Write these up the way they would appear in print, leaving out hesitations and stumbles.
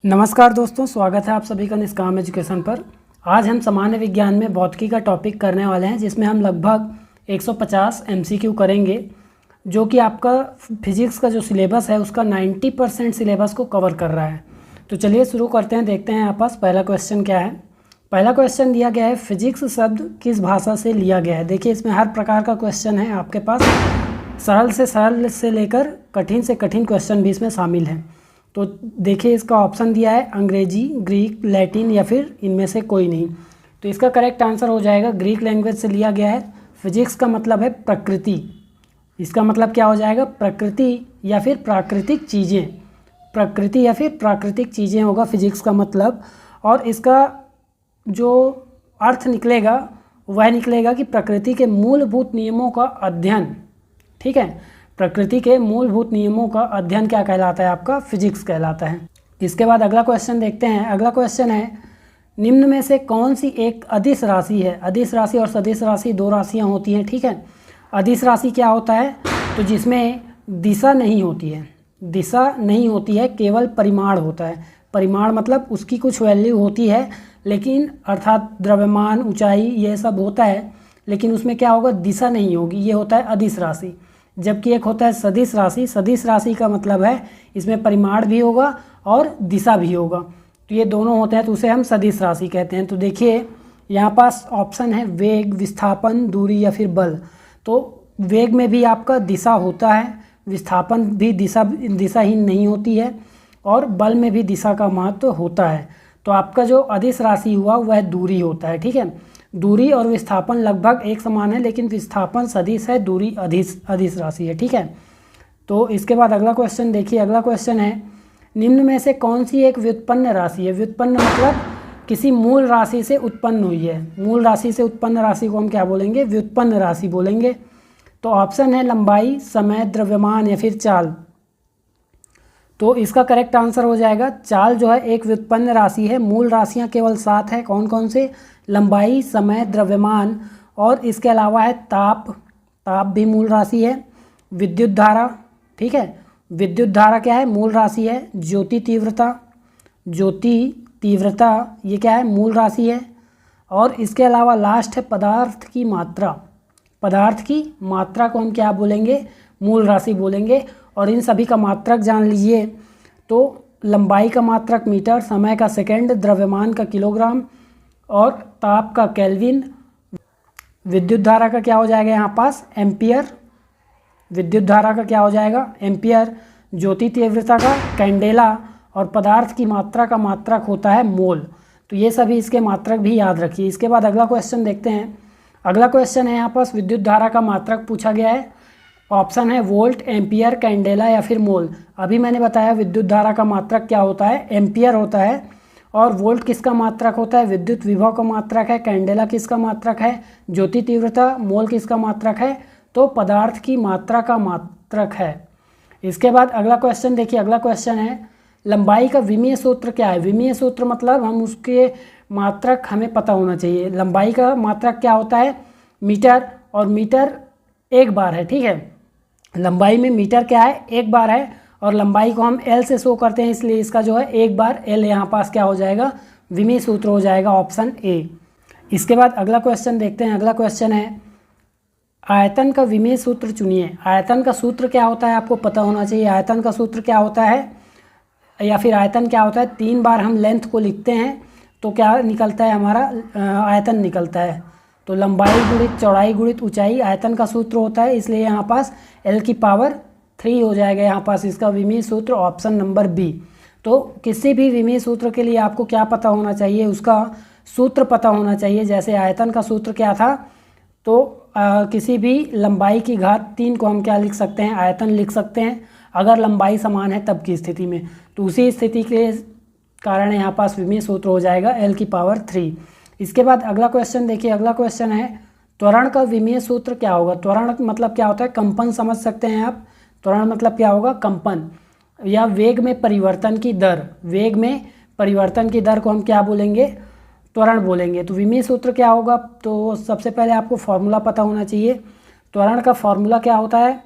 नमस्कार दोस्तों, स्वागत है आप सभी का निष्काम एजुकेशन पर। आज हम सामान्य विज्ञान में भौतिकी का टॉपिक करने वाले हैं, जिसमें हम लगभग 150 एमसीक्यू करेंगे, जो कि आपका फिजिक्स का जो सिलेबस है उसका 90% सिलेबस को कवर कर रहा है। तो चलिए शुरू करते हैं, देखते हैं आप पास पहला क्वेश्चन क्या है। पहला क्वेश्चन दिया गया है, फिजिक्स शब्द किस भाषा से लिया गया है। देखिए, इसमें हर प्रकार का क्वेश्चन है आपके पास, सरल से लेकर कठिन से कठिन क्वेश्चन भी इसमें शामिल हैं। तो देखिए, इसका ऑप्शन दिया है अंग्रेजी, ग्रीक, लैटिन या फिर इनमें से कोई नहीं। तो इसका करेक्ट आंसर हो जाएगा ग्रीक लैंग्वेज से लिया गया है। फिजिक्स का मतलब है प्रकृति। इसका मतलब क्या हो जाएगा? प्रकृति या फिर प्राकृतिक चीज़ें। प्रकृति या फिर प्राकृतिक चीज़ें होगा फिजिक्स का मतलब। और इसका जो अर्थ निकलेगा वह निकलेगा कि प्रकृति के मूलभूत नियमों का अध्ययन। ठीक है, प्रकृति के मूलभूत नियमों का अध्ययन क्या कहलाता है? आपका फिजिक्स कहलाता है। इसके बाद अगला क्वेश्चन देखते हैं। अगला क्वेश्चन है, निम्न में से कौन सी एक अदिश राशि है? अदिश राशि और सदिश राशि दो राशियां होती हैं। ठीक है, अदिश राशि क्या होता है? तो जिसमें दिशा नहीं होती है, दिशा नहीं होती है, केवल परिमाण होता है। परिमाण मतलब उसकी कुछ वैल्यू होती है, लेकिन अर्थात द्रव्यमान, ऊंचाई, ये सब होता है, लेकिन उसमें क्या होगा? दिशा नहीं होगी। ये होता है अदिश राशि। जबकि एक होता है सदिश राशि। सदिश राशि का मतलब है इसमें परिमाण भी होगा और दिशा भी होगा। तो ये दोनों होते हैं, तो उसे हम सदिश राशि कहते हैं। तो देखिए, यहाँ पास ऑप्शन है वेग, विस्थापन, दूरी या फिर बल। तो वेग में भी आपका दिशा होता है, विस्थापन भी दिशाहीन नहीं होती है, और बल में भी दिशा का महत्व होता है। तो आपका जो अदिश राशि हुआ वह दूरी होता है। ठीक है, दूरी और विस्थापन लगभग एक समान है, लेकिन विस्थापन सदिश है, दूरी अदिश राशि है। ठीक है, तो इसके बाद अगला क्वेश्चन देखिए। अगला क्वेश्चन है, निम्न में से कौन सी एक व्युत्पन्न राशि है? व्युत्पन्न मतलब किसी मूल राशि से उत्पन्न हुई है। मूल राशि से उत्पन्न राशि को हम क्या बोलेंगे? व्युत्पन्न राशि बोलेंगे। तो ऑप्शन है लंबाई, समय, द्रव्यमान या फिर चाल। तो इसका करेक्ट आंसर हो जाएगा चाल जो है एक व्युत्पन्न राशि है। मूल राशियां केवल 7 है। कौन कौन से? लंबाई, समय, द्रव्यमान, और इसके अलावा है ताप। ताप भी मूल राशि है। विद्युत धारा, ठीक है, विद्युत धारा क्या है? मूल राशि है। ज्योति तीव्रता, ज्योति तीव्रता ये क्या है? मूल राशि है। और इसके अलावा लास्ट है पदार्थ की मात्रा। पदार्थ की मात्रा को हम क्या बोलेंगे? मूल राशि बोलेंगे। और इन सभी का मात्रक जान लीजिए। तो लंबाई का मात्रक मीटर, समय का सेकंड, द्रव्यमान का किलोग्राम, और ताप का केल्विन। विद्युत धारा का क्या हो जाएगा यहाँ पास? एम्पियर। विद्युत धारा का क्या हो जाएगा? एम्पियर। ज्योति तीव्रता का कैंडेला, और पदार्थ की मात्रा का मात्रक होता है मोल। तो ये सभी इसके मात्रक भी याद रखिए। इसके बाद अगला क्वेश्चन देखते हैं। अगला क्वेश्चन है यहाँ पास विद्युत धारा का मात्रक पूछा गया है। ऑप्शन है वोल्ट, एम्पियर, कैंडेला या फिर मोल। अभी मैंने बताया विद्युत धारा का मात्रक क्या होता है? एम्पियर होता है। और वोल्ट किसका मात्रक होता है? विद्युत विभव का मात्रक है। कैंडेला किसका मात्रक है? ज्योति तीव्रता। मोल किसका मात्रक है? तो पदार्थ की मात्रा का मात्रक है। इसके बाद अगला क्वेश्चन देखिए। अगला क्वेश्चन है, लंबाई का विमीय सूत्र क्या है? विमीय सूत्र मतलब हम उसके मात्रक हमें पता होना चाहिए। लंबाई का मात्रक क्या होता है? मीटर। और मीटर एक बार है। ठीक है, लंबाई में मीटर क्या है? एक बार है। और लंबाई को हम एल से शो करते हैं, इसलिए इसका जो है एक बार एल यहाँ पास क्या हो जाएगा? विमीय सूत्र हो जाएगा, ऑप्शन ए। इसके बाद अगला क्वेश्चन देखते हैं। अगला क्वेश्चन है, आयतन का विमीय सूत्र चुनिए। आयतन का सूत्र क्या होता है? आपको पता होना चाहिए। आयतन का सूत्र क्या होता है, या फिर आयतन क्या होता है? 3 बार हम लेंथ को लिखते हैं तो क्या निकलता है? हमारा आयतन निकलता है। तो लंबाई गुणित चौड़ाई गुणित ऊंचाई आयतन का सूत्र होता है, इसलिए यहाँ पास L की पावर 3 हो जाएगा यहाँ पास इसका विमीय सूत्र, ऑप्शन नंबर बी। तो किसी भी विमीय सूत्र के लिए आपको क्या पता होना चाहिए? उसका सूत्र पता होना चाहिए। जैसे आयतन का सूत्र क्या था? तो किसी भी लंबाई की घात 3 को हम क्या लिख सकते हैं? आयतन लिख सकते हैं, अगर लंबाई समान है तब की स्थिति में। तो उसी स्थिति के कारण यहाँ पास विमीय सूत्र हो जाएगा L की पावर 3। इसके बाद अगला क्वेश्चन देखिए। अगला क्वेश्चन है, त्वरण का विमीय सूत्र क्या होगा? त्वरण मतलब क्या होता है? कंपन समझ सकते हैं आप। त्वरण मतलब क्या होगा? कंपन, या वेग में परिवर्तन की दर। वेग में परिवर्तन की दर को हम क्या बोलेंगे? त्वरण बोलेंगे। तो विमीय सूत्र क्या होगा? तो सबसे पहले आपको फॉर्मूला पता होना चाहिए। त्वरण का फॉर्मूला क्या होता है?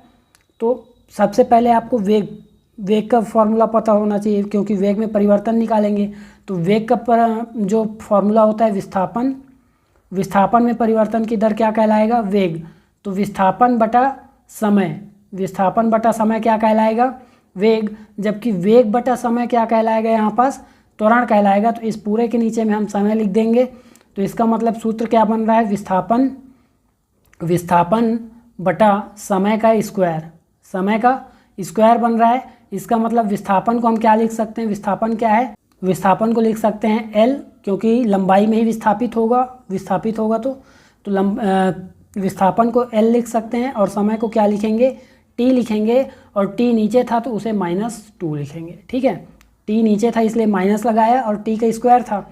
तो सबसे पहले आपको वेग वेग का फॉर्मूला पता होना चाहिए, क्योंकि वेग में परिवर्तन निकालेंगे। तो वेग का जो फॉर्मूला होता है विस्थापन, विस्थापन में परिवर्तन की दर क्या कहलाएगा? वेग। तो विस्थापन बटा समय, विस्थापन बटा समय क्या कहलाएगा? वेग। जबकि वेग बटा समय क्या कहलाएगा? यहाँ पास त्वरण कहलाएगा। तो इस पूरे के नीचे में हम समय लिख देंगे। तो इसका मतलब सूत्र क्या बन रहा है? विस्थापन, विस्थापन बटा समय का स्क्वायर, समय का स्क्वायर बन रहा है। इसका मतलब विस्थापन को हम क्या लिख सकते हैं? विस्थापन क्या है? विस्थापन को लिख सकते हैं L, क्योंकि लंबाई में ही विस्थापित होगा, विस्थापित होगा तो विस्थापन को L लिख सकते हैं। और समय को क्या लिखेंगे? T लिखेंगे। और T नीचे था तो उसे -2 लिखेंगे। ठीक है, T नीचे था इसलिए माइनस लगाया और T का स्क्वायर था,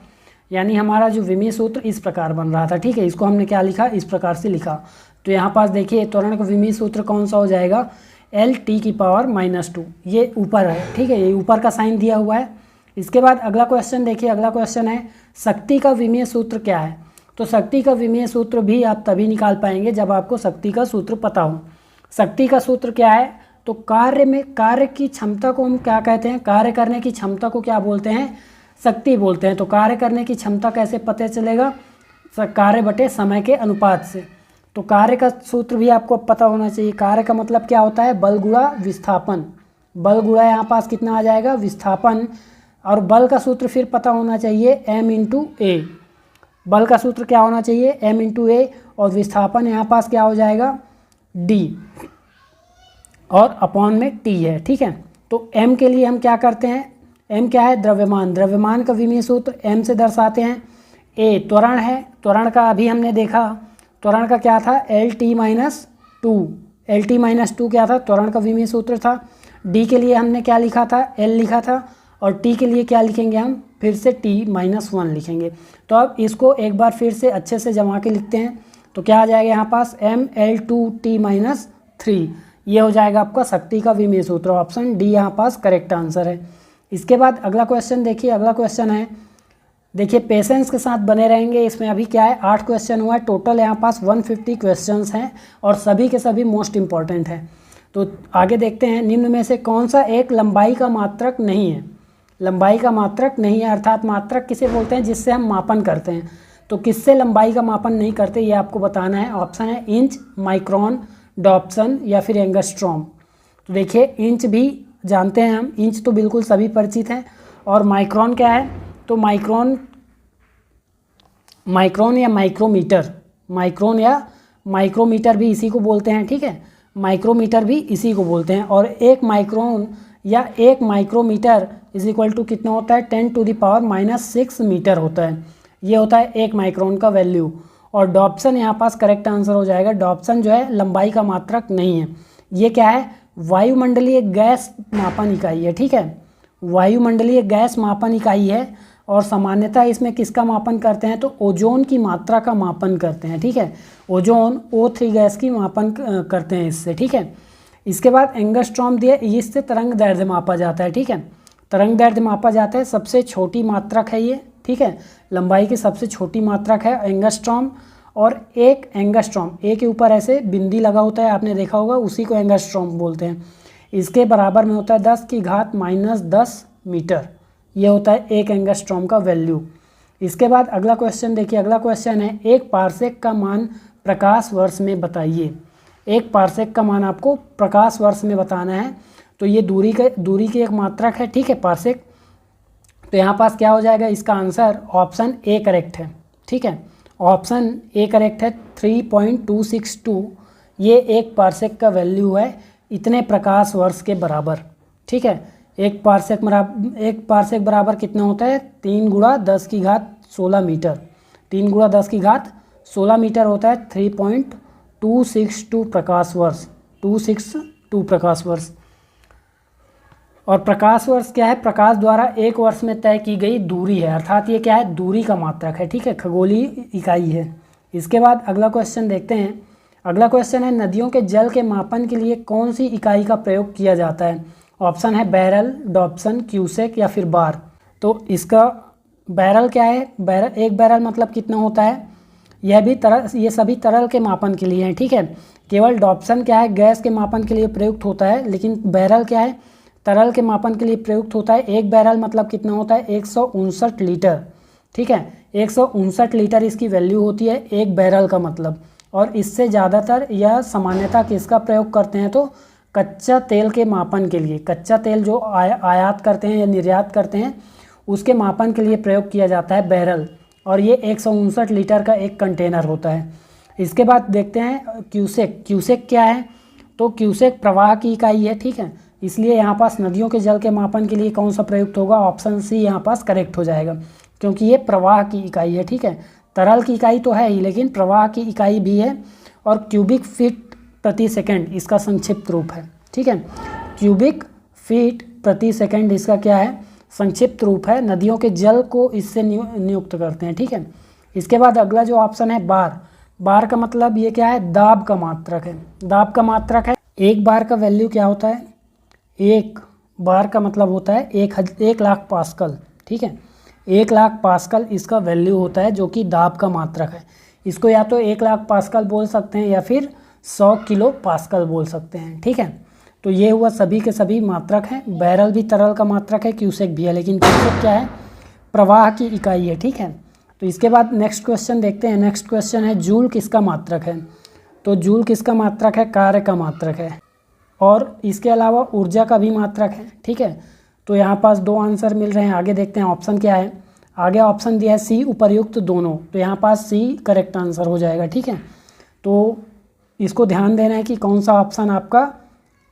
यानी हमारा जो विमीय सूत्र इस प्रकार बन रहा था। ठीक है, इसको हमने क्या लिखा? इस प्रकार से लिखा। तो यहाँ पास देखिए त्वरण का विमीय सूत्र कौन सा हो जाएगा? L(T)⁻²। ये ऊपर है। ठीक है, ये ऊपर का साइन दिया हुआ है। इसके बाद अगला क्वेश्चन देखिए, अगला क्वेश्चन है शक्ति का विमीय सूत्र क्या है? तो शक्ति का विमीय सूत्र भी आप तभी निकाल पाएंगे जब आपको शक्ति का सूत्र पता हो। शक्ति का सूत्र क्या है? तो कार्य की क्षमता को हम क्या कहते हैं? कार्य करने की क्षमता को क्या बोलते हैं? शक्ति बोलते हैं। तो कार्य करने की क्षमता कैसे पता चलेगा? कार्य बटे समय के अनुपात से। तो कार्य का सूत्र भी आपको पता होना चाहिए। कार्य का मतलब क्या होता है? बल गुणा विस्थापन। बल गुणा यहाँ पास कितना आ जाएगा? विस्थापन। और बल का सूत्र फिर पता होना चाहिए M×A। बल का सूत्र क्या होना चाहिए? M×A। और विस्थापन यहाँ पास क्या हो जाएगा? D, और अपॉन में T है। ठीक है, तो M के लिए हम क्या करते हैं? M क्या है? द्रव्यमान। द्रव्यमान का विमीय सूत्र M से दर्शाते हैं। A त्वरण है, त्वरण का अभी हमने देखा, त्वरण का क्या था? L(T)-2। L(T)-2 क्या था? त्वरण का विमीय सूत्र था। D के लिए हमने क्या लिखा था? L लिखा था। और T के लिए क्या लिखेंगे हम? फिर से T-1 लिखेंगे। तो अब इसको एक बार फिर से अच्छे से जमा के लिखते हैं। तो क्या आ जाएगा यहाँ पास? ML2T-3। ये हो जाएगा आपका शक्ति का विमीय सूत्र। ऑप्शन डी यहाँ पास करेक्ट आंसर है। इसके बाद अगला क्वेश्चन देखिए, अगला क्वेश्चन है, देखिए पेशेंस के साथ बने रहेंगे। इसमें अभी क्या है? 8 क्वेश्चन हुआ है टोटल, यहाँ पास 150 क्वेश्चंस हैं और सभी के सभी मोस्ट इंपॉर्टेंट हैं। तो आगे देखते हैं, निम्न में से कौन सा एक लंबाई का मात्रक नहीं है? लंबाई का मात्रक नहीं है, अर्थात मात्रक किसे बोलते हैं? जिससे हम मापन करते हैं। तो किससे लंबाई का मापन नहीं करते ये आपको बताना है। ऑप्शन है इंच, माइक्रोन, डॉप्सन या फिर एंगस्ट्रॉम। तो देखिए इंच भी जानते हैं हम, इंच तो बिल्कुल सभी परिचित हैं। और माइक्रोन क्या है? तो माइक्रोन या माइक्रोमीटर, माइक्रोन या माइक्रोमीटर भी इसी को बोलते हैं। ठीक है, माइक्रोमीटर भी इसी को बोलते हैं। और एक माइक्रोन या एक माइक्रोमीटर इज इक्वल टू कितना होता है? 10⁻⁻6 मीटर होता है। ये होता है एक माइक्रोन का वैल्यू। और डॉप्सन यहाँ पास करेक्ट आंसर हो जाएगा। डॉप्सन जो है लंबाई का मात्रक नहीं है। ये क्या है? वायुमंडलीय गैस मापन इकाई है। ठीक है, वायुमंडलीय गैस मापन इकाई है। और सामान्यतः इसमें किसका मापन करते हैं? तो ओजोन की मात्रा का मापन करते हैं। ठीक है, ओजोन O3 गैस की मापन करते हैं इससे। ठीक है, इसके बाद एंगस्ट्रॉम दिए, इससे तरंग दैर्ध्य मापा जाता है। ठीक है, तरंग दैर्ध्य मापा जाता है, सबसे छोटी मात्रक है ये। ठीक है, लंबाई की सबसे छोटी मात्रक है एंगस्ट्रॉम। और एक एंगस्ट्रॉम, ए के ऊपर ऐसे बिंदी लगा होता है, आपने देखा होगा, उसी को एंगस्ट्रॉम बोलते हैं। इसके बराबर में होता है 10⁻⁻10 मीटर। ये होता है एक एंगस्ट्रॉम का वैल्यू। इसके बाद अगला क्वेश्चन देखिए, अगला क्वेश्चन है एक पारसेक का मान प्रकाश वर्ष में बताइए। एक पारसेक का मान आपको प्रकाश वर्ष में बताना है। तो ये दूरी की एक मात्रक है। ठीक है, पारसेक। तो यहाँ पास क्या हो जाएगा? इसका आंसर ऑप्शन ए करेक्ट है। ठीक है, ऑप्शन ए करेक्ट है। 3.262 ये एक पारसेक का वैल्यू है, इतने प्रकाश वर्ष के बराबर। ठीक है, एक पारसेक बराबर कितना होता है? 3 × 10⁻16 मीटर। 3 × 10⁻16 मीटर होता है 3.262 प्रकाश वर्ष, 262 प्रकाश वर्ष। और प्रकाश वर्ष क्या है? प्रकाश द्वारा एक वर्ष में तय की गई दूरी है, अर्थात ये क्या है? दूरी का मात्रक है। ठीक है, खगोलीय इकाई है। इसके बाद अगला क्वेश्चन देखते हैं। अगला क्वेश्चन है नदियों के जल के मापन के लिए कौन सी इकाई का प्रयोग किया जाता है? ऑप्शन है बैरल, डॉप्सन, क्यूसेक या फिर बार। तो इसका बैरल क्या है? एक बैरल मतलब कितना होता है? ये सभी तरल के मापन के लिए हैं। ठीक है, केवल डॉप्सन क्या है? गैस के मापन के लिए प्रयुक्त होता है। लेकिन बैरल क्या है? तरल के मापन के लिए प्रयुक्त होता है। एक बैरल मतलब कितना होता है 159 लीटर, ठीक है, 159 लीटर इसकी वैल्यू होती है एक बैरल का मतलब। और इससे ज़्यादातर या सामान्यतः किसका प्रयोग करते हैं तो कच्चा तेल के मापन के लिए, कच्चा तेल जो आयात करते हैं या निर्यात करते हैं उसके मापन के लिए प्रयोग किया जाता है बैरल। और ये 159 लीटर का एक कंटेनर होता है। इसके बाद देखते हैं क्यूसेक। क्यूसेक क्या है तो क्यूसेक प्रवाह की इकाई है, ठीक है, इसलिए यहाँ पास नदियों के जल के मापन के लिए कौन सा प्रयुक्त होगा, ऑप्शन सी यहाँ पास करेक्ट हो जाएगा, क्योंकि ये प्रवाह की इकाई है, ठीक है। तरल की इकाई तो है ही लेकिन प्रवाह की इकाई भी है। और क्यूबिक फीट प्रति सेकंड इसका संक्षिप्त रूप है, ठीक है, क्यूबिक फीट प्रति सेकंड इसका क्या है संक्षिप्त रूप है। नदियों के जल को इससे नियुक्त करते हैं, ठीक है। इसके बाद अगला जो ऑप्शन है बार। बार का मतलब ये क्या है दाब का मात्रक है, दाब का मात्रक है। एक बार का वैल्यू क्या होता है, एक बार का मतलब होता है 1,00,000 पास्कल, ठीक है, 1,00,000 पास्कल इसका वैल्यू होता है जो कि दाब का मात्रक है। इसको या तो 1,00,000 पास्कल बोल सकते हैं या फिर 100 किलो पास्कल बोल सकते हैं, ठीक है। तो ये हुआ सभी के सभी मात्रक हैं। बैरल भी तरल का मात्रक है, क्यूसेक भी है, लेकिन क्यूसेक क्या है प्रवाह की इकाई है, ठीक है। तो इसके बाद नेक्स्ट क्वेश्चन देखते हैं। नेक्स्ट क्वेश्चन है जूल किसका मात्रक है, तो जूल किसका मात्रक है कार्य का मात्रक है। और इसके अलावा ऊर्जा का भी मात्रक है, ठीक है। तो यहाँ पास दो आंसर मिल रहे हैं, आगे देखते हैं ऑप्शन क्या है। आगे ऑप्शन दिया है सी उपर्युक्त दोनों, तो यहाँ पास सी करेक्ट आंसर हो जाएगा, ठीक है। तो इसको ध्यान देना है कि कौन सा ऑप्शन आपका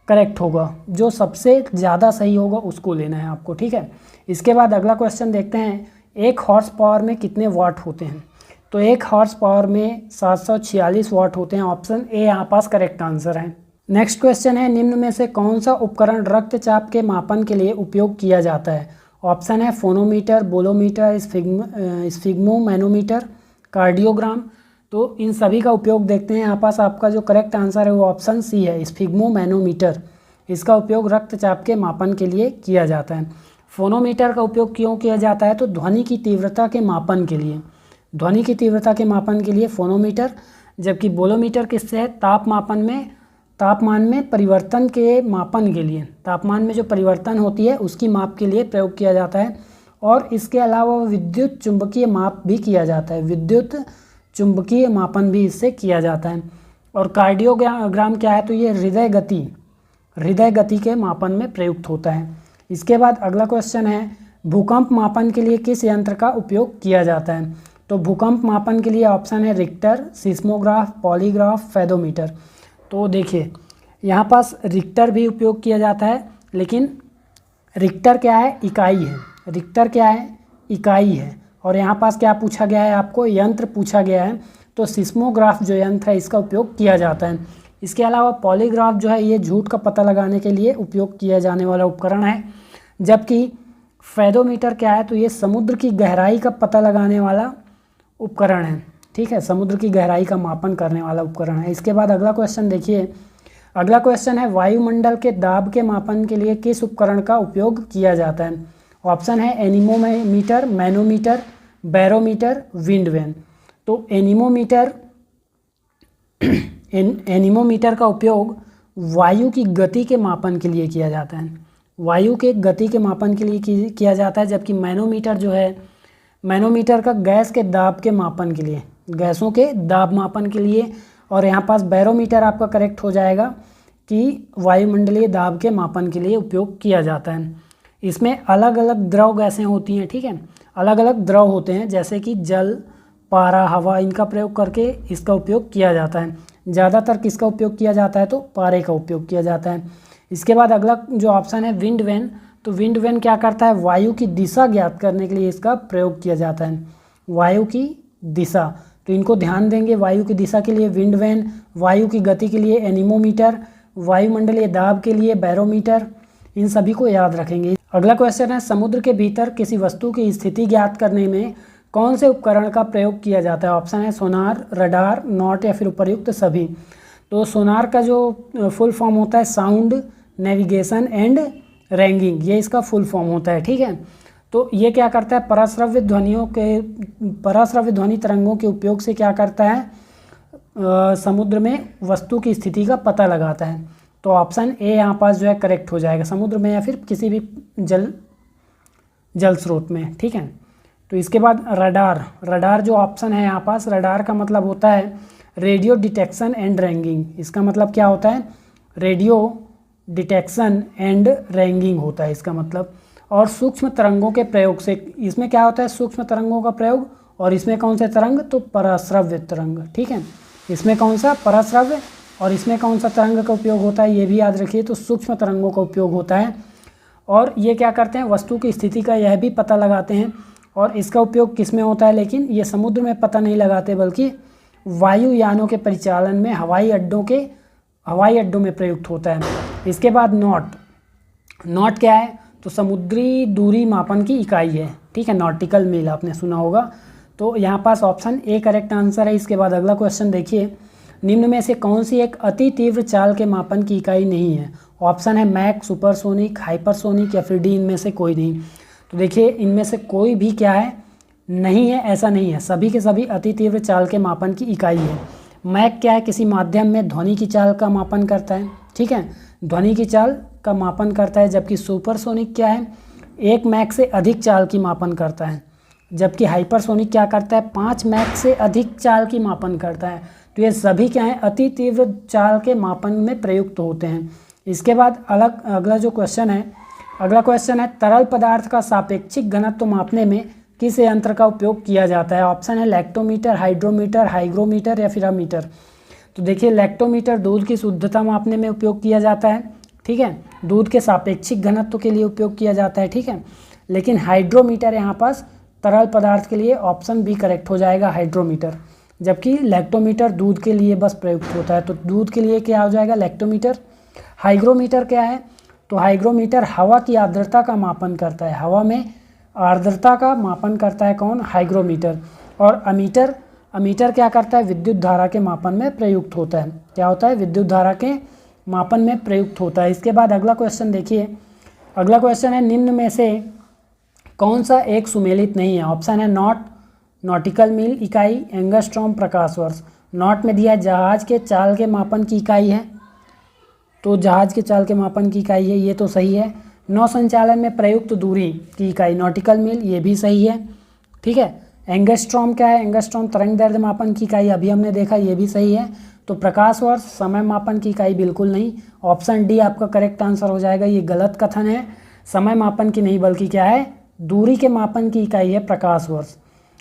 करेक्ट होगा, जो सबसे ज़्यादा सही होगा उसको लेना है आपको, ठीक है। इसके बाद अगला क्वेश्चन देखते हैं, एक हॉर्स पावर में कितने वाट होते हैं, तो एक हॉर्स पावर में 746 वाट होते हैं, ऑप्शन ए यहाँ पास करेक्ट आंसर है। नेक्स्ट क्वेश्चन है निम्न में से कौन सा उपकरण रक्तचाप के मापन के लिए उपयोग किया जाता है, ऑप्शन है फोनोमीटर, बोलोमीटर, स्फिग्मोमैनोमीटर, कार्डियोग्राम। तो इन सभी का उपयोग देखते हैं। यहाँ पास आपका जो करेक्ट आंसर है वो ऑप्शन सी है, स्फिग्मोमैनोमीटर। इसका उपयोग रक्तचाप के मापन के लिए किया जाता है। फोनोमीटर का उपयोग क्यों किया जाता है तो ध्वनि की तीव्रता के मापन के लिए, ध्वनि की तीव्रता के मापन के लिए फोनोमीटर। जबकि बोलोमीटर किससे है तापमान में परिवर्तन के मापन के लिए, तापमान में जो परिवर्तन होती है उसकी माप के लिए प्रयोग किया जाता है। और इसके अलावा विद्युत चुंबकीय माप भी किया जाता है, विद्युत चुंबकीय मापन भी इससे किया जाता है। और कार्डियोग्राम क्या है तो ये हृदय गति के मापन में प्रयुक्त होता है। इसके बाद अगला क्वेश्चन है भूकंप मापन के लिए किस यंत्र का उपयोग किया जाता है, तो भूकंप मापन के लिए ऑप्शन है रिक्टर, सिस्मोग्राफ, पॉलीग्राफ, फेदोमीटर। तो देखिए यहाँ पास रिक्टर भी उपयोग किया जाता है, लेकिन रिक्टर क्या है इकाई है, रिक्टर क्या है इकाई है। और यहाँ पास क्या पूछा गया है आपको यंत्र पूछा गया है, तो सिस्मोग्राफ जो यंत्र है इसका उपयोग किया जाता है। इसके अलावा पॉलीग्राफ जो है ये झूठ का पता लगाने के लिए उपयोग किया जाने वाला उपकरण है। जबकि फेदोमीटर क्या है तो ये समुद्र की गहराई का पता लगाने वाला उपकरण है, ठीक है, समुद्र की गहराई का मापन करने वाला उपकरण है। इसके बाद अगला क्वेश्चन देखिए, अगला क्वेश्चन है वायुमंडल के दाब के मापन के लिए किस उपकरण का उपयोग किया जाता है, ऑप्शन है anemometer, manometer, barometer, wind vane. तो एनीमोमीटर का उपयोग वायु की गति के मापन के लिए किया जाता है, वायु के गति के मापन के लिए किया जाता है। जबकि मैनोमीटर जो है मैनोमीटर का गैस के दाब के मापन के लिए, गैसों के दाब मापन के लिए। और यहाँ पास बैरोमीटर आपका करेक्ट हो जाएगा कि वायुमंडलीय दाब के मापन के लिए उपयोग किया जाता है। इसमें अलग अलग द्रव गैसें होती हैं, ठीक है, अलग अलग द्रव होते हैं जैसे कि जल, पारा, हवा, इनका प्रयोग करके इसका उपयोग किया जाता है। ज़्यादातर किसका उपयोग किया जाता है तो पारे का उपयोग किया जाता है। इसके बाद अगला जो ऑप्शन है विंड वैन, तो विंड वैन क्या करता है वायु की दिशा ज्ञात करने के लिए इसका प्रयोग किया जाता है, वायु की दिशा। तो इनको ध्यान देंगे, वायु की दिशा के लिए विंड वैन, वायु की गति के लिए एनीमोमीटर, वायुमंडलीय दाब के लिए बैरोमीटर, इन सभी को याद रखेंगे। अगला क्वेश्चन है समुद्र के भीतर किसी वस्तु की स्थिति ज्ञात करने में कौन से उपकरण का प्रयोग किया जाता है, ऑप्शन है सोनार, रडार, नॉट या फिर उपर्युक्त सभी। तो सोनार का जो फुल फॉर्म होता है साउंड, नेविगेशन एंड रैंगिंग, ये इसका फुल फॉर्म होता है, ठीक है। तो ये क्या करता है पराश्रव्य ध्वनि तरंगों के उपयोग से क्या करता है समुद्र में वस्तु की स्थिति का पता लगाता है। तो ऑप्शन ए यहाँ पास जो है करेक्ट हो जाएगा, समुद्र में या फिर किसी भी जल स्रोत में। ठीक है, तो इसके बाद रडार जो ऑप्शन है यहाँ पास, रडार का मतलब होता है रेडियो डिटेक्शन एंड रैंगिंग। इसका मतलब क्या होता है, रेडियो डिटेक्शन एंड रैंगिंग होता है इसका मतलब। और सूक्ष्म तरंगों के प्रयोग से, इसमें क्या होता है, सूक्ष्म तरंगों का प्रयोग। और इसमें कौन से तरंग, तो पराश्रव्य तरंग। ठीक है, इसमें कौन सा, पराश्रव्य, और इसमें कौन सा तरंग का उपयोग होता है, ये भी याद रखिए, तो सूक्ष्म तरंगों का उपयोग होता है। और ये क्या करते हैं, वस्तु की स्थिति का यह भी पता लगाते हैं। और इसका उपयोग किस में होता है, लेकिन ये समुद्र में पता नहीं लगाते, बल्कि वायुयानों के परिचालन में, हवाई अड्डों में प्रयुक्त होता है। इसके बाद नॉट क्या है, तो समुद्री दूरी मापन की इकाई है। ठीक है, नॉटिकल मील आपने सुना होगा। तो यहाँ पास ऑप्शन ए करेक्ट आंसर है। इसके बाद अगला क्वेश्चन देखिए, निम्न में से कौन सी एक अति तीव्र चाल के मापन की इकाई नहीं है। ऑप्शन है मैक, सुपरसोनिक, हाइपरसोनिक या फिर डी, इनमें से कोई नहीं। तो देखिए इनमें से कोई भी क्या है, नहीं है, ऐसा नहीं है, सभी के सभी अति तीव्र चाल के मापन की इकाई है। मैक क्या है, किसी माध्यम में ध्वनि की चाल का मापन करता है। ठीक है, ध्वनि की चाल का मापन करता है। जबकि सुपरसोनिक क्या है, 1 मैक से अधिक चाल की मापन करता है। जबकि हाइपरसोनिक क्या करता है, 5 मैक से अधिक चाल की मापन करता है। तो ये सभी क्या है, अति तीव्र चाल के मापन में प्रयुक्त होते हैं। इसके बाद अगला क्वेश्चन है तरल पदार्थ का सापेक्षिक घनत्व मापने में किस यंत्र का उपयोग किया जाता है। ऑप्शन है लैक्टोमीटर, हाइड्रोमीटर, हाइग्रोमीटर या फिर अमीटर। तो देखिए लैक्टोमीटर दूध की शुद्धता मापने में उपयोग किया जाता है। ठीक है, दूध के सापेक्षिक घनत्व के लिए उपयोग किया जाता है। ठीक है, लेकिन हाइड्रोमीटर यहाँ पास तरल पदार्थ के लिए, ऑप्शन बी करेक्ट हो जाएगा, हाइड्रोमीटर। जबकि लैक्टोमीटर दूध के लिए बस प्रयुक्त होता है। तो दूध के लिए क्या हो जाएगा, लैक्टोमीटर। हाइग्रोमीटर क्या है, तो हाइग्रोमीटर हवा की आर्द्रता का मापन करता है, हवा में आर्द्रता का मापन करता है कौन, हाइग्रोमीटर। और अमीटर क्या करता है, विद्युत धारा के मापन में प्रयुक्त होता है। क्या होता है, विद्युत धारा के मापन में प्रयुक्त होता है। इसके बाद अगला क्वेश्चन देखिए, अगला क्वेश्चन है निम्न में से कौन सा एक सुमेलित नहीं है। ऑप्शन है नॉटिकल मील इकाई, एंगस्ट्रॉम, प्रकाश वर्ष। नॉट में दिया है जहाज के चाल के मापन की इकाई है, तो जहाज के चाल के मापन की इकाई है, ये तो सही है। नौ संचालन में प्रयुक्त दूरी की इकाई नॉटिकल मील, ये भी सही है। ठीक है, एंगस्ट्रॉम क्या है, एंगस्ट्रॉम तरंग दैर्ध्य मापन की इकाई, अभी हमने देखा, ये भी सही है। तो प्रकाश वर्ष समय मापन की इकाई बिल्कुल नहीं, ऑप्शन डी आपका करेक्ट आंसर हो जाएगा। ये गलत कथन है, समय मापन की नहीं बल्कि क्या है, दूरी के मापन की इकाई है प्रकाश वर्ष।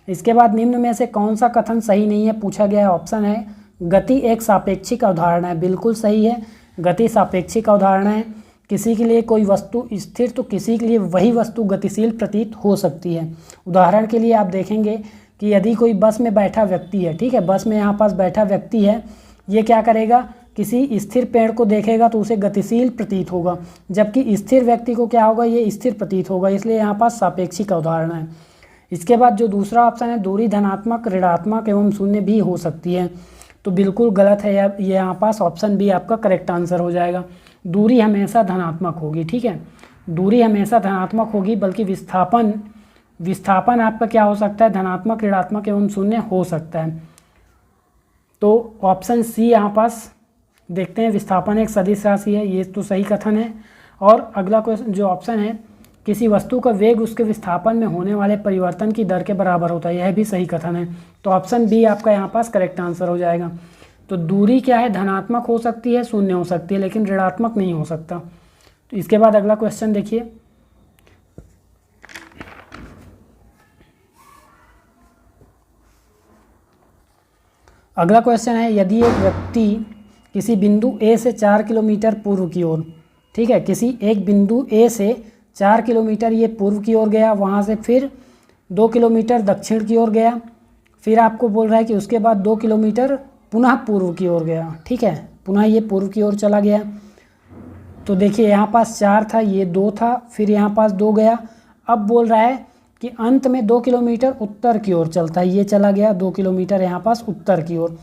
इसके बाद निम्न में से कौन सा कथन सही नहीं है पूछा गया है। ऑप्शन है गति एक सापेक्षिक अवधारणा है, बिल्कुल सही है, गति सापेक्षिक अवधारणा है। किसी के लिए कोई वस्तु स्थिर तो किसी के लिए वही वस्तु गतिशील प्रतीत हो सकती है। उदाहरण के लिए आप देखेंगे कि यदि कोई बस में बैठा व्यक्ति है, ठीक है, बस में यहाँ पास बैठा व्यक्ति है, ये क्या करेगा, किसी स्थिर पेड़ को देखेगा तो उसे गतिशील प्रतीत होगा, जबकि स्थिर व्यक्ति को क्या होगा, ये स्थिर प्रतीत होगा। इसलिए यहाँ पास सापेक्षिक अवधारणा है। इसके बाद जो दूसरा ऑप्शन है, दूरी धनात्मक, ऋणात्मक एवं शून्य भी हो सकती है, तो बिल्कुल गलत है। ये यहाँ पास ऑप्शन बी आपका करेक्ट आंसर हो जाएगा। दूरी हमेशा धनात्मक होगी। ठीक है, दूरी हमेशा धनात्मक होगी, बल्कि विस्थापन आपका क्या हो सकता है, धनात्मक, ऋणात्मक एवं शून्य हो सकता है। तो ऑप्शन सी यहाँ पास देखते हैं, विस्थापन एक सदिश राशि है, ये तो सही कथन है। और अगला क्वेश्चन जो ऑप्शन है, किसी वस्तु का वेग उसके विस्थापन में होने वाले परिवर्तन की दर के बराबर होता है, यह भी सही कथन है। तो ऑप्शन बी आपका यहाँ पास करेक्ट आंसर हो जाएगा। तो दूरी क्या है, धनात्मक हो सकती है, शून्य हो सकती है, लेकिन ऋणात्मक नहीं हो सकता। तो इसके बाद अगला क्वेश्चन देखिए, अगला क्वेश्चन है, यदि एक व्यक्ति किसी बिंदु ए से 4 किलोमीटर पूर्व की ओर, ठीक है, किसी एक बिंदु ए से 4 किलोमीटर ये पूर्व की ओर गया, वहाँ से फिर 2 किलोमीटर दक्षिण की ओर गया, फिर आपको बोल रहा है कि उसके बाद 2 किलोमीटर पुनः पूर्व की ओर गया। ठीक है, पुनः ये पूर्व की ओर चला गया। तो देखिए यहाँ पास 4 था, ये 2 था, फिर यहाँ पास 2 गया। अब बोल रहा है कि अंत में 2 किलोमीटर उत्तर की ओर चलता है, ये चला गया 2 किलोमीटर यहाँ पास उत्तर की ओर।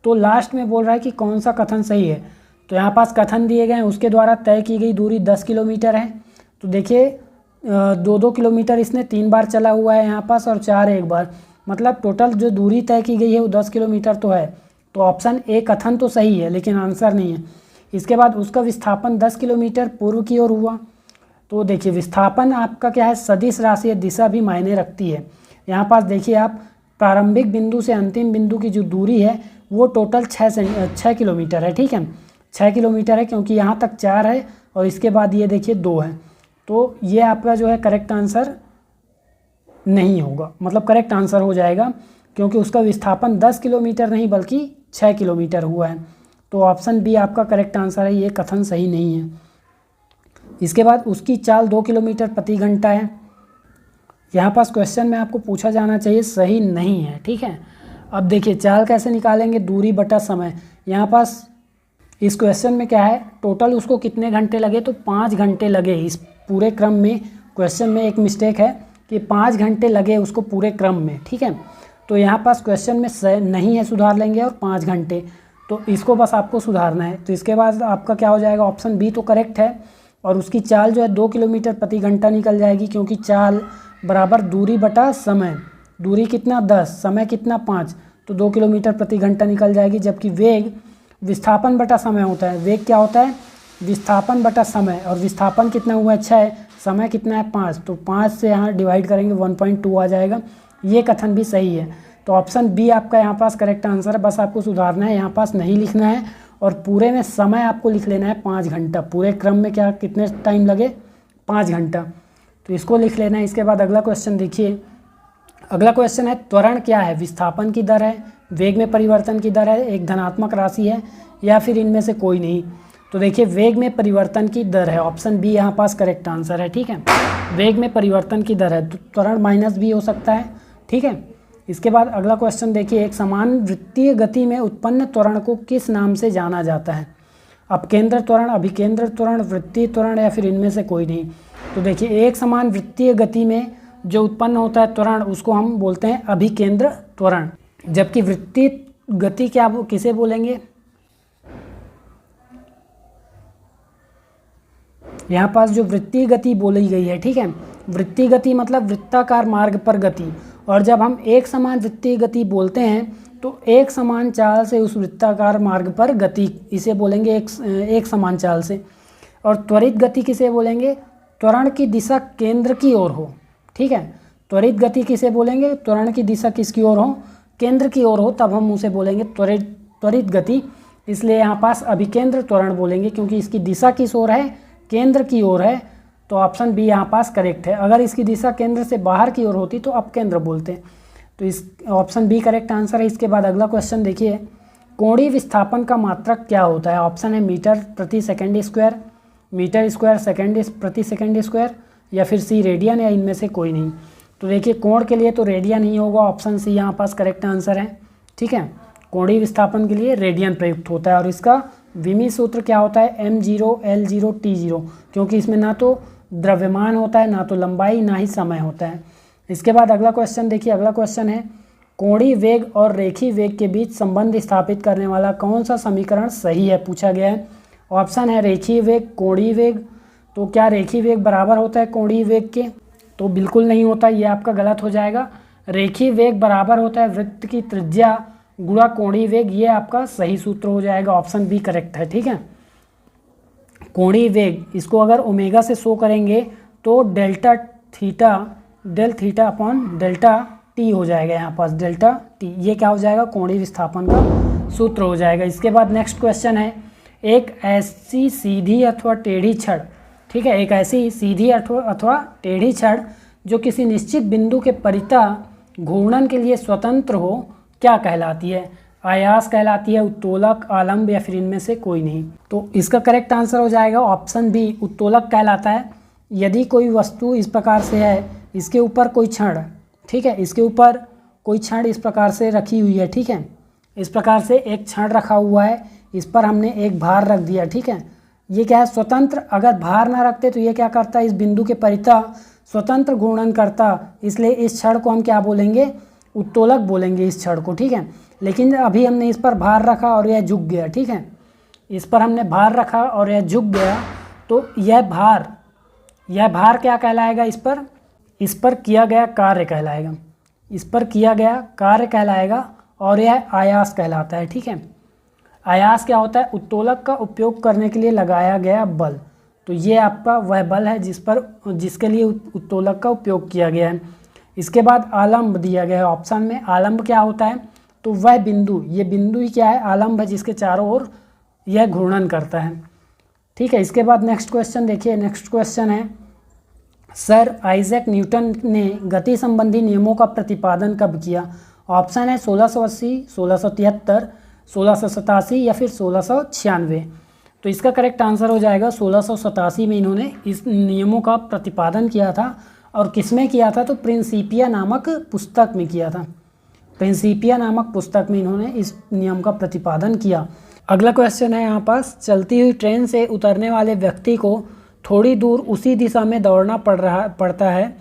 तो लास्ट में बोल रहा है कि कौन सा कथन सही है। तो यहाँ पास कथन दिए गए हैं, उसके द्वारा तय की गई दूरी 10 किलोमीटर है। तो देखिए 2-2 किलोमीटर इसने 3 बार चला हुआ है यहाँ पास, और 4 एक बार, मतलब टोटल जो दूरी तय की गई है वो 10 किलोमीटर तो है। तो ऑप्शन ए कथन तो सही है, लेकिन आंसर नहीं है। इसके बाद उसका विस्थापन 10 किलोमीटर पूर्व की ओर हुआ। तो देखिए विस्थापन आपका क्या है, सदिश राशि है, दिशा भी मायने रखती है। यहाँ पास देखिए आप, प्रारंभिक बिंदु से अंतिम बिंदु की जो दूरी है वो टोटल 6 किलोमीटर है, ठीक है, 6 किलोमीटर है, क्योंकि यहाँ तक 4 है और इसके बाद ये देखिए 2 है। तो ये आपका जो है करेक्ट आंसर नहीं होगा, मतलब करेक्ट आंसर हो जाएगा, क्योंकि उसका विस्थापन 10 किलोमीटर नहीं बल्कि 6 किलोमीटर हुआ है। तो ऑप्शन बी आपका करेक्ट आंसर है, ये कथन सही नहीं है। इसके बाद उसकी चाल 2 किलोमीटर प्रति घंटा है। यहाँ पास क्वेश्चन में आपको पूछा जाना चाहिए सही नहीं है, ठीक है। अब देखिए चाल कैसे निकालेंगे, दूरी बटा समय। यहाँ पास इस क्वेश्चन में क्या है, टोटल उसको कितने घंटे लगे, तो 5 घंटे लगे इस पूरे क्रम में। क्वेश्चन में एक मिस्टेक है कि 5 घंटे लगे उसको पूरे क्रम में, ठीक है। तो यहाँ पास क्वेश्चन में नहीं है, सुधार लेंगे, और 5 घंटे, तो इसको बस आपको सुधारना है। तो इसके बाद आपका क्या हो जाएगा, ऑप्शन बी तो करेक्ट है, और उसकी चाल जो है 2 किलोमीटर प्रति घंटा निकल जाएगी, क्योंकि चाल बराबर दूरी बटा समय। दूरी कितना 10, समय कितना 5, तो 2 किलोमीटर प्रति घंटा निकल जाएगी। जबकि वेग विस्थापन बटा समय होता है, वेग क्या होता है, विस्थापन बटा समय, और विस्थापन कितना हुआ है 6, समय कितना है 5, तो 5 से यहाँ डिवाइड करेंगे 1.2 आ जाएगा। ये कथन भी सही है। तो ऑप्शन बी आपका यहाँ पास करेक्ट आंसर है। बस आपको सुधारना है, यहाँ पास नहीं लिखना है, और पूरे में समय आपको लिख लेना है 5 घंटा। पूरे क्रम में क्या कितने टाइम लगे, 5 घंटा, तो इसको लिख लेना है। इसके बाद अगला क्वेश्चन देखिए, अगला क्वेश्चन है त्वरण क्या है, विस्थापन की दर है, वेग में परिवर्तन की दर है, एक धनात्मक राशि है, या फिर इनमें से कोई नहीं। तो देखिए वेग में परिवर्तन की दर है, ऑप्शन बी यहाँ पास करेक्ट आंसर है, ठीक है। वेग में परिवर्तन की दर है, तो त्वरण माइनस भी हो सकता है, ठीक है। इसके बाद अगला क्वेश्चन देखिए, एक समान वृत्तीय गति में उत्पन्न त्वरण को किस नाम से जाना जाता है, अपकेंद्र त्वरण, अभिकेंद्र त्वरण, वृत्तीय त्वरण, या फिर इनमें से कोई नहीं। तो देखिए एक समान वृत्तीय गति में जो उत्पन्न होता है त्वरण, उसको हम बोलते हैं अभिकेंद्र त्वरण। जबकि वृत्तीय गति क्या किसे बोलेंगे, यहाँ पास जो वृत्तीय गति बोली गई है, ठीक है, वृत्तीय गति मतलब वृत्ताकार मार्ग पर गति। और जब हम एक समान वृत्तीय गति बोलते हैं तो एक समान चाल से उस वृत्ताकार मार्ग पर गति, इसे बोलेंगे एक समान चाल से। और त्वरित गति किसे बोलेंगे, त्वरण की दिशा केंद्र की ओर हो, ठीक है। त्वरित गति किसे बोलेंगे, त्वरण की दिशा किसकी ओर हो, केंद्र की ओर हो, तब हम उसे बोलेंगे त्वरित गति। इसलिए यहाँ पास अभिकेंद्र त्वरण बोलेंगे, क्योंकि इसकी दिशा किस ओर है, केंद्र की ओर है। तो ऑप्शन बी यहाँ पास करेक्ट है। अगर इसकी दिशा केंद्र से बाहर की ओर होती तो अपकेंद्र बोलते हैं। तो इस ऑप्शन बी करेक्ट आंसर है। इसके बाद अगला क्वेश्चन देखिए, कोणीय विस्थापन का मात्रक क्या होता है, ऑप्शन है मीटर प्रति second square, metre square second प्रति सेकंड स्क्वायर, या फिर सी रेडियन, या इनमें से कोई नहीं। तो देखिए कोण के लिए तो रेडियन ही होगा, ऑप्शन सी यहाँ पास करेक्ट आंसर है, ठीक है। कोणीय विस्थापन के लिए रेडियन प्रयुक्त होता है, और इसका विमी सूत्र क्या होता है, m0 L0 T0, क्योंकि इसमें ना तो द्रव्यमान होता है, ना तो लंबाई, ना ही समय होता है। इसके बाद अगला क्वेश्चन देखिए, अगला क्वेश्चन है कोणीय वेग और रेखीय वेग के बीच संबंध स्थापित करने वाला कौन सा समीकरण सही है, पूछा गया है। ऑप्शन है रेखीय वेग, कोणीय वेग। तो क्या रेखीय वेग बराबर होता है कोणीय वेग के, तो बिल्कुल नहीं होता, ये आपका गलत हो जाएगा। रेखीय वेग बराबर होता है वृत्त की त्रिज्या गुणा कोणीय वेग, ये आपका सही सूत्र हो जाएगा, ऑप्शन बी करेक्ट है, ठीक है। कोणीय वेग, इसको अगर ओमेगा से शो करेंगे तो delta theta, del theta upon delta t हो जाएगा, यहाँ पास डेल्टा टी, ये क्या हो जाएगा, कोणीय विस्थापन का सूत्र हो जाएगा। इसके बाद नेक्स्ट क्वेश्चन है, एक ऐसी सीधी अथवा टेढ़ी छड़, ठीक है, एक ऐसी सीधी अथवा टेढ़ी छड़ जो किसी निश्चित बिंदु के परितः घूर्णन के लिए स्वतंत्र हो, क्या कहलाती है, आयास कहलाती है, उत्तोलक, आलंब, या फिर इनमें से कोई नहीं। तो इसका करेक्ट आंसर हो जाएगा ऑप्शन बी, उत्तोलक कहलाता है। यदि कोई वस्तु इस प्रकार से है, इसके ऊपर कोई छड़, ठीक है, इसके ऊपर कोई छड़ इस प्रकार से रखी हुई है, ठीक है, इस प्रकार से एक छड़ रखा हुआ है, इस पर हमने एक भार रख दिया, ठीक है, ये क्या है, स्वतंत्र। अगर भार ना रखते तो ये क्या करता है, इस बिंदु के परितः स्वतंत्र घूर्णन करता, इसलिए इस छड़ को हम क्या बोलेंगे, उत्तोलक बोलेंगे इस छड़ को, ठीक है। लेकिन अभी हमने इस पर भार रखा और यह झुक गया, ठीक है, इस पर हमने भार रखा और यह झुक गया, तो यह भार क्या कहलाएगा, इस पर किया गया कार्य कहलाएगा, इस पर किया गया कार्य कहलाएगा, और यह आयास कहलाता है, ठीक है। आयास क्या होता है? उत्तोलक का उपयोग करने के लिए लगाया गया बल। तो ये आपका वह बल है जिसके लिए उत्तोलक का उपयोग किया गया है। इसके बाद आलम्ब दिया गया है ऑप्शन में। आलम्ब क्या होता है? तो वह बिंदु, ये बिंदु ही क्या है? आलम्ब है, जिसके चारों ओर यह घूर्णन करता है। ठीक है, इसके बाद नेक्स्ट क्वेश्चन देखिए। नेक्स्ट क्वेश्चन है, सर आइजैक न्यूटन ने गति संबंधी नियमों का प्रतिपादन कब किया? ऑप्शन है 1680, 1673, 1687 या फिर 1696। तो इसका करेक्ट आंसर हो जाएगा 1687 में इन्होंने इस नियमों का प्रतिपादन किया था। और किस में किया था? तो प्रिंसिपिया नामक पुस्तक में किया था। प्रिंसिपिया नामक पुस्तक में इन्होंने इस नियम का प्रतिपादन किया। अगला क्वेश्चन है यहाँ पास, चलती हुई ट्रेन से उतरने वाले व्यक्ति को थोड़ी दूर उसी दिशा में दौड़ना पड़ता है।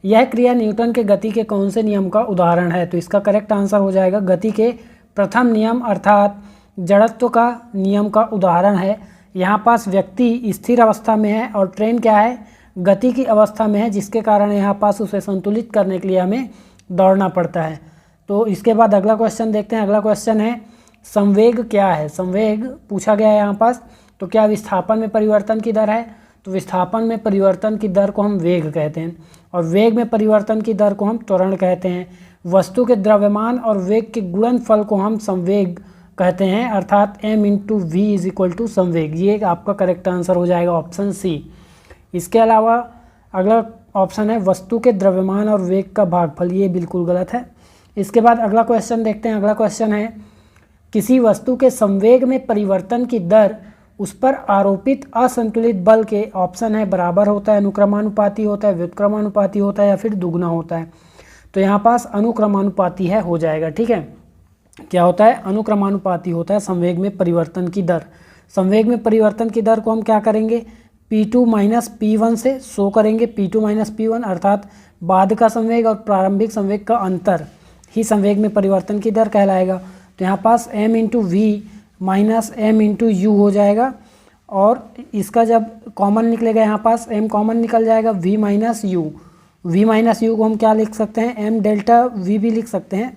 यह क्रिया न्यूटन के गति के कौन से नियम का उदाहरण है? तो इसका करेक्ट आंसर हो जाएगा गति के प्रथम नियम अर्थात जड़त्व का नियम का उदाहरण है। यहाँ पास व्यक्ति स्थिर अवस्था में है और ट्रेन क्या है? गति की अवस्था में है, जिसके कारण यहाँ पास उसे संतुलित करने के लिए हमें दौड़ना पड़ता है। तो इसके बाद अगला क्वेश्चन देखते हैं। अगला क्वेश्चन है, संवेग क्या है? संवेग पूछा गया है यहाँ पास। तो क्या विस्थापन में परिवर्तन की दर है? तो विस्थापन में परिवर्तन की दर को हम वेग कहते हैं और वेग में परिवर्तन की दर को हम त्वरण कहते हैं। वस्तु के द्रव्यमान और वेग के गुणनफल को हम संवेग कहते हैं, अर्थात m/v = संवेग। ये आपका करेक्ट आंसर हो जाएगा ऑप्शन सी। इसके अलावा अगला ऑप्शन है, वस्तु के द्रव्यमान और वेग का भागफल। ये बिल्कुल गलत है। इसके बाद अगला क्वेश्चन देखते हैं। अगला क्वेश्चन है, किसी वस्तु के संवेग में परिवर्तन की दर उस पर आरोपित असंतुलित बल के ऑप्शन है बराबर होता है, अनुक्रमानुपाती होता है, व्युत्क्रमानुपाती होता है या फिर दुगना होता है। तो यहाँ पास अनुक्रमानुपाती है, हो जाएगा। ठीक है, क्या होता है? अनुक्रमानुपाती होता है संवेग में परिवर्तन की दर। संवेग में परिवर्तन की दर को हम क्या करेंगे? P2 - P1 से शो करेंगे। P2 - P1 अर्थात बाद का संवेग और प्रारंभिक संवेग का अंतर ही संवेग में परिवर्तन की दर कहलाएगा। तो यहाँ पास m/v - m/u हो जाएगा और इसका जब कॉमन निकलेगा यहाँ पास m कॉमन निकल जाएगा, v - u। v - u को हम क्या लिख सकते हैं? m∆v भी लिख सकते हैं।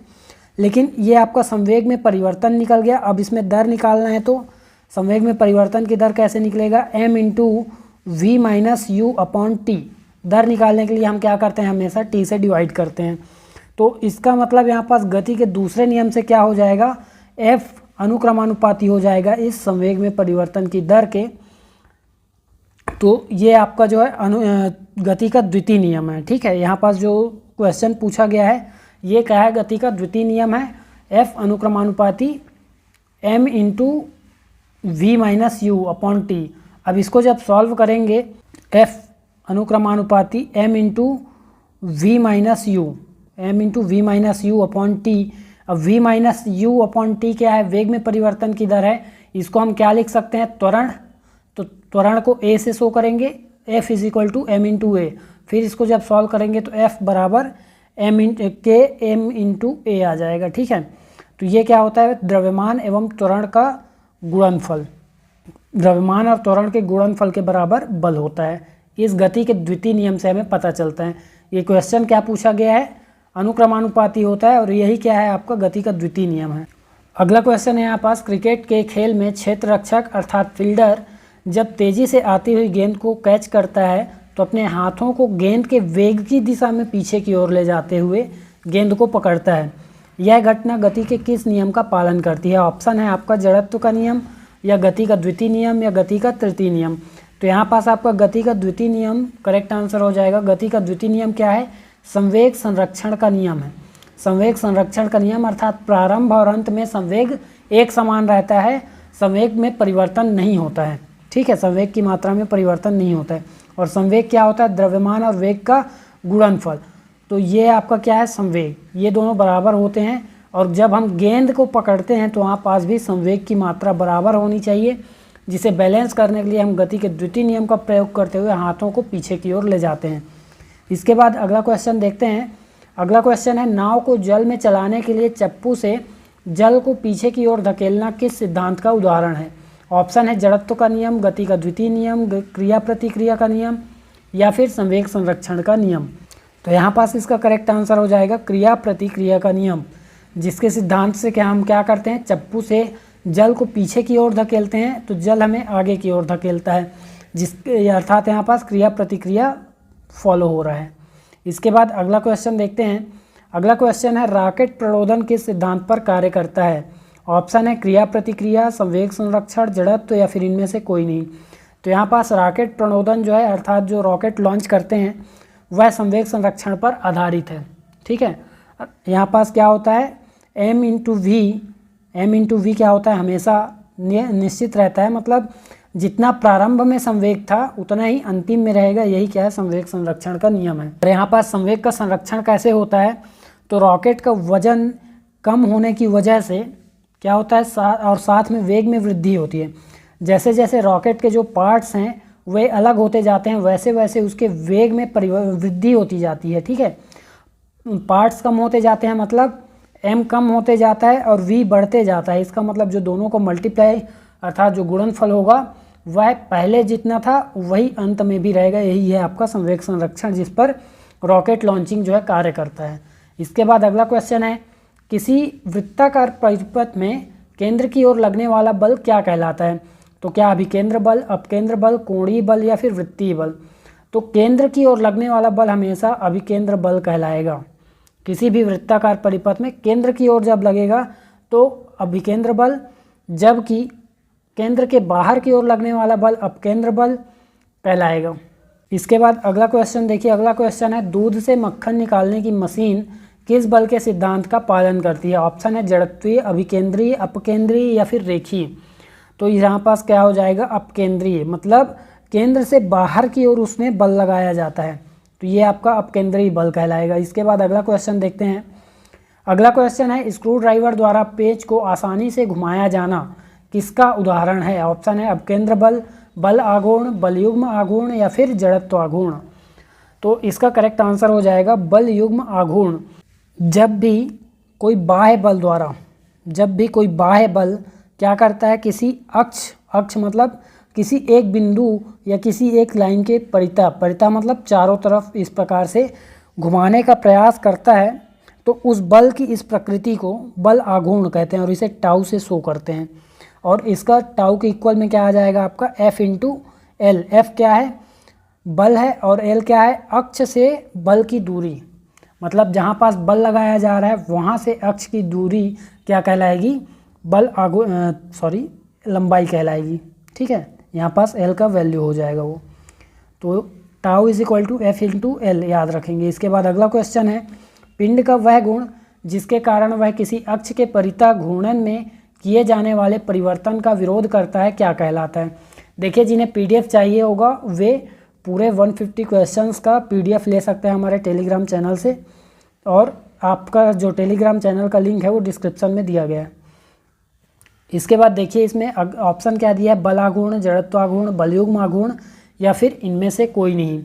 लेकिन ये आपका संवेग में परिवर्तन निकल गया। अब इसमें दर निकालना है, तो संवेग में परिवर्तन की दर कैसे निकलेगा? m/v - u/t। दर निकालने के लिए हम क्या करते हैं? हमेशा t से डिवाइड करते हैं। तो इसका मतलब यहाँ पास गति के दूसरे नियम से क्या हो जाएगा? f अनुक्रमानुपाती हो जाएगा इस संवेग में परिवर्तन की दर के। तो ये आपका जो है गति का द्वितीय नियम है। ठीक है, यहाँ पास जो क्वेश्चन पूछा गया है ये क्या है? गति का द्वितीय नियम है, f अनुक्रमानुपाती m/v - u/t। अब इसको जब सॉल्व करेंगे, f अनुक्रमानुपाती m/v - u/t। अब v - u/t क्या है? वेग में परिवर्तन की दर है। इसको हम क्या लिख सकते हैं? त्वरण। तो त्वरण को a से शो करेंगे, f = m/a। फिर इसको जब सॉल्व करेंगे तो f बराबर m/a आ जाएगा। ठीक है, तो ये क्या होता है? द्रव्यमान एवं त्वरण का गुणनफल। द्रव्यमान और त्वरण के गुणनफल के बराबर बल होता है। इस गति के द्वितीय नियम से हमें पता चलता है। ये क्वेश्चन क्या पूछा गया है? अनुक्रमानुपाती होता है और यही क्या है? आपका गति का द्वितीय नियम है। अगला क्वेश्चन है यहाँ पास, क्रिकेट के खेल में क्षेत्र रक्षक अर्थात फील्डर जब तेजी से आती हुई गेंद को कैच करता है तो अपने हाथों को गेंद के वेग की दिशा में पीछे की ओर ले जाते हुए गेंद को पकड़ता है। यह घटना गति के किस नियम का पालन करती है? ऑप्शन है आपका जड़त्व का नियम या गति का द्वितीय नियम या गति का तृतीय नियम। तो यहाँ पास आपका गति का द्वितीय नियम करेक्ट आंसर हो जाएगा। गति का द्वितीय नियम क्या है? संवेग संरक्षण का नियम है। संवेग संरक्षण का नियम अर्थात प्रारंभ और अंत में संवेग एक समान रहता है, संवेग में परिवर्तन नहीं होता है। ठीक है, संवेग की मात्रा में परिवर्तन नहीं होता है। और संवेग क्या होता है? द्रव्यमान और वेग का गुणनफल। तो ये आपका क्या है? संवेग। ये दोनों बराबर होते हैं और जब हम गेंद को पकड़ते हैं तो वहाँ पास भी संवेग की मात्रा बराबर होनी चाहिए, जिसे बैलेंस करने के लिए हम गति के द्वितीय नियम का प्रयोग करते हुए हाथों को पीछे की ओर ले जाते हैं। इसके बाद अगला क्वेश्चन देखते हैं। अगला क्वेश्चन है, नाव को जल में चलाने के लिए चप्पू से जल को पीछे की ओर धकेलना किस सिद्धांत का उदाहरण है? ऑप्शन है जड़त्व का नियम, गति का द्वितीय नियम, क्रिया प्रतिक्रिया का नियम या फिर संवेग संरक्षण का नियम। तो यहाँ पास इसका करेक्ट आंसर हो जाएगा क्रिया प्रतिक्रिया का नियम, जिसके सिद्धांत से क्या हम क्या करते हैं? चप्पू से जल को पीछे की ओर धकेलते हैं तो जल हमें आगे की ओर धकेलता है, जिसके अर्थात यहाँ पास क्रिया प्रतिक्रिया फॉलो हो रहा है। इसके बाद अगला क्वेश्चन देखते हैं। अगला क्वेश्चन है रॉकेट प्रणोदन किस सिद्धांत पर कार्य करता है? ऑप्शन है क्रिया प्रतिक्रिया, संवेग संरक्षण, जड़त्व या फिर इनमें से कोई नहीं। तो यहाँ पास रॉकेट प्रणोदन जो है अर्थात जो रॉकेट लॉन्च करते हैं वह संवेग संरक्षण पर आधारित है। ठीक है, यहाँ पास क्या होता है m इंटू वी क्या होता है हमेशा निश्चित रहता है, मतलब जितना प्रारंभ में संवेग था उतना ही अंतिम में रहेगा। यही क्या है संवेग संरक्षण का नियम है। और यहाँ पास संवेग का संरक्षण कैसे होता है? तो रॉकेट का वजन कम होने की वजह से क्या होता है और साथ में वेग में वृद्धि होती है। जैसे जैसे रॉकेट के जो पार्ट्स हैं वे अलग होते जाते हैं वैसे वैसे उसके वेग में वृद्धि होती जाती है। ठीक है, पार्ट्स कम होते जाते हैं मतलब m कम होते जाता है और v बढ़ते जाता है। इसका मतलब जो दोनों को मल्टीप्लाई अर्थात जो गुणनफल होगा वह पहले जितना था वही अंत में भी रहेगा। यही है आपका संवेग संरक्षण जिस पर रॉकेट लॉन्चिंग जो है कार्य करता है। इसके बाद अगला क्वेश्चन है किसी वृत्ताकार परिपथ में केंद्र की ओर लगने वाला बल क्या कहलाता है? तो क्या अभिकेंद्र बल, अपकेंद्र बल, कोणीय बल या फिर वृत्तीय बल? तो केंद्र की ओर लगने वाला बल हमेशा अभिकेंद्र बल कहलाएगा। किसी भी वृत्ताकार परिपथ में केंद्र की ओर जब लगेगा तो अभिकेंद्र बल, जबकि केंद्र के बाहर की ओर लगने वाला बल अपकेंद्र बल कहलाएगा। इसके बाद अगला क्वेश्चन देखिए। अगला क्वेश्चन है दूध से मक्खन निकालने की मशीन किस बल के सिद्धांत का पालन करती है? ऑप्शन है जड़त्वीय, अभिकेंद्रीय, अपकेंद्रीय या फिर रेखीय। तो यहाँ पास क्या हो जाएगा अपकेंद्रीय, मतलब केंद्र से बाहर की ओर उसमें बल लगाया जाता है, तो ये आपका अपकेंद्रीय बल कहलाएगा। इसके बाद अगला क्वेश्चन देखते हैं। अगला क्वेश्चन है स्क्रू ड्राइवर द्वारा पेच को आसानी से घुमाया जाना किसका उदाहरण है? ऑप्शन है अपकेंद्र बल, बल आघूर्ण, बल युग्म आघूर्ण या फिर जड़त्व आघूर्ण। तो इसका करेक्ट आंसर हो जाएगा बल युग्म आघूर्ण। जब भी कोई बाह्य बल क्या करता है किसी अक्ष मतलब किसी एक बिंदु या किसी एक लाइन के परिता मतलब चारों तरफ इस प्रकार से घुमाने का प्रयास करता है तो उस बल की इस प्रकृति को बल आघूर्ण कहते हैं और इसे टाउ से शो करते हैं। और इसका टाउ के इक्वल में क्या आ जाएगा आपका F इंटू एल। एफ क्या है बल है और एल क्या है अक्ष से बल की दूरी, मतलब जहाँ पास बल लगाया जा रहा है वहाँ से अक्ष की दूरी क्या कहलाएगी लंबाई कहलाएगी। ठीक है, यहाँ पास एल का वैल्यू हो जाएगा वो, तो tau is equal to f into l याद रखेंगे। इसके बाद अगला क्वेश्चन है पिंड का वह गुण जिसके कारण वह किसी अक्ष के परिता घूर्णन में किए जाने वाले परिवर्तन का विरोध करता है क्या कहलाता है? देखिए जिन्हें पीडीएफ चाहिए होगा वे पूरे 150 क्वेश्चंस का पीडीएफ ले सकते हैं हमारे टेलीग्राम चैनल से, और आपका जो टेलीग्राम चैनल का लिंक है वो डिस्क्रिप्शन में दिया गया है। इसके बाद देखिए इसमें ऑप्शन क्या दिया है बल आघूर्ण, जड़त्व आघूर्ण, बलयुग्म आघूर्ण या फिर इनमें से कोई नहीं।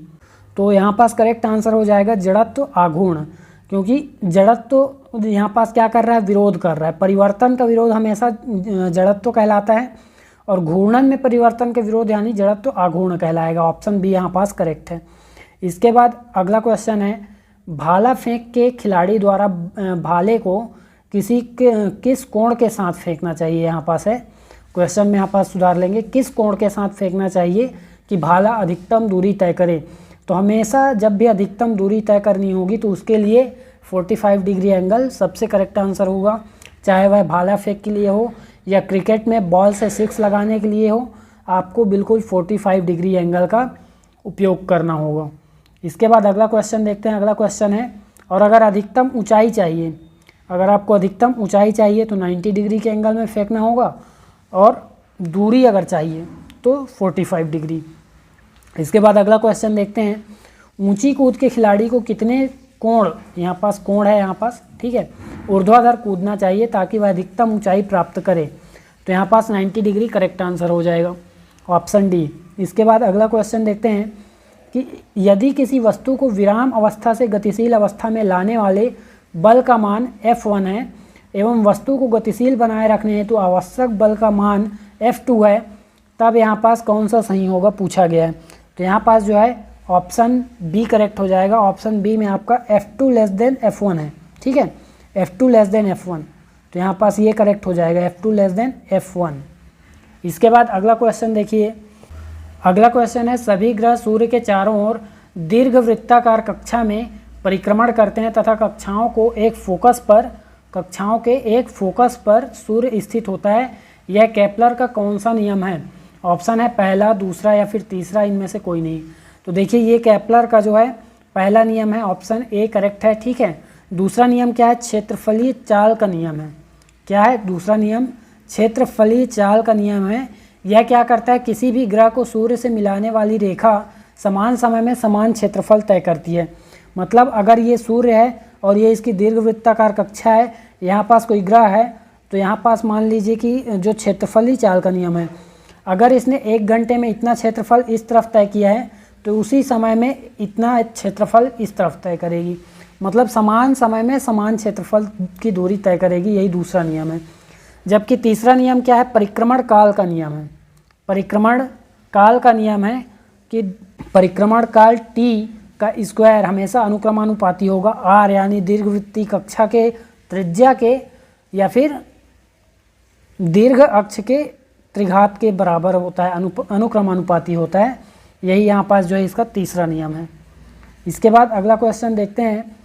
तो यहाँ पास करेक्ट आंसर हो जाएगा जड़त्व आघूर्ण, क्योंकि जड़त्व यहाँ पास क्या कर रहा है विरोध कर रहा है। परिवर्तन का विरोध हमेशा जड़त्व कहलाता है और घूर्णन में परिवर्तन का विरोध यानी जड़त्व आघूर्ण कहलाएगा। ऑप्शन बी यहाँ पास करेक्ट है। इसके बाद अगला क्वेश्चन है भाला फेंक के खिलाड़ी द्वारा भाले को किस कोण के साथ फेंकना चाहिए? यहाँ पास है क्वेश्चन में, यहाँ पास सुधार लेंगे किस कोण के साथ फेंकना चाहिए कि भाला अधिकतम दूरी तय करे? तो हमेशा जब भी अधिकतम दूरी तय करनी होगी तो उसके लिए 45 डिग्री एंगल सबसे करेक्ट आंसर होगा, चाहे वह भाला फेंक के लिए हो या क्रिकेट में बॉल से 6 लगाने के लिए हो, आपको बिल्कुल 45 डिग्री एंगल का उपयोग करना होगा। इसके बाद अगला क्वेश्चन देखते हैं। अगला क्वेश्चन है और अगर अधिकतम ऊंचाई चाहिए, अगर आपको अधिकतम ऊंचाई चाहिए तो 90 डिग्री के एंगल में फेंकना होगा और दूरी अगर चाहिए तो 45 डिग्री। इसके बाद अगला क्वेश्चन देखते हैं ऊंची कूद के खिलाड़ी को कितने कोण, यहाँ पास कोण है यहाँ पास, ठीक है, ऊर्ध्वाधर कूदना चाहिए ताकि वह अधिकतम ऊंचाई प्राप्त करे? तो यहाँ पास 90 डिग्री करेक्ट आंसर हो जाएगा, ऑप्शन डी। इसके बाद अगला क्वेश्चन देखते हैं कि यदि किसी वस्तु को विराम अवस्था से गतिशील अवस्था में लाने वाले बल का मान F1 है एवं वस्तु को गतिशील बनाए रखने हेतु आवश्यक बल का मान F2 है, तब यहाँ पास कौन सा सही होगा पूछा गया है। तो यहाँ पास जो है ऑप्शन बी करेक्ट हो जाएगा। ऑप्शन बी में आपका F2 लेस देन F1 है, ठीक है, F2 लेस देन F1। तो यहाँ पास ये करेक्ट हो जाएगा, F2 लेस देन F1। इसके बाद अगला क्वेश्चन देखिए। अगला क्वेश्चन है, सभी ग्रह सूर्य के चारों ओर दीर्घवृत्ताकार कक्षा में परिक्रमण करते हैं तथा कक्षाओं के एक फोकस पर सूर्य स्थित होता है। यह केपलर का कौन सा नियम है? ऑप्शन है पहला, दूसरा या फिर तीसरा, इनमें से कोई नहीं। तो देखिए ये केपलर का जो है पहला नियम है, ऑप्शन ए करेक्ट है, ठीक है। दूसरा नियम क्या है? क्षेत्रफलीय चाल का नियम है। क्या है दूसरा नियम? क्षेत्रफलीय चाल का नियम है। यह क्या करता है? किसी भी ग्रह को सूर्य से मिलाने वाली रेखा समान समय में समान क्षेत्रफल तय करती है। मतलब अगर ये सूर्य है और ये इसकी दीर्घवृत्ताकार कक्षा है, यहाँ पास कोई ग्रह है, तो यहाँ पास मान लीजिए कि जो क्षेत्रफलीय चाल का नियम है, अगर इसने 1 घंटे में इतना क्षेत्रफल इस तरफ तय किया है तो उसी समय में इतना क्षेत्रफल इस तरफ तय करेगी। मतलब समान समय में समान क्षेत्रफल की दूरी तय करेगी, यही दूसरा नियम है। जबकि तीसरा नियम क्या है? परिक्रमण काल का नियम है। परिक्रमण काल का नियम है कि परिक्रमण काल t का स्क्वायर हमेशा अनुक्रमानुपाती होगा r, यानी दीर्घवृत्तीय कक्षा के त्रिज्या के या फिर दीर्घ अक्ष के त्रिघात के बराबर होता है, अनुक्रमानुपाती होता है। यही यहाँ पास जो है इसका तीसरा नियम है। इसके बाद अगला क्वेश्चन देखते हैं।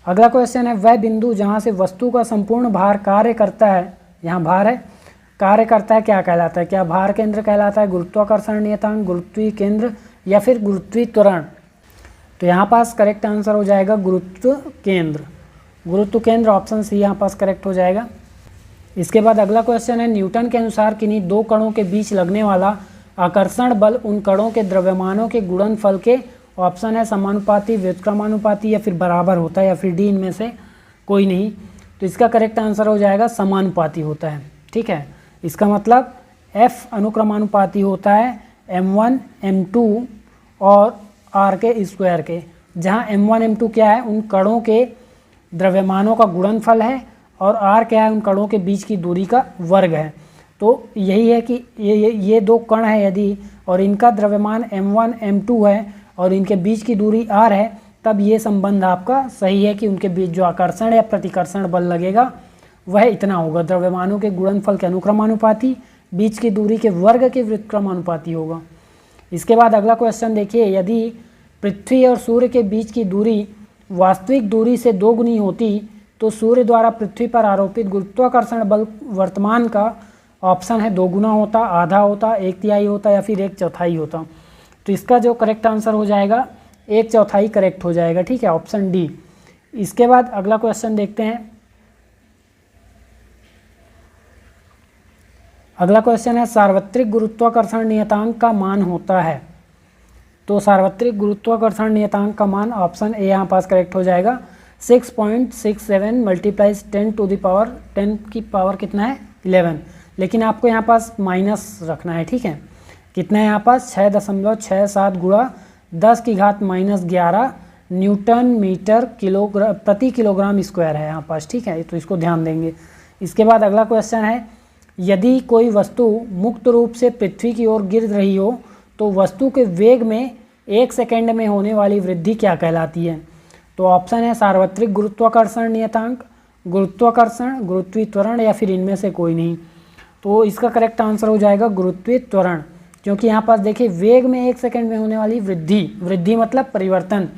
अगला क्वेश्चन है, वह बिंदु जहाँ से वस्तु का संपूर्ण भार कार्य करता है, यहाँ भार है, कार्य करता है, क्या कहलाता है? क्या भार केंद्र कहलाता है, गुरुत्वाकर्षण नियतांक, गुरुत्वीय केंद्र या फिर गुरुत्वीय त्वरण? तो यहाँ पास करेक्ट आंसर हो जाएगा गुरुत्व केंद्र। गुरुत्व केंद्र ऑप्शन सी यहाँ पास करेक्ट हो जाएगा। इसके बाद अगला क्वेश्चन है, न्यूटन के अनुसार किन्हीं दो कणों के बीच लगने वाला आकर्षण बल उन कणों के द्रव्यमानों के गुणनफल के, ऑप्शन है समानुपाती, व्युत्क्रमानुपाती या फिर बराबर होता है या फिर डी, इनमें से कोई नहीं। तो इसका करेक्ट आंसर हो जाएगा समानुपाती होता है, ठीक है। इसका मतलब F अनुक्रमानुपाती होता है m1 m2 और r के स्क्वायर के, जहाँ m1 m2 क्या है? उन कणों के द्रव्यमानों का गुणनफल है और r क्या है? उन कणों के बीच की दूरी का वर्ग है। तो यही है कि ये दो कण है यदि, और इनका द्रव्यमान m1 m2 है और इनके बीच की दूरी r है, तब ये संबंध आपका सही है कि उनके बीच जो आकर्षण या प्रतिकर्षण बल लगेगा वह इतना होगा, द्रव्यमानों के गुणनफल के अनुक्रमानुपाती, बीच की दूरी के वर्ग के व्युत्क्रमानुपाती होगा। इसके बाद अगला क्वेश्चन देखिए, यदि पृथ्वी और सूर्य के बीच की दूरी वास्तविक दूरी से 2 गुनी होती तो सूर्य द्वारा पृथ्वी पर आरोपित गुरुत्वाकर्षण बल वर्तमान का, ऑप्शन है 2 गुना होता, आधा होता, 1/3 होता या फिर 1/4 होता। तो इसका जो करेक्ट आंसर हो जाएगा 1/4 करेक्ट हो जाएगा, ठीक है, ऑप्शन डी। इसके बाद अगला क्वेश्चन देखते हैं। अगला क्वेश्चन है, सार्वत्रिक गुरुत्वाकर्षण नियतांक का मान होता है। तो सार्वत्रिक गुरुत्वाकर्षण नियतांक का मान ऑप्शन ए यहाँ पास करेक्ट हो जाएगा, 6.67 मल्टीप्लाइज 10 की पावर कितना है? 11। लेकिन आपको यहाँ पास माइनस रखना है, ठीक है। कितना है यहाँ पास? 6.67 गुणा 10 की घात -11 न्यूटन मीटर प्रति किलोग्राम स्क्वायर है यहाँ पास, ठीक है। तो इसको ध्यान देंगे। इसके बाद अगला क्वेश्चन है, यदि कोई वस्तु मुक्त रूप से पृथ्वी की ओर गिर रही हो तो वस्तु के वेग में 1 सेकेंड में होने वाली वृद्धि क्या कहलाती है? तो ऑप्शन है सार्वत्रिक गुरुत्वाकर्षण नियतांक, गुरुत्वाकर्षण, गुरुत्वीय त्वरण या फिर इनमें से कोई नहीं। तो इसका करेक्ट आंसर हो जाएगा गुरुत्वीय त्वरण, क्योंकि यहाँ पास देखिए वेग में 1 सेकेंड में होने वाली वृद्धि मतलब परिवर्तन,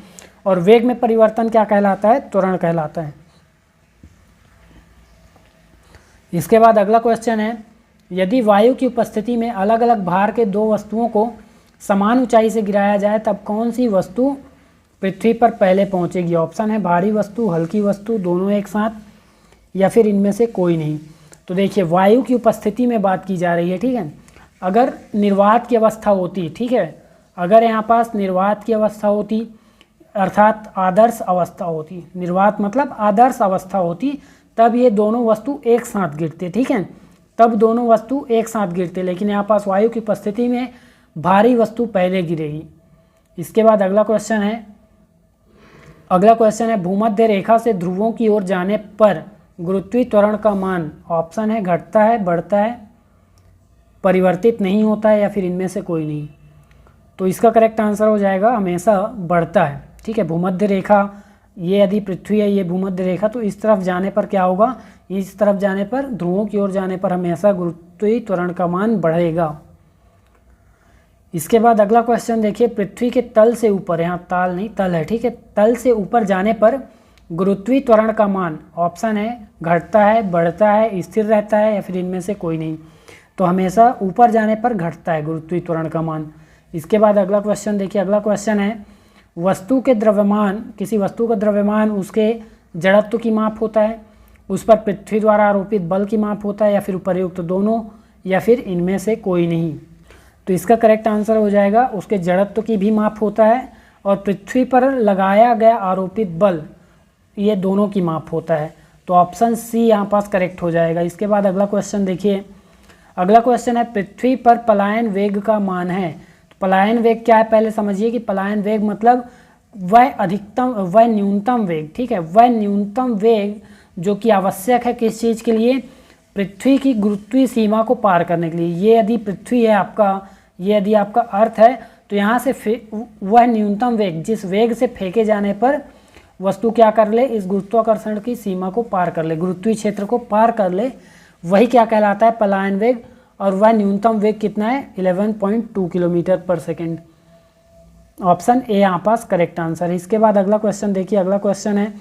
और वेग में परिवर्तन क्या कहलाता है? त्वरण कहलाता है। इसके बाद अगला क्वेश्चन है, यदि वायु की उपस्थिति में अलग अलग भार के 2 वस्तुओं को समान ऊंचाई से गिराया जाए तब कौन सी वस्तु पृथ्वी पर पहले पहुंचेगी? ऑप्शन है भारी वस्तु, हल्की वस्तु, दोनों एक साथ या फिर इनमें से कोई नहीं। तो देखिए वायु की उपस्थिति में बात की जा रही है, ठीक है। अगर निर्वात की अवस्था होती, ठीक है, अगर यहाँ पास निर्वात की अवस्था होती अर्थात आदर्श अवस्था होती, निर्वात मतलब आदर्श अवस्था होती, तब ये दोनों वस्तु एक साथ गिरते, ठीक है, तब दोनों वस्तु एक साथ गिरते। लेकिन यहाँ पास वायु की उपस्थिति में भारी वस्तु पहले गिरेगी। इसके बाद अगला क्वेश्चन है, भूमध्य रेखा से ध्रुवों की ओर जाने पर गुरुत्वीय त्वरण का मान, ऑप्शन है घटता है, बढ़ता है, परिवर्तित नहीं होता है या फिर इनमें से कोई नहीं। तो इसका करेक्ट आंसर हो जाएगा हमेशा बढ़ता है, ठीक है। भूमध्य रेखा ये यदि पृथ्वी है, ये भूमध्य रेखा, तो इस तरफ जाने पर क्या होगा, इस तरफ जाने पर, ध्रुवों की ओर जाने पर हमेशा गुरुत्वीय त्वरण का मान बढ़ेगा। इसके बाद अगला क्वेश्चन देखिए, पृथ्वी के तल से ऊपर, यहाँ ताल नहीं तल है, ठीक है, तल से ऊपर जाने पर गुरुत्वीय त्वरण का मान, ऑप्शन है घटता है, बढ़ता है, स्थिर रहता है, या फिर इनमें से कोई नहीं। तो हमेशा ऊपर जाने पर घटता है गुरुत्वीय त्वरण का मान। इसके बाद अगला क्वेश्चन देखिए, अगला क्वेश्चन है, वस्तु के द्रव्यमान, किसी वस्तु का द्रव्यमान उसके जड़त्व की माप होता है, उस पर पृथ्वी द्वारा आरोपित बल की माप होता है, या फिर उपर्युक्त दोनों, या फिर इनमें से कोई नहीं। तो इसका करेक्ट आंसर हो जाएगा उसके जड़त्व की भी माप होता है और पृथ्वी पर लगाया गया आरोपित बल, ये दोनों की माप होता है। तो ऑप्शन सी यहाँ पास करेक्ट हो जाएगा। इसके बाद अगला क्वेश्चन देखिए, अगला क्वेश्चन है, पृथ्वी पर पलायन वेग का मान है। तो पलायन वेग क्या है, पहले समझिए कि पलायन वेग मतलब वह अधिकतम, वह न्यूनतम वेग, ठीक है, वह न्यूनतम वेग जो कि आवश्यक है किस चीज़ के लिए, पृथ्वी की गुरुत्वीय सीमा को पार करने के लिए। ये यदि पृथ्वी है आपका, ये यदि आपका अर्थ है, तो यहाँ से वह न्यूनतम वेग, जिस वेग से फेंके जाने पर वस्तु क्या कर ले, इस गुरुत्वाकर्षण की सीमा को पार कर ले, गुरुत्वीय क्षेत्र को पार कर ले, वही क्या कहलाता है, पलायन वेग। और वह न्यूनतम वेग कितना है, 11.2 किलोमीटर पर सेकेंड। ऑप्शन ए यहाँ पास करेक्ट आंसर है। इसके बाद अगला क्वेश्चन देखिए, अगला क्वेश्चन है,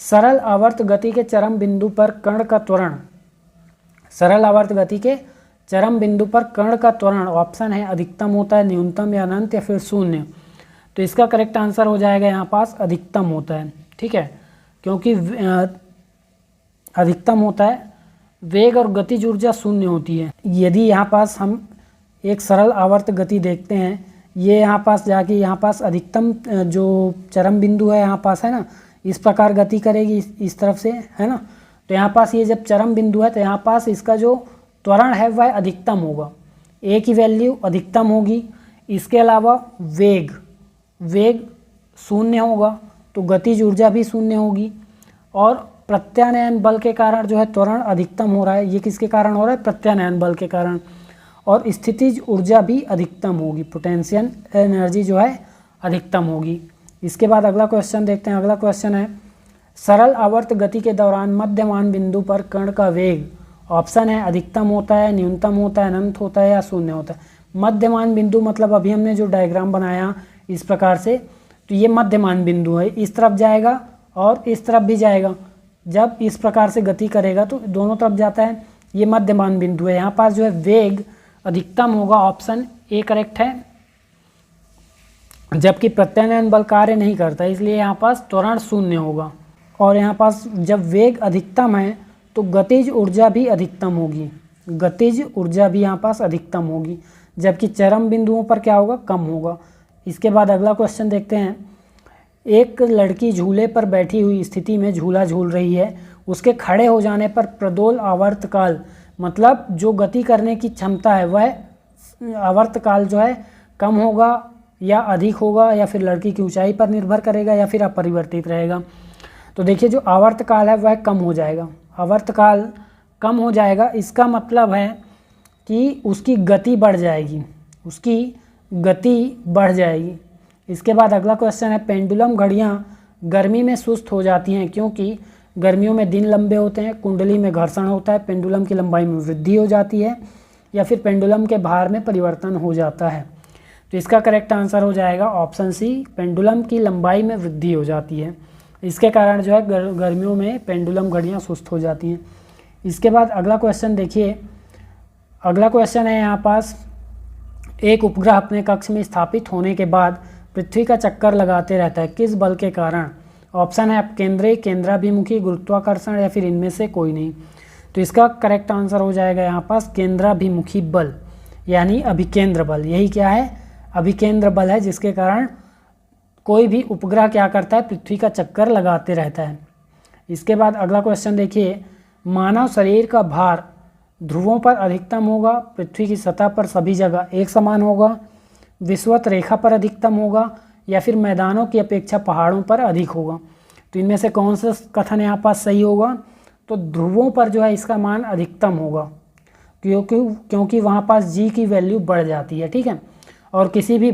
सरल आवर्त गति के चरम बिंदु पर कण का त्वरण, सरल आवर्त गति के चरम बिंदु पर कण का त्वरण, ऑप्शन है अधिकतम होता है, न्यूनतम या अनंत, या फिर शून्य। तो इसका करेक्ट आंसर हो जाएगा यहाँ पास अधिकतम होता है, ठीक है, क्योंकि अधिकतम होता है, वेग और गतिज ऊर्जा शून्य होती है। यदि यहाँ पास हम एक सरल आवर्त गति देखते हैं, ये यहाँ पास जाके यहाँ पास अधिकतम जो चरम बिंदु है यहाँ पास है ना, इस प्रकार गति करेगी इस तरफ से, है ना। तो यहाँ पास ये जब चरम बिंदु है तो यहाँ पास इसका जो त्वरण है वह अधिकतम होगा, ए की वैल्यू अधिकतम होगी। इसके अलावा वेग, वेग शून्य होगा, तो गतिज ऊर्जा भी शून्य होगी। और प्रत्यानयन बल के कारण जो है त्वरण अधिकतम हो रहा है, ये किसके कारण हो रहा है, प्रत्यानयन बल के कारण। और स्थितिज ऊर्जा भी अधिकतम होगी, पोटेंशियल एनर्जी जो है अधिकतम होगी। इसके बाद अगला क्वेश्चन देखते हैं, अगला क्वेश्चन है, सरल आवर्त गति के दौरान मध्यमान बिंदु पर कण का वेग, ऑप्शन है अधिकतम होता है, न्यूनतम होता है, अनंत होता है, या शून्य होता है। मध्यमान बिंदु मतलब अभी हमने जो डायग्राम बनाया इस प्रकार से, तो ये मध्यमान बिंदु है, इस तरफ जाएगा और इस तरफ भी जाएगा। जब इस प्रकार से गति करेगा तो दोनों तरफ जाता है, ये मध्यमान बिंदु है। यहाँ पास जो है वेग अधिकतम होगा, ऑप्शन ए करेक्ट है, जबकि प्रत्यानयन बल कार्य नहीं करता, इसलिए यहाँ पास त्वरण शून्य होगा। और यहाँ पास जब वेग अधिकतम है तो गतिज ऊर्जा भी अधिकतम होगी, गतिज ऊर्जा भी यहाँ पास अधिकतम होगी, जबकि चरम बिंदुओं पर क्या होगा, कम होगा। इसके बाद अगला क्वेश्चन देखते हैं, एक लड़की झूले पर बैठी हुई स्थिति में झूला झूल रही है, उसके खड़े हो जाने पर प्रदोल आवर्तकाल, मतलब जो गति करने की क्षमता है वह आवर्तकाल जो है कम होगा या अधिक होगा, या फिर लड़की की ऊंचाई पर निर्भर करेगा, या फिर अपरिवर्तित रहेगा। तो देखिए जो आवर्तकाल है वह कम हो जाएगा, आवर्तकाल कम हो जाएगा, इसका मतलब है कि उसकी गति बढ़ जाएगी, उसकी गति बढ़ जाएगी। इसके बाद अगला क्वेश्चन है, पेंडुलम घड़ियाँ गर्मी में सुस्त हो जाती हैं क्योंकि गर्मियों में दिन लंबे होते हैं, कुंडली में घर्षण होता है, पेंडुलम की लंबाई में वृद्धि हो जाती है, या फिर पेंडुलम के भार में परिवर्तन हो जाता है। तो इसका करेक्ट आंसर हो जाएगा ऑप्शन सी, पेंडुलम की लंबाई में वृद्धि हो जाती है, इसके कारण जो है गर्मियों में पेंडुलम घड़ियाँ सुस्त हो जाती हैं। इसके बाद अगला क्वेश्चन देखिए, अगला क्वेश्चन है यहाँ पास, एक उपग्रह अपने कक्ष में स्थापित होने के बाद पृथ्वी का चक्कर लगाते रहता है, किस बल के कारण? ऑप्शन है अपकेंद्री, केंद्राभिमुखी, गुरुत्वाकर्षण, या फिर इनमें से कोई नहीं। तो इसका करेक्ट आंसर हो जाएगा यहाँ पास केंद्राभिमुखी बल, यानी अभिकेंद्र बल। यही क्या है, अभिकेंद्र बल है, जिसके कारण कोई भी उपग्रह क्या करता है, पृथ्वी का चक्कर लगाते रहता है। इसके बाद अगला क्वेश्चन देखिए, मानव शरीर का भार ध्रुवों पर अधिकतम होगा, पृथ्वी की सतह पर सभी जगह एक समान होगा, विषुवत रेखा पर अधिकतम होगा, या फिर मैदानों की अपेक्षा पहाड़ों पर अधिक होगा। तो इनमें से कौन सा कथन यहाँ पास सही होगा? तो ध्रुवों पर जो है इसका मान अधिकतम होगा, क्योंकि वहाँ पास जी की वैल्यू बढ़ जाती है, ठीक है। और किसी भी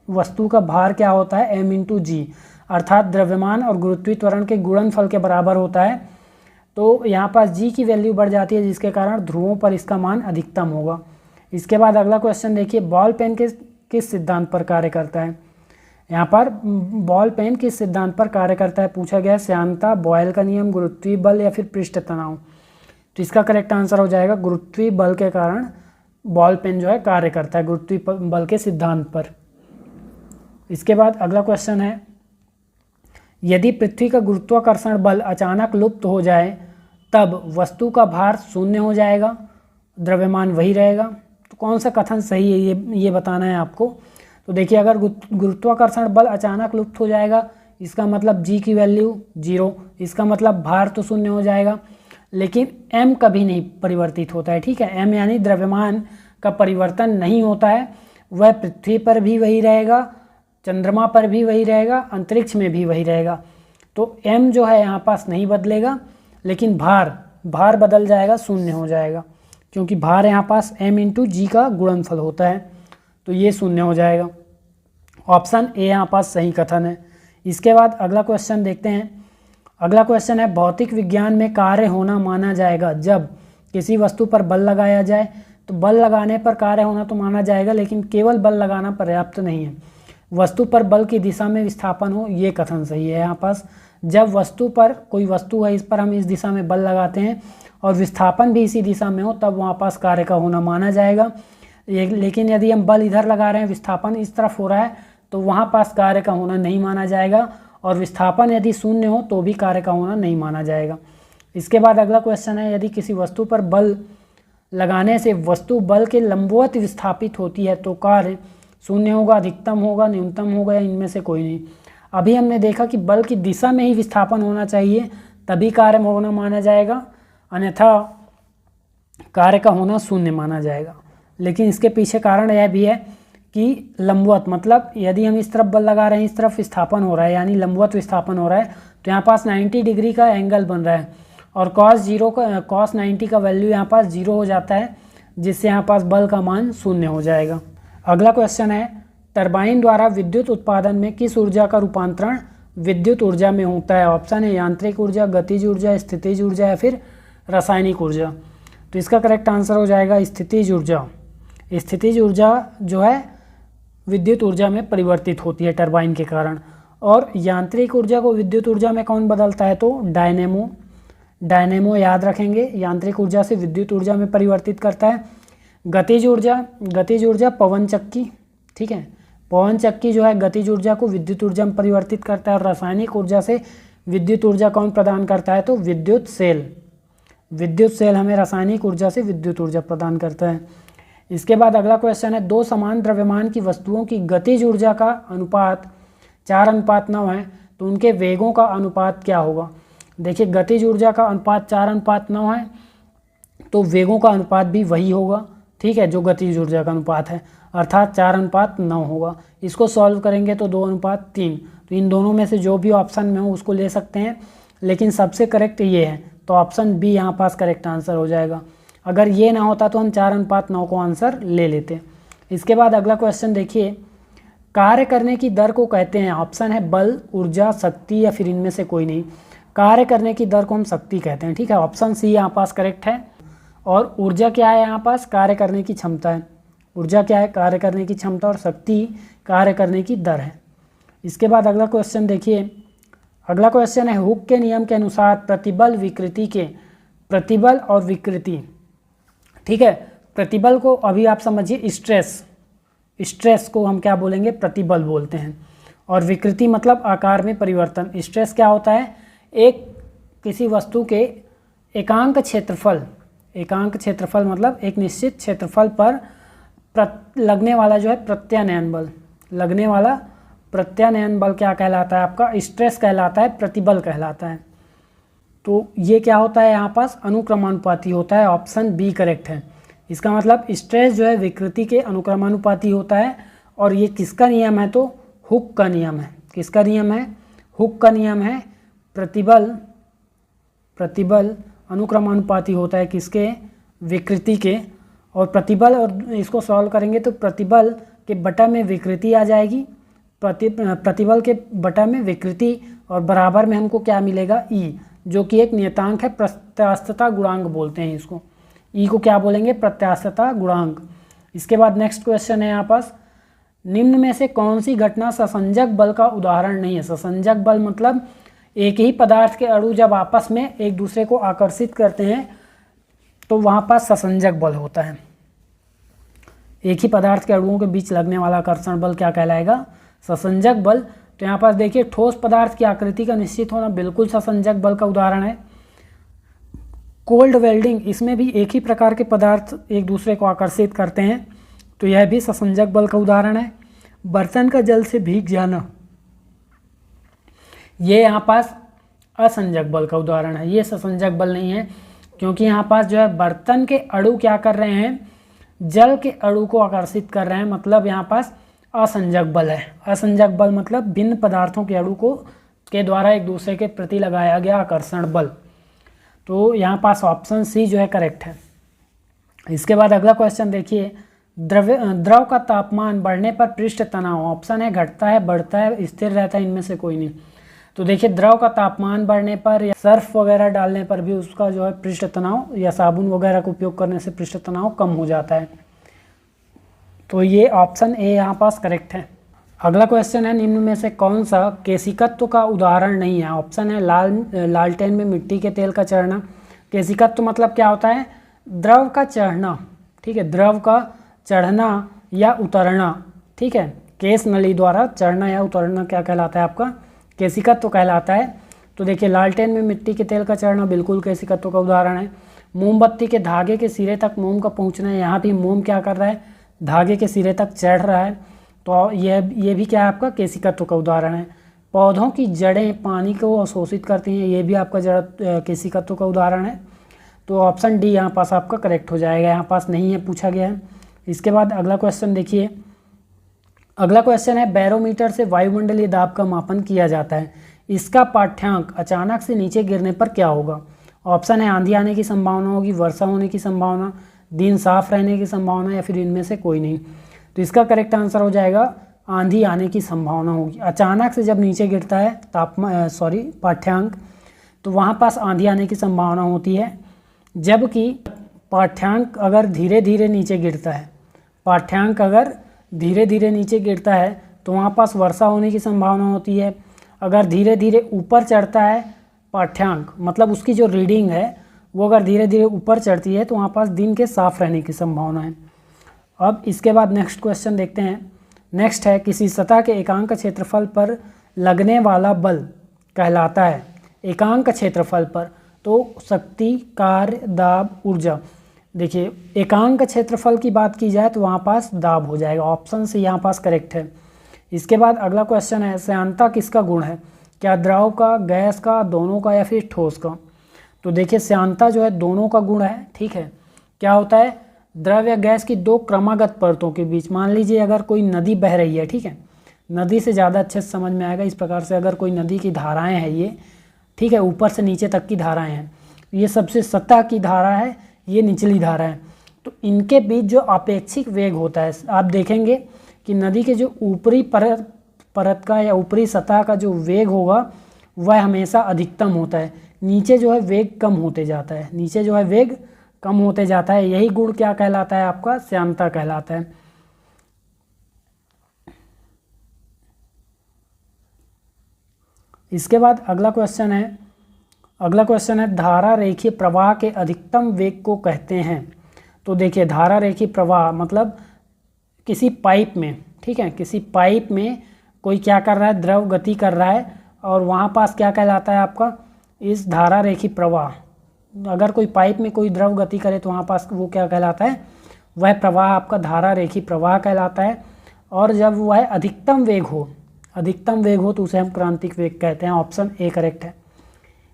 वस्तु का भार क्या होता है, m × g। अर्थात द्रव्यमान और गुरुत्वीय त्वरण के गुणनफल के बराबर होता है। तो यहाँ पास जी की वैल्यू बढ़ जाती है, जिसके कारण ध्रुवों पर इसका मान अधिकतम होगा। इसके बाद अगला क्वेश्चन देखिए, बॉल पेन किस सिद्धांत पर कार्य करता है। यहाँ पर बॉल पेन किस सिद्धांत पर कार्य करता है पूछा गया। श्यानता, बॉयल का नियम, गुरुत्वीय बल या फिर पृष्ठ तनाव। तो इसका करेक्ट आंसर हो जाएगा गुरुत्वीय बल के कारण बॉल पेन जो है कार्य करता है, गुरुत्वीय बल के सिद्धांत पर। इसके बाद अगला क्वेश्चन है, यदि पृथ्वी का गुरुत्वाकर्षण बल अचानक लुप्त हो जाए तब वस्तु का भार शून्य हो जाएगा, द्रव्यमान वही रहेगा। तो कौन सा कथन सही है ये बताना है आपको। तो देखिए, अगर गुरुत्वाकर्षण बल अचानक लुप्त हो जाएगा, इसका मतलब जी की वैल्यू 0, इसका मतलब भार तो शून्य हो जाएगा, लेकिन एम कभी नहीं परिवर्तित होता है। ठीक है, एम यानी द्रव्यमान का परिवर्तन नहीं होता है, वह पृथ्वी पर भी वही रहेगा, चंद्रमा पर भी वही रहेगा, अंतरिक्ष में भी वही रहेगा। तो एम जो है यहाँ पास नहीं बदलेगा, लेकिन भार बदल जाएगा, शून्य हो जाएगा, क्योंकि भार यहाँ पास एम इंटू जी का गुणनफल होता है, तो ये शून्य हो जाएगा। ऑप्शन ए यहाँ पास सही कथन है। इसके बाद अगला क्वेश्चन देखते हैं। अगला क्वेश्चन है, भौतिक विज्ञान में कार्य होना माना जाएगा जब किसी वस्तु पर बल लगाया जाए। तो बल लगाने पर कार्य होना तो माना जाएगा, लेकिन केवल बल लगाना पर्याप्त नहीं है, वस्तु पर बल की दिशा में विस्थापन हो, ये कथन सही है। यहाँ पास जब वस्तु पर, कोई वस्तु है, इस पर हम इस दिशा में बल लगाते हैं और विस्थापन भी इसी दिशा में हो, तब वहाँ पास कार्य का होना माना जाएगा। लेकिन यदि हम बल इधर लगा रहे हैं, विस्थापन इस तरफ हो रहा है, तो वहाँ पास कार्य का होना नहीं माना जाएगा, और विस्थापन यदि शून्य हो तो भी कार्य का होना नहीं माना जाएगा। इसके बाद अगला क्वेश्चन है, यदि किसी वस्तु पर बल लगाने से वस्तु बल के लंबवत विस्थापित होती है तो कार्य शून्य होगा, अधिकतम होगा, न्यूनतम होगा, या इनमें से कोई नहीं। अभी हमने देखा कि बल की दिशा में ही विस्थापन होना चाहिए, तभी कार्य होना माना जाएगा, अन्यथा कार्य का होना शून्य माना जाएगा। लेकिन इसके पीछे कारण यह भी है कि लंबवत, मतलब यदि हम इस तरफ बल लगा रहे हैं, इस तरफ विस्थापन हो रहा है, यानी लंबवत विस्थापन हो रहा है, तो यहाँ पास 90 डिग्री का एंगल बन रहा है, और cos 90 का वैल्यू यहाँ पास 0 हो जाता है, जिससे यहाँ पास बल का मान शून्य हो जाएगा। अगला क्वेश्चन है, टरबाइन द्वारा विद्युत उत्पादन में किस ऊर्जा का रूपांतरण विद्युत ऊर्जा में होता है। ऑप्शन है यांत्रिक ऊर्जा, गतिज ऊर्जा, स्थितिज ऊर्जा या फिर रासायनिक ऊर्जा। तो इसका करेक्ट आंसर हो जाएगा स्थितिज ऊर्जा। स्थितिज ऊर्जा जो है विद्युत ऊर्जा में परिवर्तित होती है टरबाइन के कारण। और यांत्रिक ऊर्जा को विद्युत ऊर्जा में कौन बदलता है, तो डायनेमो याद रखेंगे, यांत्रिक ऊर्जा से विद्युत ऊर्जा में परिवर्तित करता है। गतिज ऊर्जा पवन चक्की, ठीक है, पवन चक्की जो है गतिज ऊर्जा को विद्युत ऊर्जा में परिवर्तित करता है। और रासायनिक ऊर्जा से विद्युत ऊर्जा कौन प्रदान करता है, तो विद्युत सेल हमें रासायनिक ऊर्जा से विद्युत ऊर्जा प्रदान करता है। इसके बाद अगला क्वेश्चन है, दो समान द्रव्यमान की वस्तुओं की गतिज ऊर्जा का अनुपात 4:9 है, तो उनके वेगों का अनुपात क्या होगा। देखिए, गतिज ऊर्जा का अनुपात 4:9 है, तो वेगों का अनुपात भी वही होगा, ठीक है, जो गतिज ऊर्जा का अनुपात है, अर्थात 4:9 होगा। इसको सॉल्व करेंगे तो 2:3, तो इन दोनों में से जो भी ऑप्शन में हो उसको ले सकते हैं, लेकिन सबसे करेक्ट ये है, तो ऑप्शन बी यहाँ पास करेक्ट आंसर हो जाएगा। अगर ये ना होता तो हम 4:9 को आंसर ले लेते। इसके बाद अगला क्वेश्चन देखिए, कार्य करने की दर को कहते हैं, ऑप्शन है बल, ऊर्जा, शक्ति या फिर इनमें से कोई नहीं। कार्य करने की दर को हम शक्ति कहते हैं, ठीक है, ऑप्शन सी यहाँ पास करेक्ट है। और ऊर्जा क्या है, यहाँ पास कार्य करने की क्षमता है। ऊर्जा क्या है, कार्य करने की क्षमता, और शक्ति कार्य करने की दर है। इसके बाद अगला क्वेश्चन देखिए, अगला क्वेश्चन है, हुक के नियम के अनुसार प्रतिबल और विकृति, ठीक है, प्रतिबल को अभी आप समझिए स्ट्रेस को हम क्या बोलेंगे, प्रतिबल बोलते हैं, और विकृति मतलब आकार में परिवर्तन। स्ट्रेस क्या होता है, एक किसी वस्तु के एकांक क्षेत्रफल मतलब एक निश्चित क्षेत्रफल पर लगने वाला जो है प्रत्यानयन बल क्या कहलाता है, आपका स्ट्रेस कहलाता है, प्रतिबल कहलाता है। तो ये क्या होता है, यहाँ पास अनुक्रमानुपाती होता है, ऑप्शन बी करेक्ट है। इसका मतलब स्ट्रेस जो है विकृति के अनुक्रमानुपाती होता है, और ये किसका नियम है, तो हुक का नियम है। किसका नियम है, हुक का नियम है। प्रतिबल अनुक्रमानुपाती होता है किसके, विकृति के। और प्रतिबल, और इसको सॉल्व करेंगे तो प्रतिबल के बटा में विकृति आ जाएगी, प्रतिबल के बटा में विकृति और बराबर में हमको क्या मिलेगा, ई, जो कि एक नियतांक है, प्रत्यास्थता गुणांक बोलते हैं इसको। ई को क्या बोलेंगे, प्रत्यास्थता गुणांक। इसके बाद नेक्स्ट क्वेश्चन है यहाँ पास, निम्न में से कौन सी घटना ससंजक बल का उदाहरण नहीं है। ससंजक बल मतलब एक ही पदार्थ के अणु जब आपस में एक दूसरे को आकर्षित करते हैं तो वहाँ पास ससंजक बल होता है। एक ही पदार्थ के अणुओं के बीच लगने वाला आकर्षण बल क्या कहलाएगा, ससंजक बल। तो यहाँ पास देखिए ठोस पदार्थ की आकृति का निश्चित होना बिल्कुल ससंजक बल का उदाहरण है। कोल्ड वेल्डिंग, इसमें भी एक ही प्रकार के पदार्थ एक दूसरे को आकर्षित करते हैं, तो यह भी ससंजक बल का उदाहरण है। बर्तन का जल से भीग जाना, ये यहाँ पास असंजक बल का उदाहरण है, ये ससंजक बल नहीं है, क्योंकि यहाँ पास जो है बर्तन के अणु क्या कर रहे हैं, जल के अणु को आकर्षित कर रहे हैं, मतलब यहाँ पास असंजक बल है। असंजक बल मतलब भिन्न पदार्थों के अणु को के द्वारा एक दूसरे के प्रति लगाया गया आकर्षण बल। तो यहाँ पास ऑप्शन सी जो है करेक्ट है। इसके बाद अगला क्वेश्चन देखिए, द्रव का तापमान बढ़ने पर पृष्ठ तनाव, ऑप्शन है घटता है, बढ़ता है, स्थिर रहता है, इनमें से कोई नहीं। तो देखिए द्रव का तापमान बढ़ने पर या सर्फ वगैरह डालने पर भी उसका जो है पृष्ठ तनाव या साबुन वगैरह का उपयोग करने से पृष्ठ तनाव कम हो जाता है। तो ये ऑप्शन ए यहाँ पास करेक्ट है। अगला क्वेश्चन है, निम्न में से कौन सा केशिकत्व का उदाहरण नहीं है। ऑप्शन है लालटेन में मिट्टी के तेल का चढ़ना। केशिकत्व मतलब क्या होता है, द्रव का चढ़ना, ठीक है, द्रव का चढ़ना या उतरना, ठीक है, केश नली द्वारा चढ़ना या उतरना क्या कहलाता है, आपका केशिकत्व कहलाता है। तो देखिए लालटेन में मिट्टी के तेल का चढ़ना बिल्कुल केशिकत्व का उदाहरण है। मोमबत्ती के धागे के सिरे तक मोम का पहुंचना है, यहाँ भी मोम क्या कर रहा है, धागे के सिरे तक चढ़ रहा है, तो ये भी क्या है, आपका केशिकत्व का उदाहरण है। पौधों की जड़ें पानी को अवशोषित करती हैं, ये भी आपका जड़ केशिकत्व का उदाहरण है। तो ऑप्शन डी यहाँ पास आपका करेक्ट हो जाएगा, यहाँ पास नहीं है, पूछा गया है। इसके बाद अगला क्वेश्चन देखिए, अगला क्वेश्चन है, बैरोमीटर से वायुमंडलीय दाब का मापन किया जाता है, इसका पाठ्यांक अचानक से नीचे गिरने पर क्या होगा। ऑप्शन है आंधी आने की संभावना होगी, वर्षा होने की संभावना, दिन साफ रहने की संभावना, या फिर इनमें से कोई नहीं। तो इसका करेक्ट आंसर हो जाएगा आंधी आने की संभावना होगी। अचानक से जब नीचे गिरता है पाठ्यांक, तो वहाँ पास आंधी आने की संभावना होती है, जबकि पाठ्यांक अगर धीरे धीरे नीचे गिरता है, पाठ्यांक अगर धीरे धीरे नीचे गिरता है तो वहाँ पास वर्षा होने की संभावना होती है। अगर धीरे धीरे ऊपर चढ़ता है पाठ्यांक, मतलब उसकी जो रीडिंग है वो अगर धीरे धीरे ऊपर चढ़ती है तो वहाँ पास दिन के साफ रहने की संभावना है। अब इसके बाद नेक्स्ट क्वेश्चन देखते हैं। नेक्स्ट है, किसी सतह के एकांक क्षेत्रफल पर लगने वाला बल कहलाता है, एकांक क्षेत्रफल पर, तो शक्ति, कार्य, दाब, ऊर्जा। देखिए एकांक क्षेत्रफल की बात की जाए तो वहाँ पास दाब हो जाएगा, ऑप्शन से यहाँ पास करेक्ट है। इसके बाद अगला क्वेश्चन है, श्यानता किसका गुण है, क्या द्रव का, गैस का, दोनों का, या फिर ठोस का। तो देखिए श्यानता जो है दोनों का गुण है, ठीक है। क्या होता है, द्रव या गैस की दो क्रमागत परतों के बीच, मान लीजिए अगर कोई नदी बह रही है, ठीक है, नदी से ज़्यादा अच्छे से समझ में आएगा, इस प्रकार से अगर कोई नदी की धाराएँ हैं ये, ठीक है, ऊपर से नीचे तक की धाराएँ हैं, ये सबसे सतह की धारा है, ये निचली धारा है, तो इनके बीच जो अपेक्षिक वेग होता है, आप देखेंगे कि नदी के जो ऊपरी परत का या ऊपरी सतह का जो वेग होगा वह हमेशा अधिकतम होता है, नीचे जो है वेग कम होते जाता है, नीचे जो है वेग कम होते जाता है। यही गुण क्या कहलाता है, आपका श्यानता कहलाता है। इसके बाद अगला क्वेश्चन है, धारा रेखीय प्रवाह के अधिकतम वेग को कहते हैं। तो देखिए धारा रेखीय प्रवाह मतलब किसी पाइप में, ठीक है, किसी पाइप में कोई क्या कर रहा है, द्रव गति कर रहा है, और वहाँ पास क्या कहलाता है आपका, इस धारा रेखीय प्रवाह, अगर कोई पाइप में कोई द्रव गति करे तो वहाँ पास वो क्या कहलाता है, वह प्रवाह आपका धारा रेखीय प्रवाह कहलाता है। और जब वह अधिकतम वेग हो तो उसे हम क्रांतिक वेग कहते हैं, ऑप्शन ए करेक्ट है।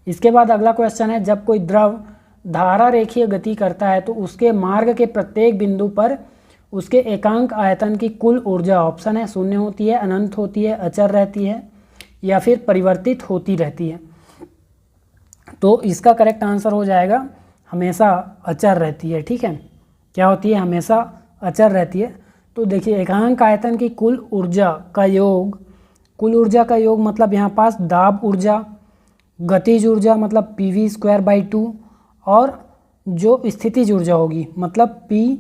इसके बाद अगला क्वेश्चन है, जब कोई द्रव धारा रेखीय गति करता है तो उसके मार्ग के प्रत्येक बिंदु पर उसके एकांक आयतन की कुल ऊर्जा, ऑप्शन है शून्य होती है, अनंत होती है, अचर रहती है, या फिर परिवर्तित होती रहती है। तो इसका करेक्ट आंसर हो जाएगा हमेशा अचर रहती है, ठीक है, क्या होती है, हमेशा अचर रहती है। तो देखिए एकांक आयतन की कुल ऊर्जा का योग कुल ऊर्जा का योग मतलब यहाँ पास दाब ऊर्जा, गतिज ऊर्जा मतलब PV²/2 और जो स्थितिज ऊर्जा होगी मतलब P,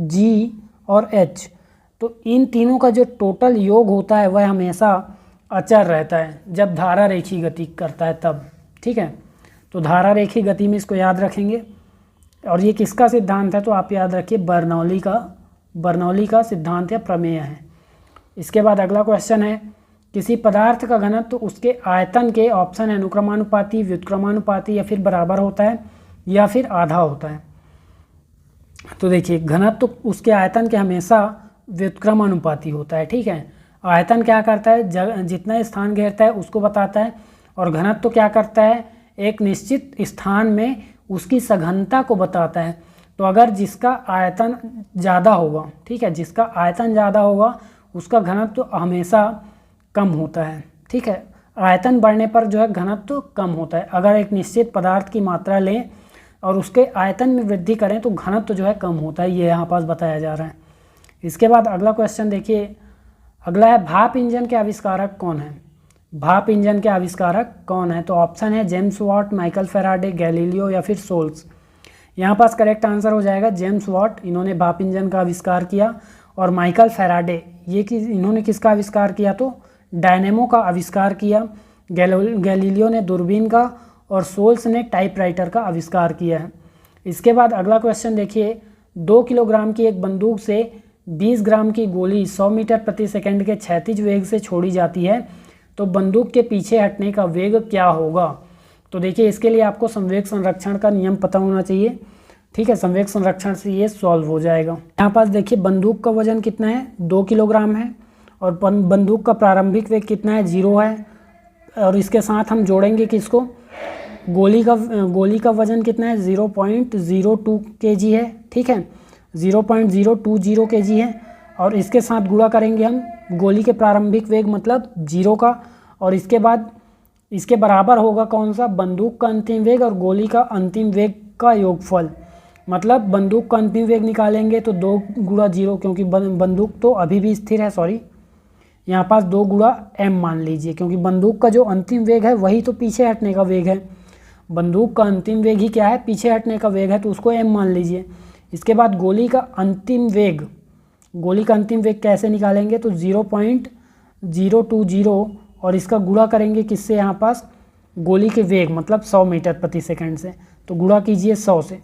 G और H। तो इन तीनों का जो टोटल योग होता है वह हमेशा अचर रहता है जब धारा रेखीय गति करता है तब। ठीक है, तो धारा रेखीय गति में इसको याद रखेंगे। और ये किसका सिद्धांत है तो आप याद रखिए बर्नौली का सिद्धांत या प्रमेय है। इसके बाद अगला क्वेश्चन है, किसी पदार्थ का घनत्व तो उसके आयतन के ऑप्शन है अनुक्रमानुपाती, व्युत्क्रमानुपाती या फिर बराबर होता है या फिर आधा होता है। तो देखिए घनत्व तो उसके आयतन के हमेशा व्युत्क्रमानुपाती होता है। ठीक है, आयतन क्या करता है, जितना स्थान घेरता है उसको बताता है, और घनत्व तो क्या करता है, एक निश्चित स्थान में उसकी सघनता को बताता है। तो अगर जिसका आयतन ज़्यादा होगा, ठीक है, जिसका आयतन ज़्यादा होगा उसका घनत्व तो हमेशा कम होता है। ठीक है, आयतन बढ़ने पर जो है घनत्व तो कम होता है। अगर एक निश्चित पदार्थ की मात्रा लें और उसके आयतन में वृद्धि करें तो घनत्व जो है कम होता है, ये यहाँ पास बताया जा रहा है। इसके बाद अगला क्वेश्चन देखिए, अगला है भाप इंजन के आविष्कारक कौन है। भाप इंजन के आविष्कारक कौन है तो ऑप्शन है James Watt, Michael Faraday, Galileo या फिर सोल्स। यहाँ पास करेक्ट आंसर हो जाएगा जेम्स वाट, इन्होंने भाप इंजन का आविष्कार किया। और माइकल फेराडे इन्होंने किसका आविष्कार किया तो डायनेमो का आविष्कार किया। गैलीलियो ने दूरबीन का और सोल्स ने टाइपराइटर का आविष्कार किया है। इसके बाद अगला क्वेश्चन देखिए, 2 किलोग्राम की एक बंदूक से 20 ग्राम की गोली 100 मीटर प्रति सेकंड के क्षैतिज वेग से छोड़ी जाती है, तो बंदूक के पीछे हटने का वेग क्या होगा। तो देखिए इसके लिए आपको संवेग संरक्षण का नियम पता होना चाहिए। ठीक है, संवेग संरक्षण से ये सॉल्व हो जाएगा। यहाँ पास देखिए बंदूक का वजन कितना है 2 किलोग्राम है, और बंदूक का प्रारंभिक वेग कितना है 0 है। और इसके साथ हम जोड़ेंगे किसको, गोली का वजन कितना है 0.02 kg है। ठीक है, 0.020 kg है। और इसके साथ गुणा करेंगे हम गोली के प्रारंभिक वेग मतलब 0 का, और इसके बाद इसके बराबर होगा कौन सा, बंदूक का अंतिम वेग और गोली का अंतिम वेग का योगफल। मतलब बंदूक का अंतिम वेग निकालेंगे तो 2 गुणा 0, क्योंकि बंदूक तो अभी भी स्थिर है, सॉरी यहाँ पास 2 गुणा m मान लीजिए, क्योंकि बंदूक का जो अंतिम वेग है वही तो पीछे हटने का वेग है। बंदूक का अंतिम वेग ही क्या है, पीछे हटने का वेग है, तो उसको m मान लीजिए। इसके बाद गोली का अंतिम वेग कैसे निकालेंगे तो 0.020, और इसका गुणा करेंगे किससे, यहाँ पास गोली के वेग मतलब 100 मीटर प्रति सेकंड से, तो गुणा कीजिए 100 से।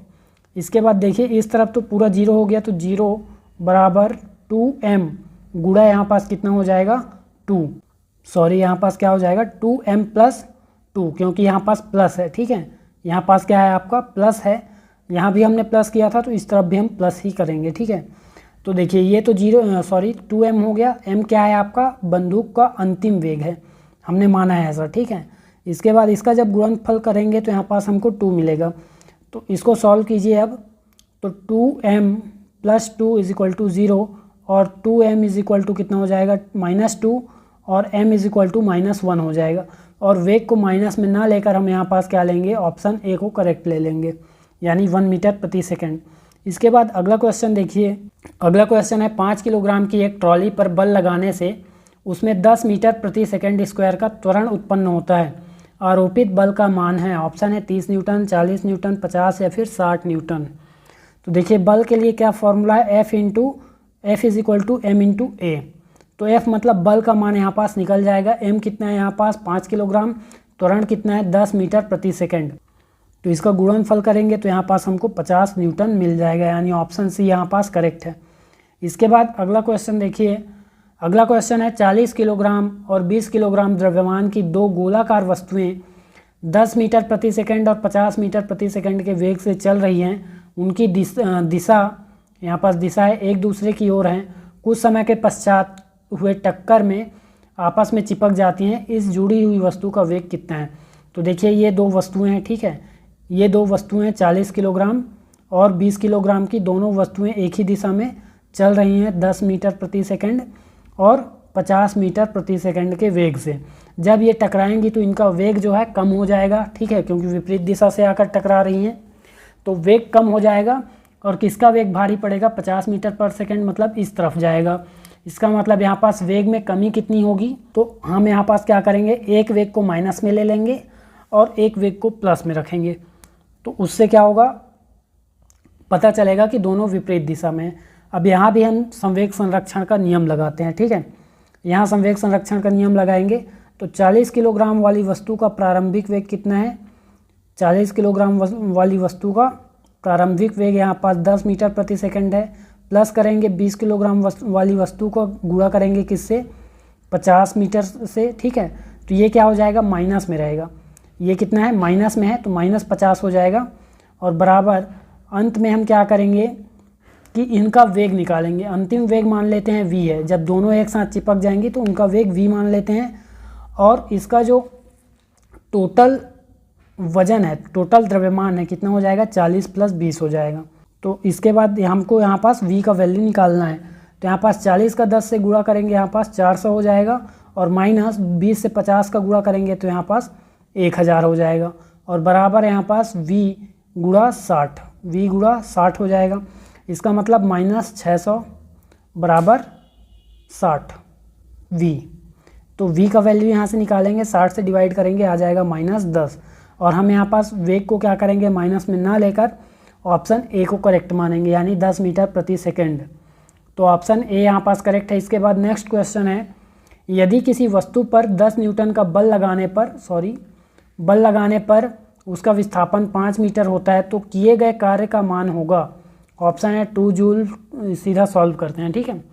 इसके बाद देखिए इस तरफ तो पूरा 0 हो गया, तो 0 बराबर 2m गुणा यहाँ पास कितना हो जाएगा 2, सॉरी यहाँ पास क्या हो जाएगा 2m + 2, क्योंकि यहाँ पास प्लस है। ठीक है, यहाँ पास क्या है आपका प्लस है, यहाँ भी हमने प्लस किया था तो इस तरफ भी हम प्लस ही करेंगे। ठीक है, तो देखिए ये तो 2m हो गया, m क्या है आपका बंदूक का अंतिम वेग है, हमने माना है ऐसा। ठीक है, इसके बाद इसका जब गुणनफल करेंगे तो यहाँ पास हमको 2 मिलेगा, तो इसको सॉल्व कीजिए अब। तो 2m + 2 = 0, और 2m = कितना हो जाएगा -2, और m = -1 हो जाएगा। और वेग को माइनस में ना लेकर हम यहाँ पास क्या लेंगे, ऑप्शन ए को करेक्ट ले लेंगे, यानी 1 मीटर प्रति सेकंड। इसके बाद अगला क्वेश्चन देखिए, अगला क्वेश्चन है 5 किलोग्राम की एक ट्रॉली पर बल लगाने से उसमें 10 मीटर प्रति सेकंड स्क्वायर का त्वरण उत्पन्न होता है। आरोपित बल का मान है, ऑप्शन है 30 न्यूटन, 40 न्यूटन, 50 या फिर 60 न्यूटन। तो देखिए बल के लिए क्या फॉर्मूला है, F = m × a। तो F मतलब बल का मान यहाँ पास निकल जाएगा, m कितना है यहाँ पास 5 किलोग्राम, त्वरण कितना है 10 मीटर प्रति सेकंड। तो इसका गुणनफल करेंगे तो यहाँ पास हमको 50 न्यूटन मिल जाएगा, यानी ऑप्शन सी यहाँ पास करेक्ट है। इसके बाद अगला क्वेश्चन देखिए, अगला क्वेश्चन है 40 किलोग्राम और 20 किलोग्राम द्रव्यमान की 2 गोलाकार वस्तुएं 10 मीटर प्रति सेकंड और 50 मीटर प्रति सेकंड के वेग से चल रही हैं। उनकी दिशा यहाँ पास दिशा है एक दूसरे की ओर हैं, कुछ समय के पश्चात हुए टक्कर में आपस में चिपक जाती हैं। इस जुड़ी हुई वस्तु का वेग कितना है। तो देखिए ये 2 वस्तुएं हैं, ठीक है, ये 2 वस्तुएं 40 किलोग्राम और 20 किलोग्राम की दोनों वस्तुएं एक ही दिशा में चल रही हैं 10 मीटर प्रति सेकंड और 50 मीटर प्रति सेकंड के वेग से। जब ये टकराएंगी तो इनका वेग जो है कम हो जाएगा, ठीक है, क्योंकि विपरीत दिशा से आकर टकरा रही हैं तो वेग कम हो जाएगा। और किसका वेग भारी पड़ेगा, 50 मीटर पर सेकंड मतलब इस तरफ जाएगा। इसका मतलब यहाँ पास वेग में कमी कितनी होगी, तो हम यहाँ पास क्या करेंगे, एक वेग को माइनस में ले लेंगे और एक वेग को प्लस में रखेंगे। तो उससे क्या होगा, पता चलेगा कि दोनों विपरीत दिशा में हैं। अब यहाँ भी हम संवेग संरक्षण का नियम लगाते हैं, ठीक है। यहाँ संवेग संरक्षण का नियम लगाएंगे तो 40 किलोग्राम वाली वस्तु का प्रारंभिक वेग कितना है, 40 किलोग्राम वाली वस्तु का प्रारंभिक वेग यहाँ पास 10 मीटर प्रति सेकंड है, प्लस करेंगे 20 किलोग्राम वाली वस्तु को गुणा करेंगे किससे, 50 मीटर से, ठीक है। तो ये क्या हो जाएगा, माइनस में रहेगा, ये कितना है, माइनस में है, तो -50 हो जाएगा। और बराबर अंत में हम क्या करेंगे कि इनका वेग निकालेंगे। अंतिम वेग मान लेते हैं v है, जब दोनों एक साथ चिपक जाएंगी तो उनका वेग v मान लेते हैं। और इसका जो टोटल वजन है, टोटल द्रव्यमान है, कितना हो जाएगा, 40 + 20 हो जाएगा। तो इसके बाद हमको यहाँ पास v का वैल्यू निकालना है, तो यहाँ पास 40 का 10 से गुणा करेंगे, यहाँ पास 400 हो जाएगा, और माइनस 20 से 50 का गुणा करेंगे तो यहाँ पास 1000 हो जाएगा, और बराबर यहाँ पास v गुणा 60 हो जाएगा। इसका मतलब -600 बराबर 60 v। तो v का वैल्यू यहाँ से निकालेंगे, 60 से डिवाइड करेंगे, आ जाएगा -10। और हम यहाँ पास वेग को क्या करेंगे, माइनस में ना लेकर ऑप्शन ए को करेक्ट मानेंगे, यानी 10 मीटर प्रति सेकंड। तो ऑप्शन ए यहाँ पास करेक्ट है। इसके बाद नेक्स्ट क्वेश्चन है, यदि किसी वस्तु पर 10 न्यूटन का बल लगाने पर उसका विस्थापन 5 मीटर होता है तो किए गए कार्य का मान होगा, ऑप्शन है 2 जूल। सीधा सॉल्व करते हैं, ठीक है,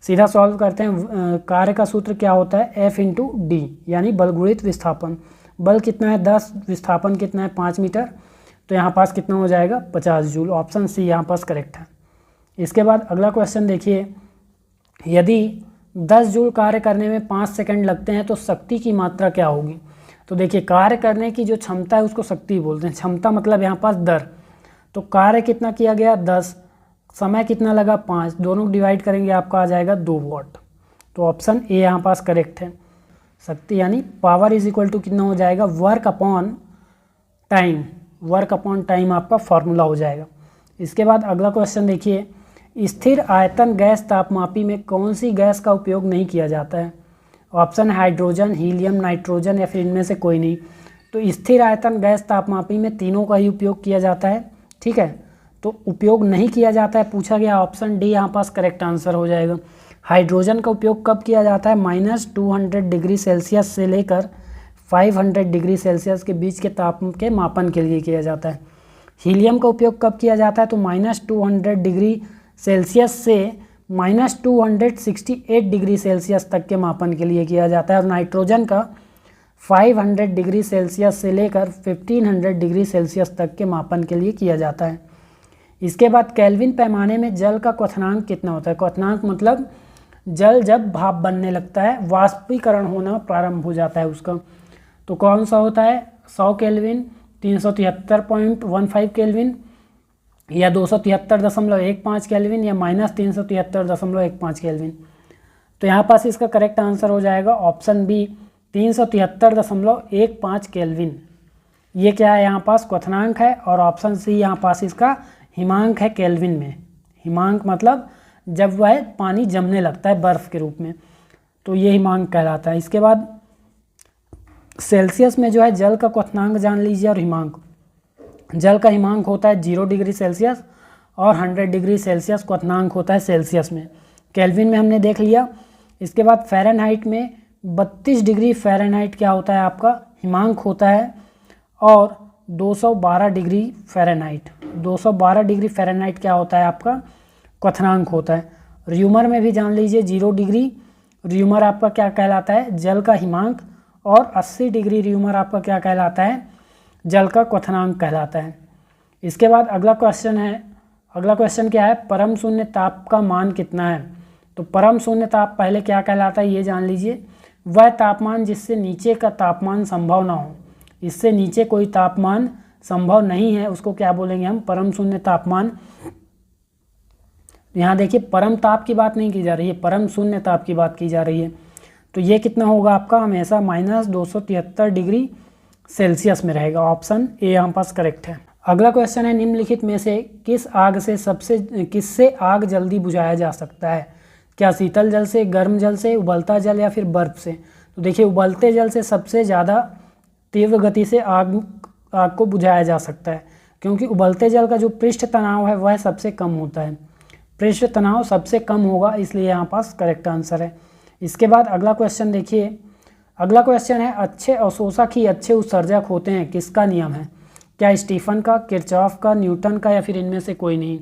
सीधा सॉल्व करते हैं। कार्य का सूत्र क्या होता है, F × D, यानी बल गुणित विस्थापन। बल कितना है 10, विस्थापन कितना है 5 मीटर, तो यहाँ पास कितना हो जाएगा 50 जूल। ऑप्शन सी यहाँ पास करेक्ट है। इसके बाद अगला क्वेश्चन देखिए, यदि 10 जूल कार्य करने में 5 सेकंड लगते हैं तो शक्ति की मात्रा क्या होगी। तो देखिए, कार्य करने की जो क्षमता है उसको शक्ति बोलते हैं। क्षमता मतलब यहाँ पास दर, तो कार्य कितना किया गया 10, समय कितना लगा 5, दोनों डिवाइड करेंगे आपका आ जाएगा 2 वाट। तो ऑप्शन ए यहाँ पास करेक्ट है। शक्ति यानी पावर इज इक्वल टू कितना हो जाएगा, वर्क अपॉन टाइम आपका फॉर्मूला हो जाएगा। इसके बाद अगला क्वेश्चन देखिए, स्थिर आयतन गैस तापमापी में कौन सी गैस का उपयोग नहीं किया जाता है। ऑप्शन हाइड्रोजन, हीलियम, नाइट्रोजन, या फिर इनमें से कोई नहीं। तो स्थिर आयतन गैस तापमापी में तीनों का ही उपयोग किया जाता है, ठीक है। तो उपयोग नहीं किया जाता है पूछा गया, ऑप्शन डी यहाँ पास करेक्ट आंसर हो जाएगा। हाइड्रोजन का उपयोग कब किया जाता है, -200 डिग्री सेल्सियस से लेकर 500 डिग्री सेल्सियस के बीच के तापमान के मापन के लिए किया जाता है। हीलियम का उपयोग कब किया जाता है, तो -200 डिग्री सेल्सियस से -268 डिग्री सेल्सियस तक के मापन के लिए किया जाता है। और नाइट्रोजन का 500 डिग्री सेल्सियस से लेकर 1500 डिग्री सेल्सियस तक के मापन के लिए किया जाता है। इसके बाद केल्विन पैमाने में जल का क्वथनांक कितना होता है। क्वथनांक मतलब जल जब भाप बनने लगता है, वाष्पीकरण होना प्रारंभ हो जाता है उसका, तो कौन सा होता है, 100 केल्विन, 373.15 केल्विन, या 273.15 केल्विन, या -373.15 केल्विन। तो यहाँ पास इसका करेक्ट आंसर हो जाएगा ऑप्शन बी, 373.15 केल्विन। ये क्या है, यहाँ पास क्वथनांक है, और ऑप्शन सी यहाँ पास इसका हिमांक है केल्विन में। हिमांक मतलब जब वह पानी जमने लगता है बर्फ़ के रूप में, तो ये हिमांक कहलाता है। इसके बाद सेल्सियस में जो है जल का क्वथनांक जान लीजिए और हिमांक। जल का हिमांक होता है 0 डिग्री सेल्सियस और 100 डिग्री सेल्सियस क्वथनांक होता है सेल्सियस में। केल्विन में हमने देख लिया। इसके बाद फ़ारेनहाइट में 32 डिग्री फ़ारेनहाइट क्या होता है आपका, हिमांक होता है, और 212 डिग्री फ़ारेनहाइट, 212 डिग्री फ़ारेनहाइट क्या होता है आपका, क्वथनांक होता है। र्यूमर में भी जान लीजिए 0 डिग्री र्यूमर आपका क्या कहलाता है, जल का हिमांक, और 80 डिग्री र्यूमर आपका क्या कहलाता है, जल का क्वथनांक कहलाता है। इसके बाद अगला क्वेश्चन है, अगला क्वेश्चन क्या है, परम शून्य ताप का मान कितना है। तो परम शून्य ताप पहले क्या कहलाता है ये जान लीजिए, वह तापमान जिससे नीचे का तापमान संभव ना हो। इससे नीचे कोई तापमान संभव नहीं है, उसको क्या बोलेंगे हम, परम शून्य तापमान। यहाँ देखिए परम ताप की बात नहीं की जा रही है, परम शून्य ताप की बात की जा रही है। तो ये कितना होगा आपका, हमेशा -273 डिग्री सेल्सियस में रहेगा। ऑप्शन ए यहाँ पास करेक्ट है। अगला क्वेश्चन है, निम्नलिखित में से किससे आग जल्दी बुझाया जा सकता है। क्या शीतल जल से, गर्म जल से, उबलता जल या फिर बर्फ़ से? तो देखिए उबलते जल से सबसे ज़्यादा तीव्र गति से आग को बुझाया जा सकता है, क्योंकि उबलते जल का जो पृष्ठ तनाव है वह सबसे कम होता है, पृष्ठ तनाव सबसे कम होगा, इसलिए यहाँ पास करेक्ट आंसर है। इसके बाद अगला क्वेश्चन देखिए, अगला क्वेश्चन है अच्छे अवशोषक ही अच्छे उत्सर्जक होते हैं, किसका नियम है? क्या स्टीफन का, किरचॉफ का, न्यूटन का या फिर इनमें से कोई नहीं?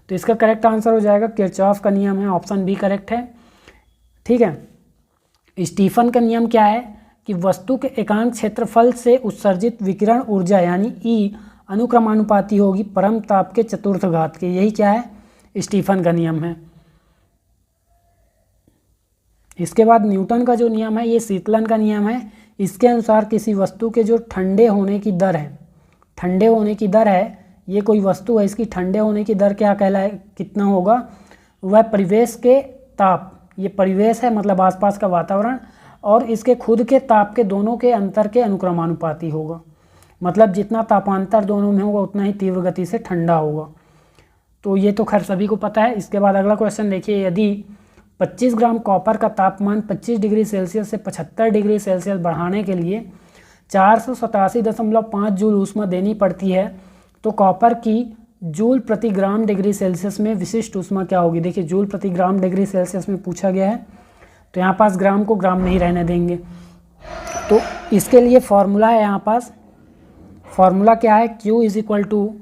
तो इसका करेक्ट आंसर हो जाएगा किरचॉफ का नियम है, ऑप्शन बी करेक्ट है। ठीक है, स्टीफन का नियम क्या है कि वस्तु के एकांक क्षेत्रफल से उत्सर्जित विकिरण ऊर्जा यानी ई अनुक्रमानुपाती होगी परम ताप के चतुर्थ घात के, यही क्या है? स्टीफन का नियम है। इसके बाद न्यूटन का जो नियम है ये शीतलन का नियम है। इसके अनुसार किसी वस्तु के जो ठंडे होने की दर है, ठंडे होने की दर है, ये कोई वस्तु है, इसकी ठंडे होने की दर क्या कहलाए, कितना होगा? वह परिवेश के ताप, ये परिवेश है मतलब आसपास का वातावरण, और इसके खुद के ताप के दोनों के अंतर के अनुक्रमानुपाती होगा। मतलब जितना तापांतर दोनों में होगा उतना ही तीव्र गति से ठंडा होगा। तो ये तो खैर सभी को पता है। इसके बाद अगला क्वेश्चन देखिए, यदि 25 ग्राम कॉपर का तापमान 25 डिग्री सेल्सियस से 75 डिग्री सेल्सियस बढ़ाने के लिए 487.5 जूल ऊष्मा देनी पड़ती है, तो कॉपर की जूल प्रति ग्राम डिग्री सेल्सियस में विशिष्ट ऊष्मा क्या होगी? देखिए जूल प्रति ग्राम डिग्री सेल्सियस में पूछा गया है, तो यहाँ पास ग्राम को ग्राम नहीं रहने देंगे। तो इसके लिए फॉर्मूला है, यहाँ पास फॉर्मूला क्या है? Q is equal to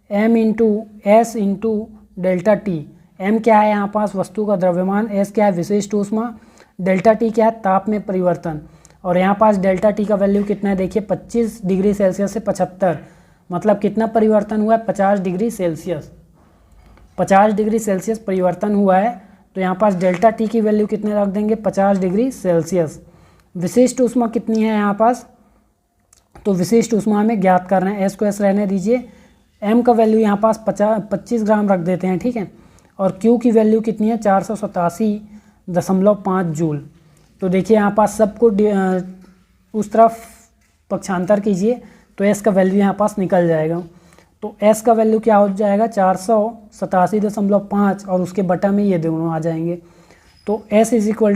m into s into delta t. M क्या है यहाँ पास? वस्तु का द्रव्यमान, एस क्या है? विशिष्ट ऊष्मा, डेल्टा टी क्या है? ताप में परिवर्तन। और यहाँ पास डेल्टा टी का वैल्यू कितना है? देखिए 25 डिग्री सेल्सियस से 75, मतलब कितना परिवर्तन हुआ है? 50 डिग्री सेल्सियस, 50 डिग्री सेल्सियस परिवर्तन हुआ है। तो यहाँ पास डेल्टा टी की वैल्यू कितने रख देंगे? 50 डिग्री सेल्सियस। विशिष्ट ऊष्मा कितनी है यहाँ पास? तो विशिष्ट ऊष्मा हमें ज्ञात करना है, एस को एस रहने दीजिए। एम का वैल्यू यहाँ पास 25 ग्राम रख देते हैं, ठीक है। और क्यू की वैल्यू कितनी है? 487.5 जूल। तो देखिए यहाँ पास सबको उस तरफ पक्षांतर कीजिए तो एस का वैल्यू यहाँ पास निकल जाएगा। तो एस का वैल्यू क्या हो जाएगा? 487.5 और उसके बटा में ये दोनों आ जाएंगे। तो एस इज इक्वल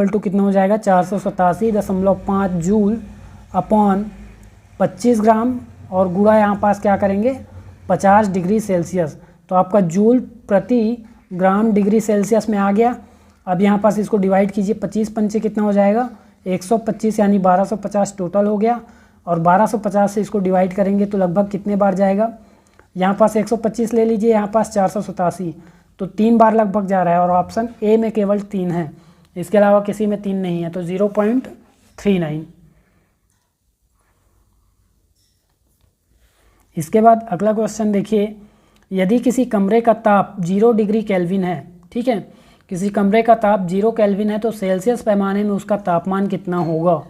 टू कितना हो जाएगा? 487.5 जूल अपॉन 25 ग्राम और गुणा यहाँ पास क्या करेंगे? 50 डिग्री सेल्सियस। तो आपका जूल प्रति ग्राम डिग्री सेल्सियस में आ गया। अब यहाँ पास इसको डिवाइड कीजिए, 25 पंचे कितना हो जाएगा? 125 यानी 1250 टोटल हो गया। और 1250 से इसको डिवाइड करेंगे तो लगभग कितने बार जाएगा? यहाँ पास 125 ले लीजिए, यहाँ पास 487, तो 3 बार लगभग जा रहा है। और ऑप्शन ए में केवल 3 है, इसके अलावा किसी में 3 नहीं है, तो 0.39। इसके बाद अगला क्वेश्चन देखिए, यदि किसी कमरे का ताप 0 डिग्री केल्विन है, ठीक है, किसी कमरे का ताप 0 केल्विन है तो सेल्सियस पैमाने में उसका तापमान कितना होगा?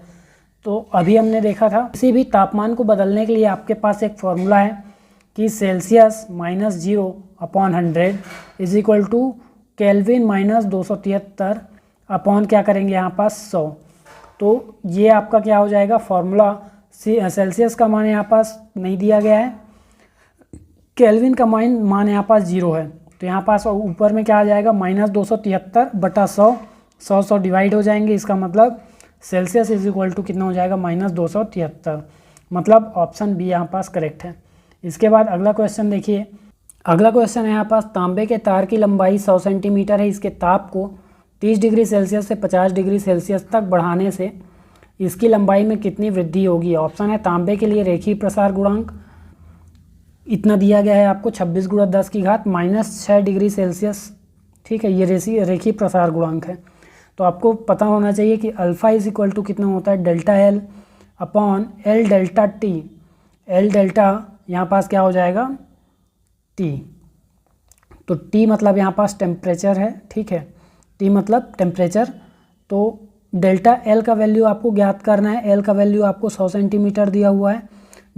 तो अभी हमने देखा था किसी भी तापमान को बदलने के लिए आपके पास एक फॉर्मूला है कि Celsius -0 upon 100 is equal to Kelvin -273 upon क्या करेंगे यहाँ पास 100। तो ये आपका क्या हो जाएगा फॉर्मूला? सेल्सियस का मान यहाँ पास नहीं दिया गया है, केल्विन का मान यहाँ पास 0 है, तो यहाँ पास ऊपर में क्या आ जाएगा? -273 बटा 100, 100 डिवाइड हो जाएंगे। इसका मतलब सेल्सियस इज इक्वल टू कितना हो जाएगा? -273। मतलब ऑप्शन बी यहाँ पास करेक्ट है। इसके बाद अगला क्वेश्चन देखिए, अगला क्वेश्चन है यहाँ पास, तांबे के तार की लंबाई 100 सेंटीमीटर है, इसके ताप को 30 डिग्री सेल्सियस से 50 डिग्री सेल्सियस तक बढ़ाने से इसकी लंबाई में कितनी वृद्धि होगी? ऑप्शन है तांबे के लिए रेखीय प्रसार गुणांक इतना दिया गया है आपको 26 × 10 की घात -6 डिग्री सेल्सियस, ठीक है, ये रेखीय प्रसार गुणांक है। तो आपको पता होना चाहिए कि अल्फ़ा इज इक्वल टू कितना होता है? Delta L upon L delta T. L delta यहाँ पास क्या हो जाएगा? टी। तो टी मतलब यहाँ पास टेम्परेचर है, ठीक है, टी मतलब टेम्परेचर। तो डेल्टा एल का वैल्यू आपको ज्ञात करना है। एल का वैल्यू आपको 100 सेंटीमीटर दिया हुआ है।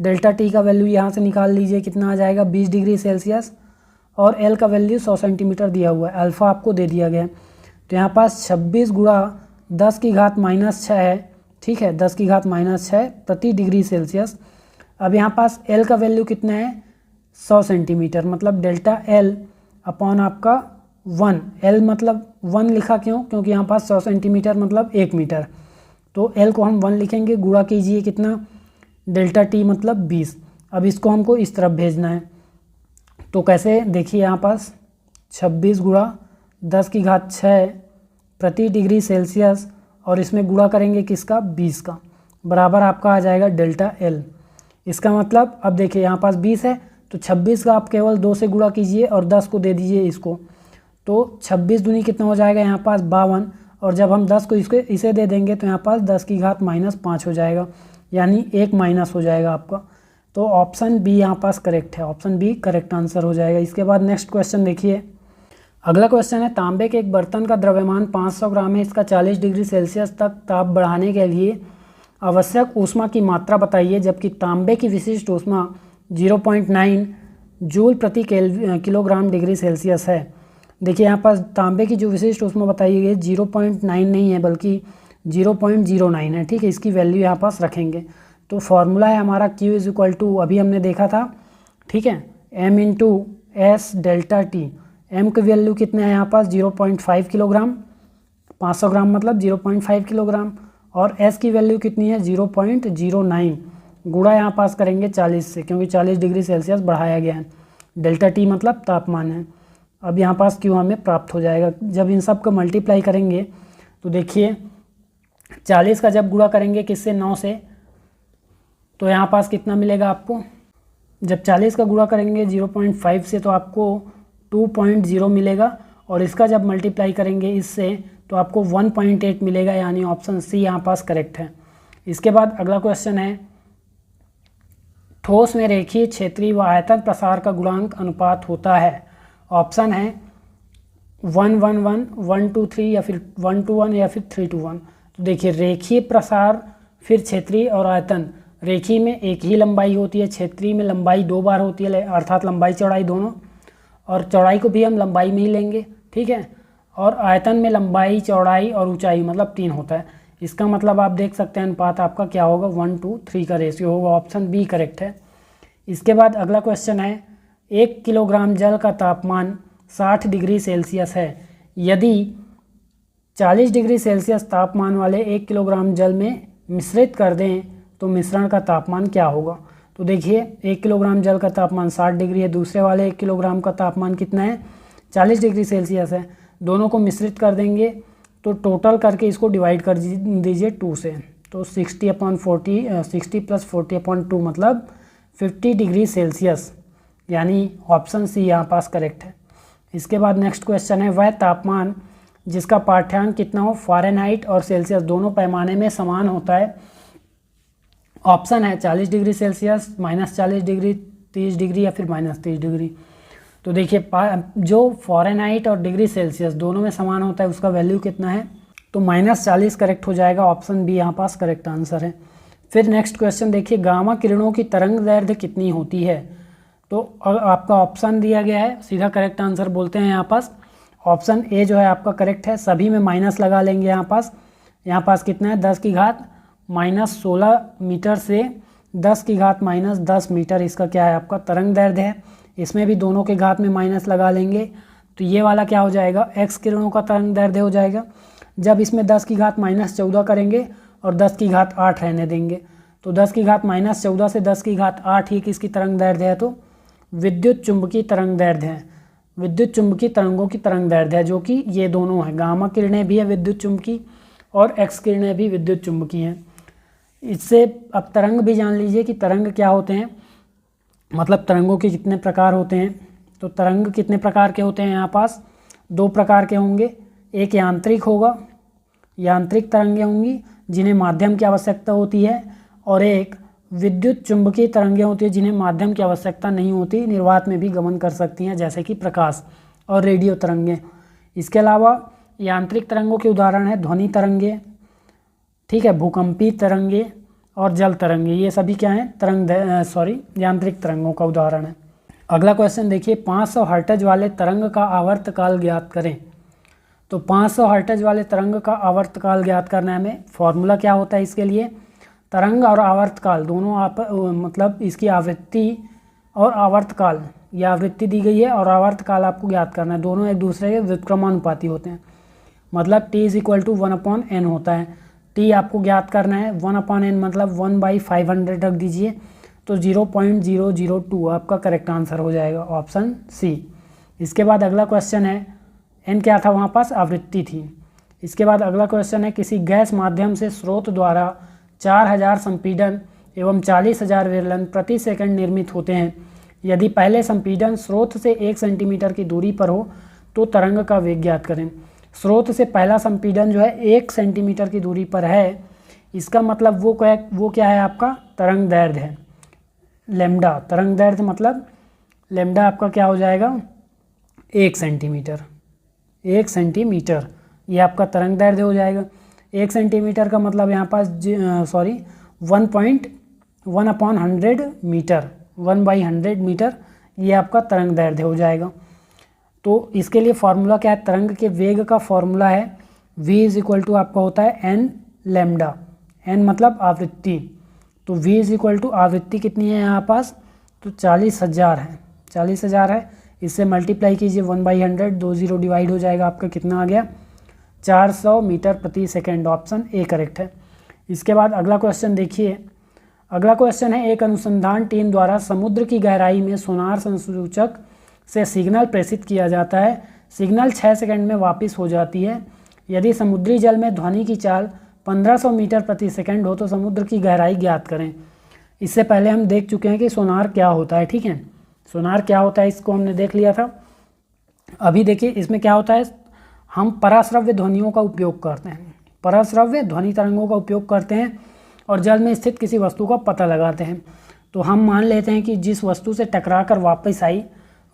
डेल्टा टी का वैल्यू यहाँ से निकाल लीजिए, कितना आ जाएगा? 20 डिग्री सेल्सियस। और एल का वैल्यू 100 सेंटीमीटर दिया हुआ है, अल्फ़ा आपको दे दिया गया है। तो यहाँ पास 26 × 10 की घात -6 है, ठीक है, 10 की घात -6 प्रति डिग्री सेल्सियस। अब यहाँ पास एल का वैल्यू कितना है? 100 सेंटीमीटर, मतलब डेल्टा एल अपॉन आपका 1, L मतलब 1 लिखा क्यों, क्योंकि यहाँ पास 100 सेंटीमीटर मतलब 1 मीटर, तो L को हम 1 लिखेंगे, गुणा कीजिए कितना, डेल्टा टी मतलब 20। अब इसको हमको इस तरफ भेजना है, तो कैसे देखिए यहाँ पास 26 गुणा 10 की घात 6 प्रति डिग्री सेल्सियस, और इसमें गुणा करेंगे किसका, 20 का, बराबर आपका आ जाएगा डेल्टा एल। इसका मतलब अब देखिए यहाँ पास 20 है, तो 26 का आप केवल 2 से गुणा कीजिए और 10 को दे दीजिए इसको, तो 26 दूनी कितना हो जाएगा यहाँ पास 52, और जब हम 10 को इसे दे देंगे तो यहाँ पास 10 की घात -5 हो जाएगा, यानी 1 माइनस हो जाएगा आपका। तो ऑप्शन बी यहाँ पास करेक्ट है, ऑप्शन बी करेक्ट आंसर हो जाएगा। इसके बाद नेक्स्ट क्वेश्चन देखिए, अगला क्वेश्चन है, तांबे के एक बर्तन का द्रव्यमान 500 ग्राम है, इसका 40 डिग्री सेल्सियस तक ताप बढ़ाने के लिए आवश्यक ऊष्मा की मात्रा बताइए, जबकि तांबे की विशिष्ट ऊष्मा 0.9 जूल प्रति किलोग्राम डिग्री सेल्सियस है। देखिए यहाँ पास तांबे की जो विशिष्ट ऊष्मा बताई गई है 0.9 नहीं है बल्कि 0.09 है, ठीक है। इसकी वैल्यू यहाँ पास रखेंगे, तो फॉर्मूला है हमारा Q = अभी हमने देखा था, ठीक है, M × S delta T. M की वैल्यू कितने हैं यहाँ पास 0.5 किलोग्राम, 500 ग्राम मतलब 0.5 किलोग्राम, और S की वैल्यू कितनी है 0.09, गुणा यहाँ पास करेंगे 40 से, क्योंकि 40 डिग्री सेल्सियस बढ़ाया गया है। डेल्टा टी मतलब तापमान है। अब यहाँ पास Q हमें प्राप्त हो जाएगा। जब इन सब को मल्टीप्लाई करेंगे तो देखिए 40 का जब गुणा करेंगे किससे, 9 से, तो यहाँ पास कितना मिलेगा आपको, जब 40 का गुणा करेंगे 0.5 से तो आपको 2.0 मिलेगा, और इसका जब मल्टीप्लाई करेंगे इससे तो आपको 1.8 मिलेगा, यानी ऑप्शन सी यहाँ पास करेक्ट है। इसके बाद अगला क्वेश्चन है, ठोस में रेखीय क्षेत्रीय व आयतन प्रसार का गुणांक अनुपात होता है। ऑप्शन है 1:1:1, 1:3 या फिर 1:1 या फिर 3:1। तो देखिए रेखीय प्रसार, फिर क्षेत्रीय और आयतन, रेखीय में एक ही लंबाई होती है, क्षेत्रीय में लंबाई 2 बार होती है, अर्थात लंबाई चौड़ाई दोनों, और चौड़ाई को भी हम लंबाई में ही लेंगे, ठीक है। और आयतन में लंबाई चौड़ाई और ऊंचाई मतलब 3 होता है। इसका मतलब आप देख सकते हैं अनुपात आपका क्या होगा, 1:3 का रेशियो होगा, ऑप्शन बी करेक्ट है। इसके बाद अगला क्वेश्चन है, 1 किलोग्राम जल का तापमान 60 डिग्री सेल्सियस है, यदि 40 डिग्री सेल्सियस तापमान वाले 1 किलोग्राम जल में मिश्रित कर दें तो मिश्रण का तापमान क्या होगा। तो देखिए 1 किलोग्राम जल का तापमान 60 डिग्री है, दूसरे वाले 1 किलोग्राम का तापमान कितना है, 40 डिग्री सेल्सियस है। दोनों को मिश्रित कर देंगे तो टोटल करके इसको डिवाइड कर दीजिए 2 से, तो 60/40 60 + 40/2 मतलब 50 डिग्री सेल्सियस, यानी ऑप्शन सी यहाँ पास करेक्ट है। इसके बाद नेक्स्ट क्वेश्चन है, वह तापमान जिसका पाठ्यांक कितना हो, फ़ारेनहाइट और सेल्सियस दोनों पैमाने में समान होता है। ऑप्शन है 40 डिग्री सेल्सियस, -40 डिग्री, 30 डिग्री या फिर -30 डिग्री। तो देखिए जो फ़ारेनहाइट और डिग्री सेल्सियस दोनों में समान होता है उसका वैल्यू कितना है, तो -40 करेक्ट हो जाएगा, ऑप्शन बी यहाँ पास करेक्ट आंसर है। फिर नेक्स्ट क्वेश्चन देखिए, गामा किरणों की तरंग दैर्ध्य कितनी होती है। तो आपका ऑप्शन दिया गया है, सीधा करेक्ट आंसर बोलते हैं यहाँ पास। ऑप्शन ए जो है आपका करेक्ट है, सभी में माइनस लगा लेंगे यहाँ पास कितना है, 10 की घात -16 मीटर से 10 की घात -10 मीटर, इसका क्या है आपका तरंग दैर्ध्य है। इसमें भी दोनों के घात में माइनस लगा लेंगे तो ये वाला क्या हो जाएगा, एक्स किरणों का तरंग दैर्ध्य हो जाएगा। जब इसमें 10 की घात -14 करेंगे और 10 की घात 8 रहने देंगे, तो 10 की घात -14 से 10 की घात 8 ही किसकी तरंग दैर्ध्य है, तो विद्युत चुंबकीय तरंग दैर्ध्य है, विद्युत चुंबकीय तरंगों की तरंग दैर्ध्य है, जो कि ये दोनों है, गामा किरणें भी है विद्युत चुंबकीय और एक्स किरणें भी विद्युत चुंबकीय हैं। इससे अब तरंग भी जान लीजिए कि तरंग क्या होते हैं, मतलब तरंगों के कितने प्रकार होते हैं। तो तरंग कितने प्रकार के होते हैं, यहाँ पास 2 प्रकार के होंगे, एक यांत्रिक होगा, यांत्रिक तरंगें होंगी जिन्हें माध्यम की आवश्यकता होती है, और एक विद्युत चुंबकीय तरंगें होती है जिन्हें माध्यम की आवश्यकता नहीं होती, निर्वात में भी गमन कर सकती हैं, जैसे कि प्रकाश और रेडियो तरंगें। इसके अलावा यांत्रिक तरंगों के उदाहरण है ध्वनि तरंगें, ठीक है, भूकंपीय तरंगें और जल तरंगें, ये सभी क्या हैं, यांत्रिक तरंगों का उदाहरण है। अगला क्वेश्चन देखिए, 500 हर्ट्ज वाले तरंग का आवर्तकाल ज्ञात करें। तो 500 हर्ट्ज वाले तरंग का आवर्तकाल ज्ञात करना है हमें। फॉर्मूला क्या होता है इसके लिए, तरंग और आवर्तकाल दोनों मतलब इसकी आवृत्ति और आवर्तकाल ये आवृत्ति दी गई है और आवर्त काल आपको ज्ञात करना है, दोनों एक दूसरे के व्युत्क्रमानुपाती होते हैं। मतलब t is equal to 1/n होता है। t आपको ज्ञात करना है, 1/n मतलब 1/500 रख दीजिए, तो 0.002 आपका करेक्ट आंसर हो जाएगा, ऑप्शन सी। इसके बाद अगला क्वेश्चन है, n क्या था वहाँ पास, आवृत्ति थी। इसके बाद अगला क्वेश्चन है, किसी गैस माध्यम से स्रोत द्वारा 4000 संपीडन एवं 40,000 विरलन प्रति सेकंड निर्मित होते हैं। यदि पहले संपीडन स्रोत से 1 सेंटीमीटर की दूरी पर हो तो तरंग का वेग ज्ञात करें। स्रोत से पहला संपीडन जो है 1 सेंटीमीटर की दूरी पर है, इसका मतलब वो क्या है, आपका तरंग दैर्ध्य है, लैम्डा। तरंग दैर्ध्य मतलब लैम्डा आपका क्या हो जाएगा, 1 सेंटीमीटर। 1 सेंटीमीटर ये आपका तरंग दैर्ध्य हो जाएगा। 1 सेंटीमीटर का मतलब यहाँ पास 1/100 मीटर, 1/100 मीटर ये आपका तरंग दैर्ध्य हो जाएगा। तो इसके लिए फार्मूला क्या है, तरंग के वेग का फार्मूला है v इज इक्वल टू आपका होता है n लैम्डा, n मतलब आवृत्ति। तो v इज इक्वल टू आवृत्ति कितनी है यहाँ पास, तो 40,000 है, 40,000 है। इससे मल्टीप्लाई कीजिए 1/100, 2 0 डिवाइड हो जाएगा, आपका कितना आ गया, 400 मीटर प्रति सेकेंड, ऑप्शन ए करेक्ट है। इसके बाद अगला क्वेश्चन देखिए। अगला क्वेश्चन है, एक अनुसंधान टीम द्वारा समुद्र की गहराई में सोनार संसूचक से सिग्नल प्रेषित किया जाता है। सिग्नल 6 सेकंड में वापस हो जाती है। यदि समुद्री जल में ध्वनि की चाल 1500 मीटर प्रति सेकंड हो तो समुद्र की गहराई ज्ञात करें। इससे पहले हम देख चुके हैं कि सोनार क्या होता है, ठीक है, सोनार क्या होता है इसको हमने देख लिया था। अभी देखिए इसमें क्या होता है, हम पराश्रव्य ध्वनियों का उपयोग करते हैं, पराश्रव्य ध्वनि तरंगों का उपयोग करते हैं और जल में स्थित किसी वस्तु का पता लगाते हैं। तो हम मान लेते हैं कि जिस वस्तु से टकरा कर वापस आई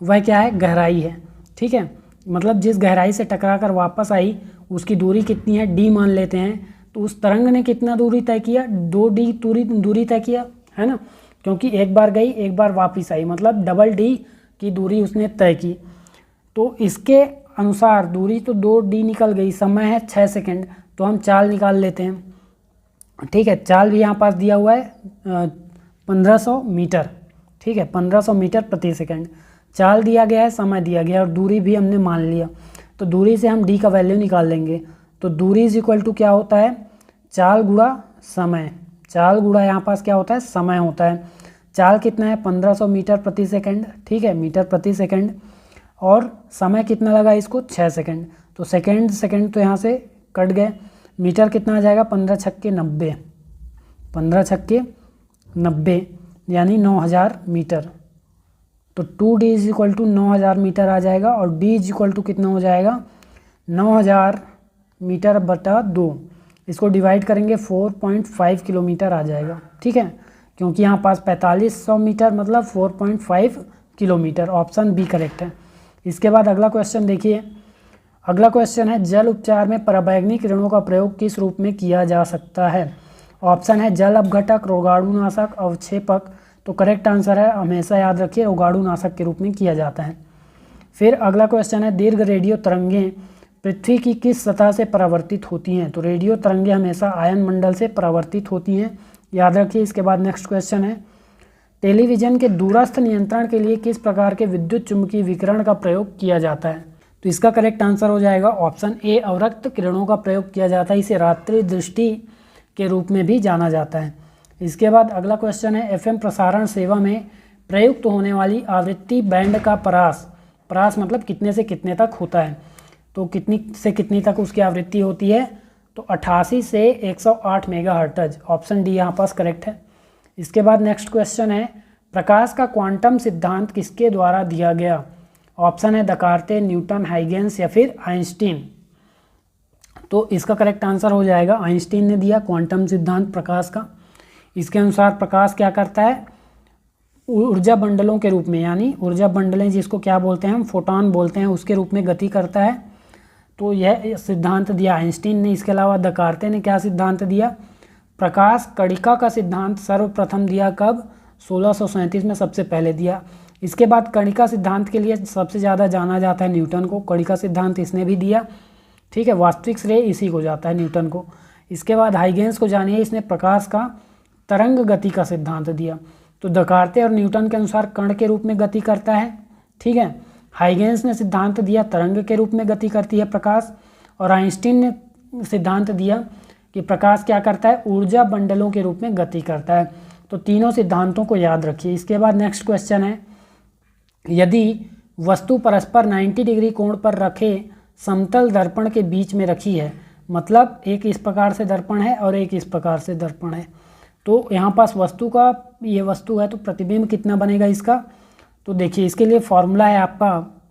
वह क्या है, गहराई है, ठीक है। मतलब जिस गहराई से टकरा कर वापस आई उसकी दूरी कितनी है, d मान लेते हैं। तो उस तरंग ने कितना दूरी तय किया, 2d दूरी तय किया, है ना, क्योंकि एक बार गई एक बार वापस आई, मतलब डबल d की दूरी उसने तय की। तो इसके अनुसार दूरी तो 2d निकल गई, समय है 6 सेकंड, तो हम चाल निकाल लेते हैं, ठीक है। चाल भी यहाँ पास दिया हुआ है 1500 मीटर, ठीक है, 1500 मीटर प्रति सेकंड चाल दिया गया है, समय दिया गया है और दूरी भी हमने मान लिया। तो दूरी से हम d का वैल्यू निकाल लेंगे। तो दूरी इज इक्वल टू क्या होता है, चाल गुणा समय, चाल गुणा यहाँ पास क्या होता है, समय होता है। चाल कितना है, 1500 मीटर प्रति सेकंड, ठीक है, मीटर प्रति सेकंड, और समय कितना लगा इसको, 6 सेकंड। तो सेकंड तो यहाँ से कट गए। मीटर कितना आ जाएगा, 15 छक्के 90, 15 छक्के 90 यानी 9000 मीटर। तो 2d is equal to 9000 meter आ जाएगा और d इज इक्वल टू कितना हो जाएगा, 9000 मीटर बटा 2। इसको डिवाइड करेंगे 4.5 किलोमीटर आ जाएगा, ठीक है, क्योंकि यहाँ पास 4500 मीटर मतलब 4.5 किलोमीटर, ऑप्शन बी करेक्ट है। इसके बाद अगला क्वेश्चन देखिए। अगला क्वेश्चन है, जल उपचार में पराबैंगनी किरणों का प्रयोग किस रूप में किया जा सकता है। ऑप्शन है जल अपघटक, रोगाणुनाशक, अवक्षेपक। तो करेक्ट आंसर है, हमेशा याद रखिए, रोगाणुनाशक के रूप में किया जाता है। फिर अगला क्वेश्चन है, दीर्घ रेडियो तरंगें पृथ्वी की किस सतह से परावर्तित होती हैं। तो रेडियो तरंगें हमेशा आयन मंडल से परावर्तित होती हैं, याद रखिए। इसके बाद नेक्स्ट क्वेश्चन है, टेलीविजन के दूरस्थ नियंत्रण के लिए किस प्रकार के विद्युत चुम्बकीय विकिरण का प्रयोग किया जाता है। तो इसका करेक्ट आंसर हो जाएगा ऑप्शन ए, अवरक्त किरणों का प्रयोग किया जाता है। इसे रात्रि दृष्टि के रूप में भी जाना जाता है। इसके बाद अगला क्वेश्चन है, एफएम प्रसारण सेवा में प्रयुक्त होने वाली आवृत्ति बैंड का परास मतलब कितने से कितने तक होता है। तो कितनी से कितनी तक उसकी आवृत्ति होती है, तो 88 से 108 मेगाहर्ट्ज, ऑप्शन डी यहाँ पास करेक्ट है। इसके बाद नेक्स्ट क्वेश्चन है, प्रकाश का क्वांटम सिद्धांत किसके द्वारा दिया गया। ऑप्शन है दकार्ते, न्यूटन, हाइगेंस या फिर आइंस्टीन। तो इसका करेक्ट आंसर हो जाएगा आइंस्टीन ने दिया क्वांटम सिद्धांत प्रकाश का। इसके अनुसार प्रकाश क्या करता है, ऊर्जा बंडलों के रूप में, यानी ऊर्जा बंडलें जिसको क्या बोलते हैं हम, फोटॉन बोलते हैं, उसके रूप में गति करता है। तो यह सिद्धांत दिया आइंस्टीन ने। इसके अलावा दकार्ते ने क्या सिद्धांत दिया, प्रकाश कणिका का सिद्धांत सर्वप्रथम दिया कब, 1637 में सबसे पहले दिया। इसके बाद कणिका सिद्धांत के लिए सबसे ज़्यादा जाना जाता है न्यूटन को, कणिका सिद्धांत इसने भी दिया, ठीक है, वास्तविक श्रेय इसी को जाता है, न्यूटन को। इसके बाद हाइगेंस को जानिए, इसने प्रकाश का तरंग गति का सिद्धांत दिया। तो दकार्ते और न्यूटन के अनुसार कण के रूप में गति करता है, ठीक है। हाइगेंस ने सिद्धांत दिया तरंग के रूप में गति करती है प्रकाश, और आइंस्टीन ने सिद्धांत दिया कि प्रकाश क्या करता है, ऊर्जा बंडलों के रूप में गति करता है। तो तीनों सिद्धांतों को याद रखिए। इसके बाद नेक्स्ट क्वेश्चन है, यदि वस्तु परस्पर 90 डिग्री कोण पर रखे समतल दर्पण के बीच में रखी है, मतलब एक इस प्रकार से दर्पण है और एक इस प्रकार से दर्पण है, तो यहाँ पास वस्तु का, ये वस्तु है तो प्रतिबिंब कितना बनेगा इसका। तो देखिए इसके लिए फॉर्मूला है आपका,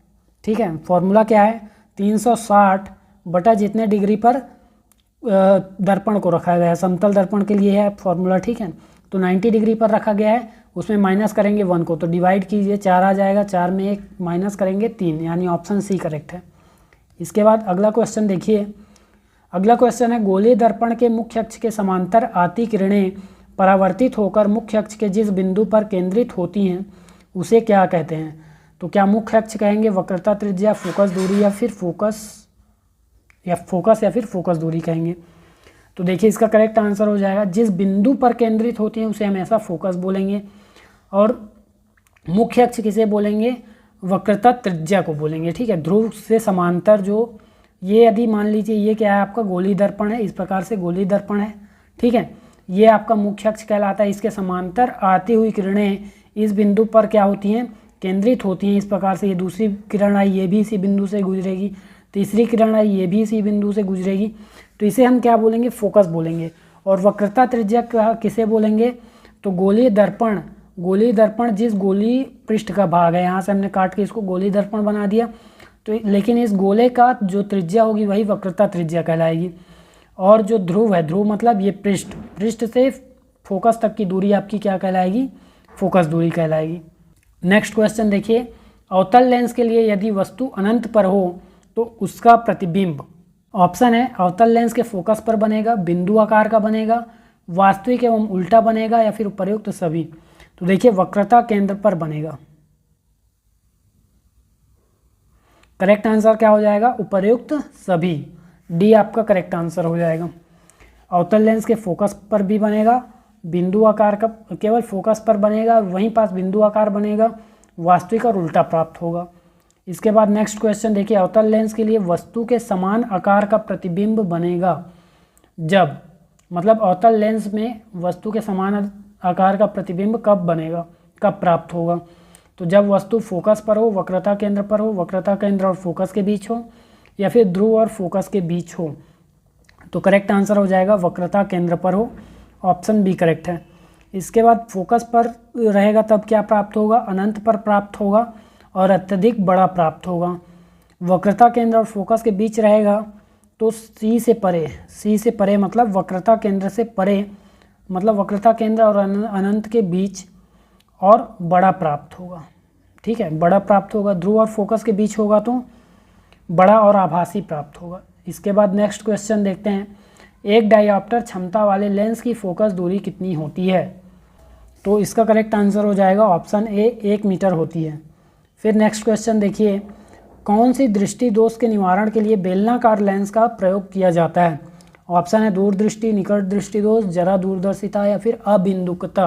ठीक है। फॉर्मूला क्या है, 360 बटा जितने डिग्री पर दर्पण को रखा गया है, समतल दर्पण के लिए है फॉर्मूला, ठीक है। तो 90 डिग्री पर रखा गया है, उसमें माइनस करेंगे 1 को, तो डिवाइड कीजिए, 4 आ जाएगा, 4 में 1 माइनस करेंगे 3, यानी ऑप्शन सी करेक्ट है। इसके बाद अगला क्वेश्चन देखिए। अगला क्वेश्चन है, गोलीय दर्पण के मुख्य अक्ष के समांतर आती किरणें परावर्तित होकर मुख्य अक्ष के जिस बिंदु पर केंद्रित होती हैं उसे क्या कहते हैं। तो क्या मुख्य अक्ष कहेंगे, वक्रता त्रिज्या, फोकस दूरी, या फिर फोकस दूरी कहेंगे। तो देखिए इसका करेक्ट आंसर हो जाएगा, जिस बिंदु पर केंद्रित होती हैं उसे हमेशा फोकस बोलेंगे, और मुख्य अक्ष किसे बोलेंगे, वक्रता त्रिज्या को बोलेंगे, ठीक है। ध्रुव से समांतर जो ये, यदि मान लीजिए ये क्या है आपका गोलीय दर्पण है, इस प्रकार से गोलीय दर्पण है, ठीक है, ये आपका मुख्य अक्ष कहलाता है। इसके समांतर आती हुई किरणें इस बिंदु पर क्या होती हैं, केंद्रित होती हैं, इस प्रकार से। ये दूसरी किरण आई, ये भी इसी बिंदु से गुजरेगी, तीसरी किरण आई, ये भी इसी बिंदु से गुजरेगी, तो इसे हम क्या बोलेंगे, फोकस बोलेंगे। और वक्रता त्रिज्या किसे बोलेंगे, तो गोलीय दर्पण जिस गोलीय पृष्ठ का भाग है, यहाँ से हमने काट के इसको गोलीय दर्पण बना दिया, तो लेकिन इस गोले का जो त्रिज्या होगी वही वक्रता त्रिज्या कहलाएगी। और जो ध्रुव है, ध्रुव मतलब ये पृष्ठ से फोकस तक की दूरी आपकी क्या कहलाएगी, फोकस दूरी कहलाएगी। नेक्स्ट क्वेश्चन देखिए, अवतल लेंस के लिए यदि वस्तु अनंत पर हो तो उसका प्रतिबिंब, ऑप्शन है अवतल लेंस के फोकस पर बनेगा, बिंदु आकार का बनेगा, वास्तविक एवं उल्टा बनेगा, या फिर उपर्युक्त सभी। तो देखिए वक्रता केंद्र पर बनेगा। करेक्ट आंसर क्या हो जाएगा, उपर्युक्त सभी, डी आपका करेक्ट आंसर हो जाएगा। अवतल लेंस के फोकस पर भी बनेगा, बिंदु आकार का केवल फोकस पर बनेगा, वहीं पास बिंदु आकार बनेगा, वास्तविक और उल्टा प्राप्त होगा। इसके बाद नेक्स्ट क्वेश्चन देखिए, अवतल लेंस के लिए वस्तु के समान आकार का प्रतिबिंब बनेगा जब, मतलब अवतल लेंस में वस्तु के समान आकार का प्रतिबिंब कब बनेगा, कब प्राप्त होगा। तो जब वस्तु फोकस पर हो, वक्रता केंद्र पर हो, वक्रता केंद्र और फोकस के बीच हो, या फिर ध्रुव और फोकस के बीच हो। तो करेक्ट आंसर हो जाएगा वक्रता केंद्र पर हो, ऑप्शन बी करेक्ट है। इसके बाद फोकस पर रहेगा तब क्या प्राप्त होगा, अनंत पर प्राप्त होगा और अत्यधिक बड़ा प्राप्त होगा। वक्रता केंद्र और फोकस के बीच रहेगा तो सी से परे मतलब वक्रता केंद्र से परे, मतलब वक्रता केंद्र और अनंत के बीच और बड़ा प्राप्त होगा, ठीक है, बड़ा प्राप्त होगा। ध्रुव और फोकस के बीच होगा तो बड़ा और आभासी प्राप्त होगा। इसके बाद नेक्स्ट क्वेश्चन देखते हैं, एक डायोप्टर क्षमता वाले लेंस की फोकस दूरी कितनी होती है। तो इसका करेक्ट आंसर हो जाएगा ऑप्शन ए, 1 मीटर होती है। फिर नेक्स्ट क्वेश्चन देखिए, कौन सी दृष्टि दोष के निवारण के लिए बेलनाकार लेंस का प्रयोग किया जाता है। ऑप्शन है दूरदृष्टि, निकट दृष्टि दोष, जरा दूरदर्शिता, या फिर अबिंदुकता।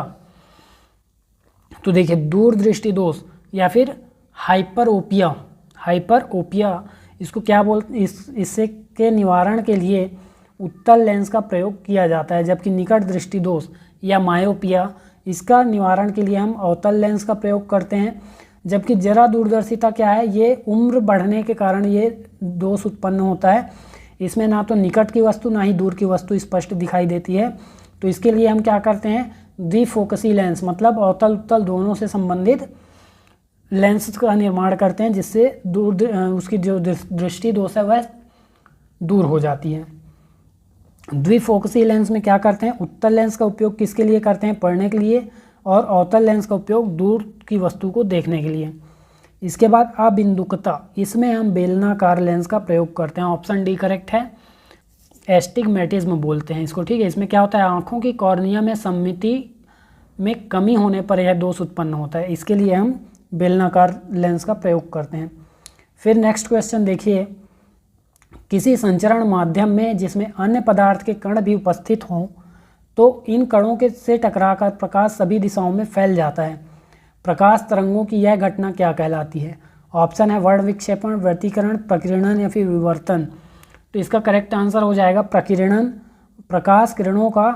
तो देखिए दूरदृष्टि दोष या फिर हाइपरओपिया इसको क्या इससे के निवारण के लिए उत्तल लेंस का प्रयोग किया जाता है, जबकि निकट दृष्टि दोष या मायोपिया इसका निवारण के लिए हम अवतल लेंस का प्रयोग करते हैं। जबकि जरा दूरदर्शिता क्या है, ये उम्र बढ़ने के कारण ये दोष उत्पन्न होता है, इसमें ना तो निकट की वस्तु ना ही दूर की वस्तु स्पष्ट दिखाई देती है। तो इसके लिए हम क्या करते हैं, द्विफोकसी लेंस मतलब अवतल उत्तल दोनों से संबंधित लेंस का निर्माण करते हैं, जिससे उसकी जो दृष्टि दोष है वह दूर हो जाती है। द्विफोकसी लेंस में क्या करते हैं, उत्तल लेंस का उपयोग किसके लिए करते हैं, पढ़ने के लिए, और अवतल लेंस का उपयोग दूर की वस्तु को देखने के लिए। इसके बाद अबिंदुकता, इसमें हम बेलनाकार लेंस का प्रयोग करते हैं, ऑप्शन डी करेक्ट है। एस्टिग्मेटिज्म बोलते हैं इसको, ठीक है। इसमें क्या होता है, आँखों की कॉर्निया में सममिति में कमी होने पर यह दोष उत्पन्न होता है, इसके लिए हम बेलनाकार लेंस का प्रयोग करते हैं। फिर नेक्स्ट क्वेश्चन देखिए, किसी संचरण माध्यम में जिसमें अन्य पदार्थ के कण भी उपस्थित हों तो इन कणों के से टकराकर प्रकाश सभी दिशाओं में फैल जाता है। प्रकाश तरंगों की यह घटना क्या कहलाती है। ऑप्शन है वर्ण विक्षेपण, व्यतिकरण, प्रकीर्णन या फिर विवर्तन। तो इसका करेक्ट आंसर हो जाएगा प्रकीर्णन। प्रकाश किरणों का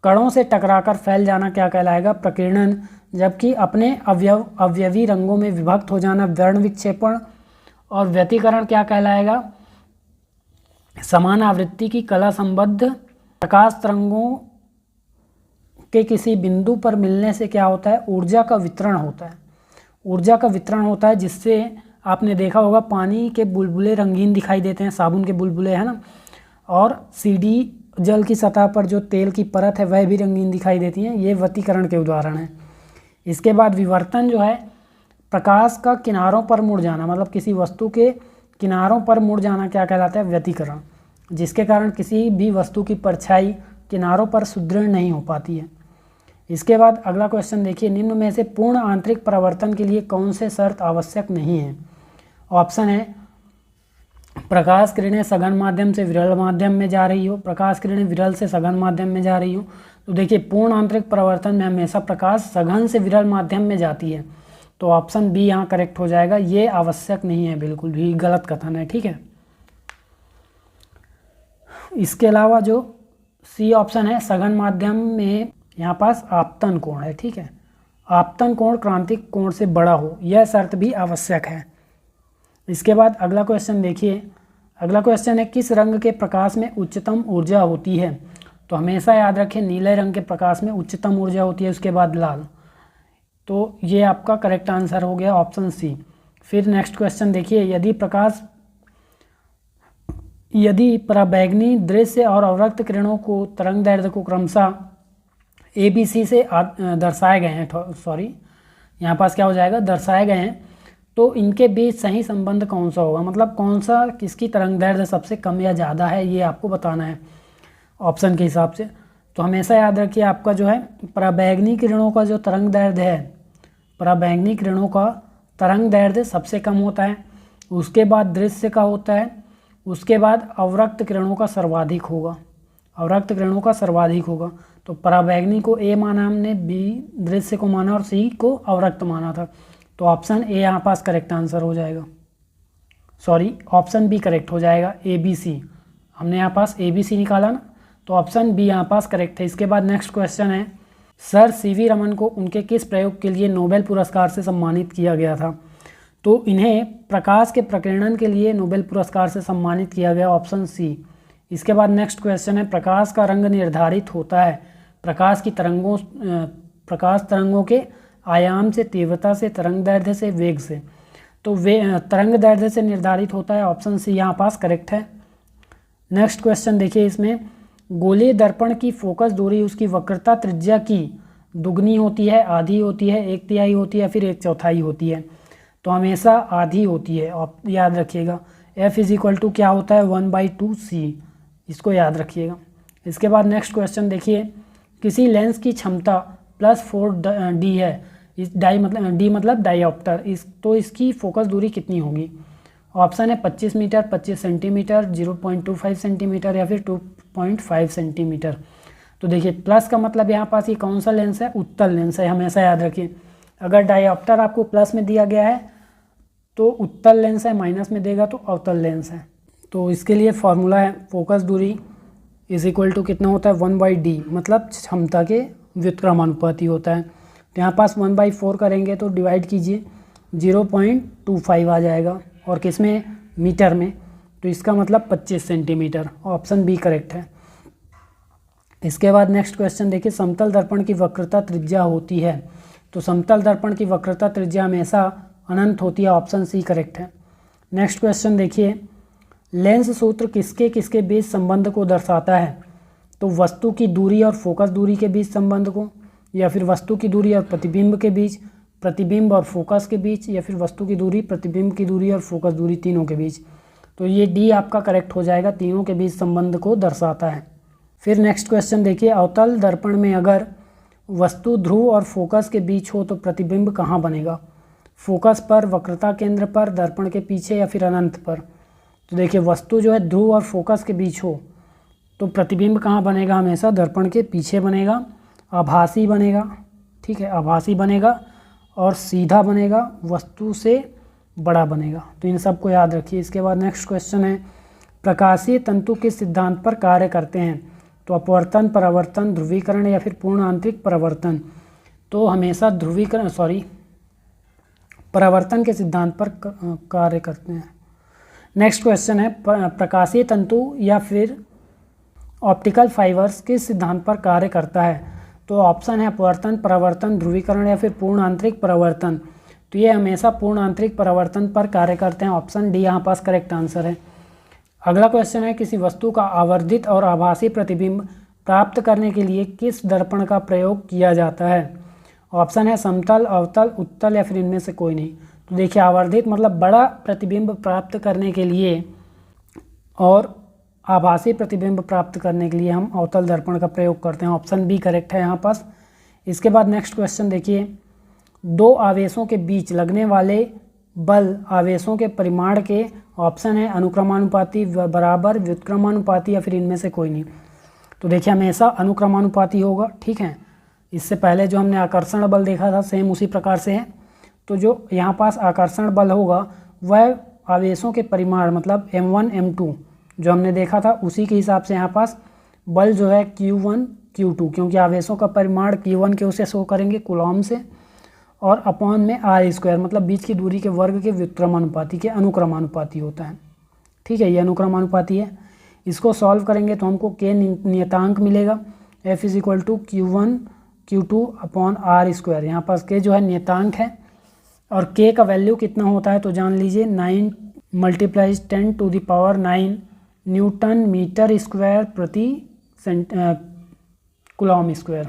कणों से टकराकर फैल जाना क्या कहलाएगा? प्रकीर्णन। जबकि अपने अवयवी रंगों में विभक्त हो जाना वर्ण विक्षेपण। और व्यतिकरण क्या कहलाएगा? समान आवृत्ति की कला संबद्ध प्रकाश तरंगों के किसी बिंदु पर मिलने से क्या होता है? ऊर्जा का वितरण होता है। ऊर्जा का वितरण होता है, जिससे आपने देखा होगा पानी के बुलबुले रंगीन दिखाई देते हैं, साबुन के बुलबुले, है ना। और सीढ़ी जल की सतह पर जो तेल की परत है वह भी रंगीन दिखाई देती हैं। ये व्यतिकरण के उदाहरण हैं। इसके बाद विवर्तन जो है प्रकाश का किनारों पर मुड़ जाना, मतलब किसी वस्तु के किनारों पर मुड़ जाना क्या कहलाता है? व्यतिकरण। जिसके कारण किसी भी वस्तु की परछाई किनारों पर सुदृढ़ नहीं हो पाती है। इसके बाद अगला क्वेश्चन देखिए, निम्न में से पूर्ण आंतरिक परावर्तन के लिए कौन से शर्त आवश्यक नहीं है? ऑप्शन है प्रकाश किरणें सघन माध्यम से विरल माध्यम में जा रही हो, प्रकाश किरणें विरल से सघन माध्यम में जा रही हो। तो देखिए पूर्ण आंतरिक परावर्तन में हमेशा प्रकाश सघन से विरल माध्यम में जाती है। तो ऑप्शन बी यहाँ करेक्ट हो जाएगा। ये आवश्यक नहीं है, बिल्कुल भी गलत कथन है, ठीक है। इसके अलावा जो सी ऑप्शन है सघन माध्यम में यहाँ पास आपतन कोण है, ठीक है। आपतन कोण क्रांतिक कोण से बड़ा हो, यह शर्त भी आवश्यक है। इसके बाद अगला क्वेश्चन देखिए। अगला क्वेश्चन है किस रंग के प्रकाश में उच्चतम ऊर्जा होती है? तो हमेशा याद रखें नीले रंग के प्रकाश में उच्चतम ऊर्जा होती है, उसके बाद लाल। तो ये आपका करेक्ट आंसर हो गया ऑप्शन सी। फिर नेक्स्ट क्वेश्चन देखिए, यदि पराबैंगनी दृश्य और अवरक्त किरणों को तरंग दैर्ध्य को क्रमशः ABC से दर्शाए गए हैं, सॉरी यहाँ पास क्या हो जाएगा? दर्शाए गए हैं। तो इनके बीच सही संबंध कौन सा होगा? मतलब कौन सा किसकी तरंग दैर्ध्य सबसे कम या ज़्यादा है, ये आपको बताना है ऑप्शन के हिसाब से। तो हमेशा याद रखिए आपका जो है पराबैंगनी किरणों का जो तरंग दैर्ध्य है, पराबैंगनी किरणों का तरंग दैर्ध्य सबसे कम होता है, उसके बाद दृश्य का होता है, उसके बाद अवरक्त किरणों का सर्वाधिक होगा, अवरक्त किरणों का सर्वाधिक होगा। तो पराबैंगनी को ए माना हमने, बी दृश्य को माना और सी को अवरक्त माना था। तो ऑप्शन ए यहाँ पास करेक्ट आंसर हो जाएगा, सॉरी ऑप्शन बी करेक्ट हो जाएगा, ABC। हमने यहाँ पास ABC निकाला ना, तो ऑप्शन बी यहाँ पास करेक्ट है। इसके बाद नेक्स्ट क्वेश्चन है सर CV रमन को उनके किस प्रयोग के लिए नोबेल पुरस्कार से सम्मानित किया गया था? तो इन्हें प्रकाश के प्रकीर्णन के लिए नोबेल पुरस्कार से सम्मानित किया गया, ऑप्शन सी। इसके बाद नेक्स्ट क्वेश्चन है प्रकाश का रंग निर्धारित होता है प्रकाश तरंगों के आयाम से, तीव्रता से, तरंग दैर्ध्य से, वेग से। तो तरंग दैर्ध्य से निर्धारित होता है, ऑप्शन सी यहाँ पास करेक्ट है। नेक्स्ट क्वेश्चन देखिए, इसमें गोलीय दर्पण की फोकस दूरी उसकी वक्रता त्रिज्या की दुगनी होती है, आधी होती है, एक तिहाई होती है, फिर एक चौथाई होती है? तो हमेशा आधी होती है, याद रखिएगा। F = क्या होता है? 1/2c, इसको याद रखिएगा। इसके बाद नेक्स्ट क्वेश्चन देखिए, किसी लेंस की क्षमता +4d है, इस डी मतलब डायोप्टर, तो इसकी फोकस दूरी कितनी होगी? ऑप्शन है 25 मीटर, 25 सेंटीमीटर, 0.25 सेंटीमीटर या फिर 2.5 सेंटीमीटर। तो देखिए प्लस का मतलब यहाँ पास ये कौन सा लेंस है? उत्तल लेंस है, हमेशा याद रखिए। अगर डायोप्टर आपको प्लस में दिया गया है तो उत्तल लेंस है, माइनस में देगा तो अवतल लेंस है। तो इसके लिए फॉर्मूला है फोकस दूरी = कितना होता है? 1/d, मतलब क्षमता के व्युत्क्रमानुपाती होता है। तो यहाँ पास 1/4 करेंगे तो डिवाइड कीजिए, 0.25 आ जाएगा, और किस में? मीटर में। तो इसका मतलब 25 सेंटीमीटर, ऑप्शन बी करेक्ट है। इसके बाद नेक्स्ट क्वेश्चन देखिए, समतल दर्पण की वक्रता त्रिज्या होती है? तो समतल दर्पण की वक्रता त्रिज्या हमेशा अनंत होती है, ऑप्शन सी करेक्ट है। नेक्स्ट क्वेश्चन देखिए, लेंस सूत्र किसके किसके बीच संबंध को दर्शाता है? तो वस्तु की दूरी और फोकस दूरी के बीच संबंध को, या फिर वस्तु की दूरी और प्रतिबिंब के बीच, प्रतिबिंब और फोकस के बीच, या फिर वस्तु की दूरी, प्रतिबिंब की दूरी और फोकस दूरी, तीनों के बीच। तो ये डी आपका करेक्ट हो जाएगा, तीनों के बीच संबंध को दर्शाता है। फिर नेक्स्ट क्वेश्चन देखिए, अवतल दर्पण में अगर वस्तु ध्रुव और फोकस के बीच हो तो प्रतिबिंब कहाँ बनेगा? फोकस पर, वक्रता केंद्र पर, दर्पण के पीछे, या फिर अनंत पर? तो देखिए वस्तु जो है ध्रुव और फोकस के बीच हो तो प्रतिबिंब कहाँ बनेगा? हमेशा दर्पण के पीछे बनेगा, आभासी बनेगा, ठीक है, आभासी बनेगा और सीधा बनेगा, वस्तु से बड़ा बनेगा। तो इन सब को याद रखिए। इसके बाद नेक्स्ट क्वेश्चन है, प्रकाशीय तंतु किस सिद्धांत पर कार्य करते हैं? तो अपवर्तन, परावर्तन, ध्रुवीकरण या फिर पूर्ण आंतरिक परावर्तन। तो हमेशा परावर्तन के सिद्धांत पर कार्य करते हैं। नेक्स्ट क्वेश्चन है, प्रकाशीय तंतु या फिर ऑप्टिकल फाइबर्स किस सिद्धांत पर कार्य करता है? तो ऑप्शन है अपवर्तन, परावर्तन, ध्रुवीकरण या फिर पूर्ण आंतरिक परावर्तन। तो ये हमेशा पूर्ण आंतरिक परावर्तन पर कार्य करते हैं। ऑप्शन डी यहाँ पास करेक्ट आंसर है। अगला क्वेश्चन है, किसी वस्तु का आवर्धित और आभासी प्रतिबिंब प्राप्त करने के लिए किस दर्पण का प्रयोग किया जाता है? ऑप्शन है समतल, अवतल, उत्तल या फिर इनमें से कोई नहीं। तो देखिए, आवर्धित मतलब बड़ा प्रतिबिंब प्राप्त करने के लिए और आभासी प्रतिबिंब प्राप्त करने के लिए हम अवतल दर्पण का प्रयोग करते हैं। ऑप्शन बी करेक्ट है यहाँ पास। इसके बाद नेक्स्ट क्वेश्चन देखिए, दो आवेशों के बीच लगने वाले बल आवेशों के परिमाण के, ऑप्शन है अनुक्रमानुपाती, बराबर, व्युत्क्रमानुपाती या फिर इनमें से कोई नहीं। तो देखिए, हमेशा अनुक्रमानुपाती होगा, ठीक है। इससे पहले जो हमने आकर्षण बल देखा था सेम उसी प्रकार से है। तो जो यहाँ पास आकर्षण बल होगा वह आवेशों के परिमाण मतलब m1 m2 जो हमने देखा था उसी के हिसाब से यहाँ पास बल जो है q1 q2, क्योंकि आवेशों का परिमाण q1 के उसे शो करेंगे कूलॉम से, और अपॉन में r² मतलब बीच की दूरी के वर्ग के व्युत्क्रमानुपाती के अनुक्रमानुपाती होता है, ठीक है। ये अनुक्रमानुपाती है। इसको सॉल्व करेंगे तो हमको k नियतांक मिलेगा, f = q1 q2 upon r²। यहाँ पास k जो है नियतांक है और k का वैल्यू कितना होता है तो जान लीजिए 9 × 10⁹ न्यूटन मीटर स्क्वायर प्रति कूलॉम स्क्वायर।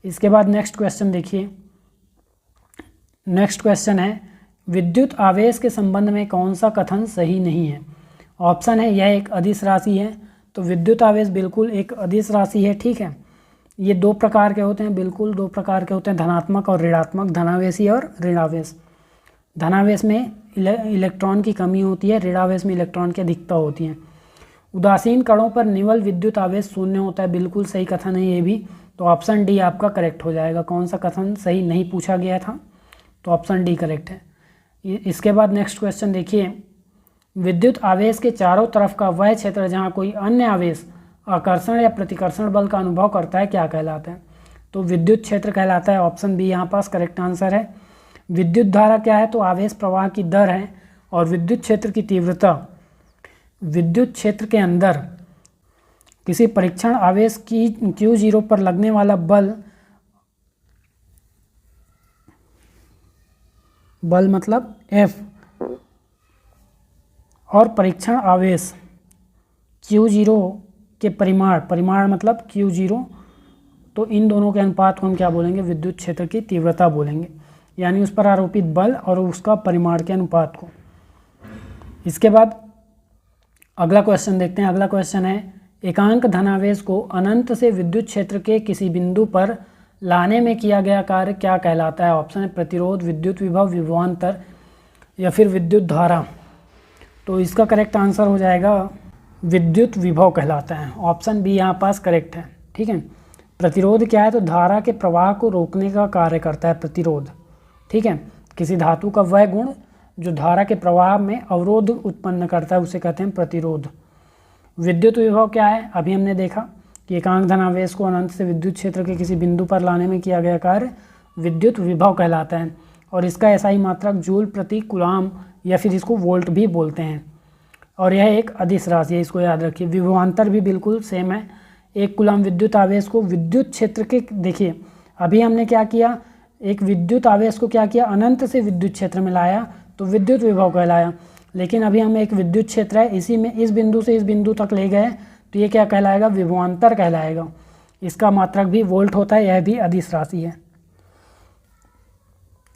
इसके बाद नेक्स्ट क्वेश्चन देखिए। नेक्स्ट क्वेश्चन है, विद्युत आवेश के संबंध में कौन सा कथन सही नहीं है? ऑप्शन है यह एक अदिश राशि है। तो विद्युत आवेश बिल्कुल एक अदिश राशि है, ठीक है। ये दो प्रकार के होते हैं, बिल्कुल दो प्रकार के होते हैं, धनात्मक और ऋणात्मक, धनावेशी और ऋणावेश। धनावेश में इलेक्ट्रॉन की कमी होती है, ऋणावेश में इलेक्ट्रॉन की अधिकता होती है। उदासीन कणों पर निवल विद्युत आवेश शून्य होता है, बिल्कुल सही कथन है ये भी। तो ऑप्शन डी आपका करेक्ट हो जाएगा। कौन सा कथन सही नहीं पूछा गया था? तो ऑप्शन डी करेक्ट है। इसके बाद नेक्स्ट क्वेश्चन देखिए, विद्युत आवेश के चारों तरफ का वह क्षेत्र जहाँ कोई अन्य आवेश आकर्षण या प्रतिकर्षण बल का अनुभव करता है क्या कहलाता है? तो विद्युत क्षेत्र कहलाता है। ऑप्शन बी यहाँ पास करेक्ट आंसर है। विद्युत धारा क्या है? तो आवेश प्रवाह की दर है। और विद्युत क्षेत्र की तीव्रता, विद्युत क्षेत्र के अंदर किसी परीक्षण आवेश की Q0 पर लगने वाला बल मतलब F, और परीक्षण आवेश Q0 के परिमाण मतलब Q0, तो इन दोनों के अनुपात को हम क्या बोलेंगे? विद्युत क्षेत्र की तीव्रता बोलेंगे, यानी उस पर आरोपित बल और उसका परिमाण के अनुपात को। इसके बाद अगला क्वेश्चन देखते हैं। अगला क्वेश्चन है, एकांक धनावेश को अनंत से विद्युत क्षेत्र के किसी बिंदु पर लाने में किया गया कार्य क्या कहलाता है? ऑप्शन है प्रतिरोध, विद्युत विभव, विभवांतर या फिर विद्युत धारा। तो इसका करेक्ट आंसर हो जाएगा विद्युत विभव कहलाता है। ऑप्शन बी यहाँ पास करेक्ट है, ठीक है। प्रतिरोध क्या है? तो धारा के प्रवाह को रोकने का कार्य करता है प्रतिरोध, ठीक है। किसी धातु का वह गुण जो धारा के प्रवाह में अवरोध उत्पन्न करता है उसे कहते हैं प्रतिरोध। विद्युत विभव क्या है? अभी हमने देखा कि एकांक धनावेश को अनंत से विद्युत क्षेत्र के किसी बिंदु पर लाने में किया गया कार्य विद्युत विभव कहलाता है। और इसका एसआई मात्रक जूल प्रति कूलॉम या फिर इसको वोल्ट भी बोलते हैं। और यह एक अदिश राशि है, इसको याद रखिए। विभवांतर भी बिल्कुल सेम है। एक कूलॉम विद्युत आवेश को विद्युत क्षेत्र के, देखिए अभी हमने क्या किया, एक विद्युत आवेश को क्या किया? अनंत से विद्युत क्षेत्र में लाया तो विद्युत विभव कहलाया। लेकिन अभी हम एक विद्युत क्षेत्र है, इसी में इस बिंदु से इस बिंदु तक ले गए तो ये क्या कहलाएगा? विभवांतर कहलाएगा। इसका मात्रक भी वोल्ट होता है, यह भी अदिश राशि है।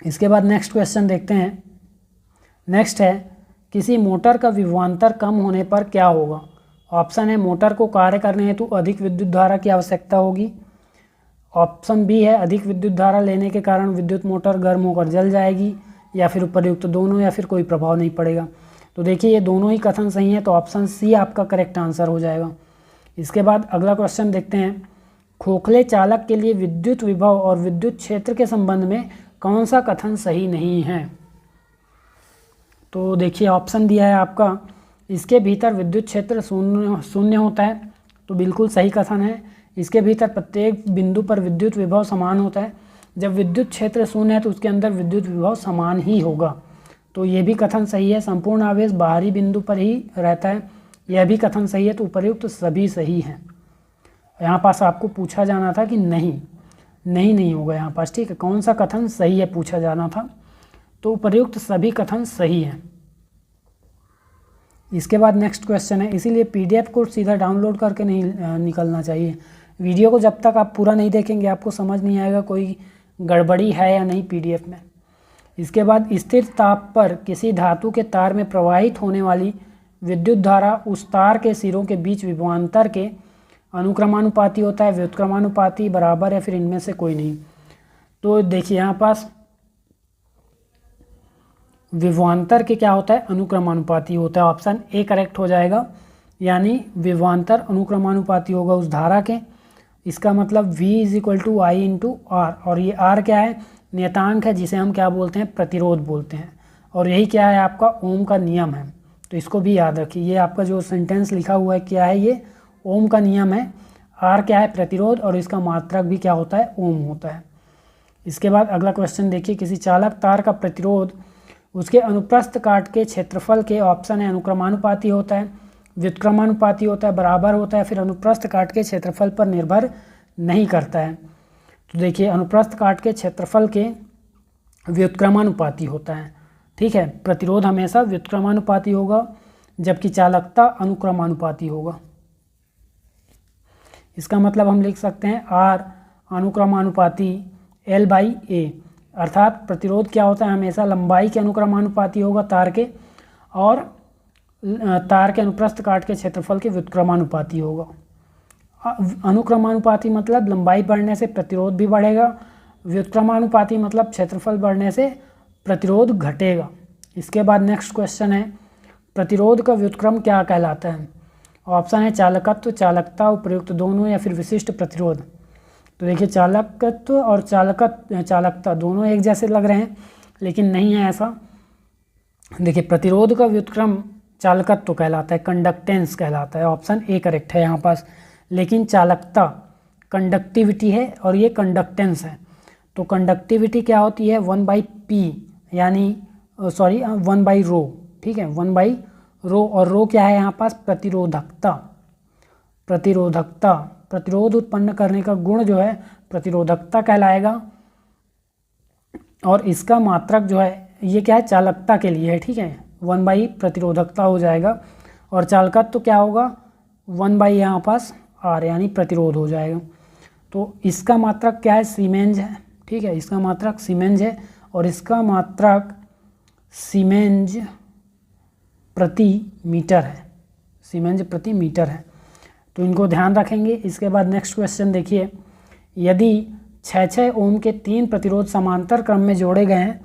इसके बाद नेक्स्ट क्वेश्चन देखते हैं। नेक्स्ट है, किसी मोटर का विभवांतर कम होने पर क्या होगा? ऑप्शन है मोटर को कार्य करने हेतु अधिक विद्युत धारा की आवश्यकता होगी। ऑप्शन बी है अधिक विद्युत धारा लेने के कारण विद्युत मोटर गर्म होकर जल जाएगी, या फिर उपर्युक्त दोनों, या फिर कोई प्रभाव नहीं पड़ेगा। तो देखिए ये दोनों ही कथन सही है, तो ऑप्शन सी आपका करेक्ट आंसर हो जाएगा। इसके बाद अगला क्वेश्चन देखते हैं। खोखले चालक के लिए विद्युत विभव और विद्युत क्षेत्र के संबंध में कौन सा कथन सही नहीं है? तो देखिए ऑप्शन दिया है आपका, इसके भीतर विद्युत क्षेत्र शून्य होता है, तो बिल्कुल सही कथन है। इसके भीतर प्रत्येक बिंदु पर विद्युत विभव समान होता है। जब विद्युत क्षेत्र शून्य है तो उसके अंदर विद्युत विभव समान ही होगा, तो ये भी कथन सही है। संपूर्ण आवेश बाहरी बिंदु पर ही रहता है, यह भी कथन सही है। तो उपर्युक्त सभी सही हैं। यहाँ पास आपको पूछा जाना था कि नहीं होगा यहाँ पास, ठीक है। कौन सा कथन सही है पूछा जाना था, तो उपर्युक्त सभी कथन सही हैं। इसके बाद नेक्स्ट क्वेश्चन है, इसीलिए पीडीएफ को सीधा डाउनलोड करके नहीं निकलना चाहिए। वीडियो को जब तक आप पूरा नहीं देखेंगे आपको समझ नहीं आएगा कोई गड़बड़ी है या नहीं पीडीएफ में। इसके बाद स्थिर ताप पर किसी धातु के तार में प्रवाहित होने वाली विद्युत धारा उस तार के सिरों के बीच विभवांतर के अनुक्रमानुपाती होता है, व्युत्क्रमानुपाती, बराबर, या फिर इनमें से कोई नहीं। तो देखिए यहाँ पास विभवांतर के क्या होता है, अनुक्रमानुपाती होता है। ऑप्शन ए करेक्ट हो जाएगा, यानी विभवांतर अनुक्रमानुपाती होगा उस धारा के। इसका मतलब V = I × R, और ये R क्या है, नियतांक है, जिसे हम क्या बोलते हैं, प्रतिरोध बोलते हैं। और यही क्या है, आपका ओम का नियम है, तो इसको भी याद रखिए। ये आपका जो सेंटेंस लिखा हुआ है क्या है, ये ओम का नियम है। R क्या है, प्रतिरोध, और इसका मात्रक भी क्या होता है, ओम होता है। इसके बाद अगला क्वेश्चन देखिए, किसी चालक तार का प्रतिरोध उसके अनुप्रस्थ काट के क्षेत्रफल के, ऑप्शन है, अनुक्रमानुपाती होता है, व्युत्क्रमानुपाती होता है, बराबर होता है, फिर अनुप्रस्थ काट के क्षेत्रफल पर निर्भर नहीं करता है। तो देखिए अनुप्रस्थ काट के क्षेत्रफल के व्युत्क्रमानुपाती होता है, ठीक है। प्रतिरोध हमेशा व्युत्क्रमानुपाती होगा, जबकि चालकता अनुक्रमानुपाती होगा। इसका मतलब हम लिख सकते हैं R अनुक्रमानुपाती L/A, अर्थात प्रतिरोध क्या होता है, हमेशा लंबाई के अनुक्रमानुपाती होगा तार के, और तार के अनुप्रस्थ काट के क्षेत्रफल के व्युत्क्रमानुपाती होगा। अनुक्रमानुपाती मतलब लंबाई बढ़ने से प्रतिरोध भी बढ़ेगा, व्युत्क्रमानुपाती मतलब क्षेत्रफल बढ़ने से प्रतिरोध घटेगा। इसके बाद नेक्स्ट क्वेश्चन है, प्रतिरोध का व्युत्क्रम क्या कहलाता है। ऑप्शन है चालकत्व, चालकता, उपर्युक्त दोनों, या फिर विशिष्ट प्रतिरोध। तो देखिए चालकत्व और चालकता दोनों एक जैसे लग रहे हैं, लेकिन नहीं है ऐसा। देखिए प्रतिरोध का व्युत्क्रम चालकत्व कहलाता है, कंडक्टेंस कहलाता है। ऑप्शन ए करेक्ट है यहाँ पास। लेकिन चालकता कंडक्टिविटी है और ये कंडक्टेंस है। तो कंडक्टिविटी क्या होती है, 1/P, यानी 1/ρ, ठीक है, 1/ρ। और ρ क्या है यहाँ पास, प्रतिरोधकता। प्रतिरोध उत्पन्न करने का गुण जो है प्रतिरोधकता कहलाएगा। और इसका मात्रक जो है ये क्या है, चालकता के लिए है, ठीक है, 1/ प्रतिरोधकता हो जाएगा। और चालकत्व तो क्या होगा, 1/ यहाँ पास R, यानी प्रतिरोध हो जाएगा। तो इसका मात्रक क्या है, सीमेंज है, ठीक है, इसका मात्रक सीमेंज है, और इसका मात्रक सीमेंज प्रति मीटर है, सीमेंज प्रति मीटर है। तो इनको ध्यान रखेंगे। इसके बाद नेक्स्ट क्वेश्चन देखिए, यदि 6 ओम के 3 प्रतिरोध समांतर क्रम में जोड़े गए हैं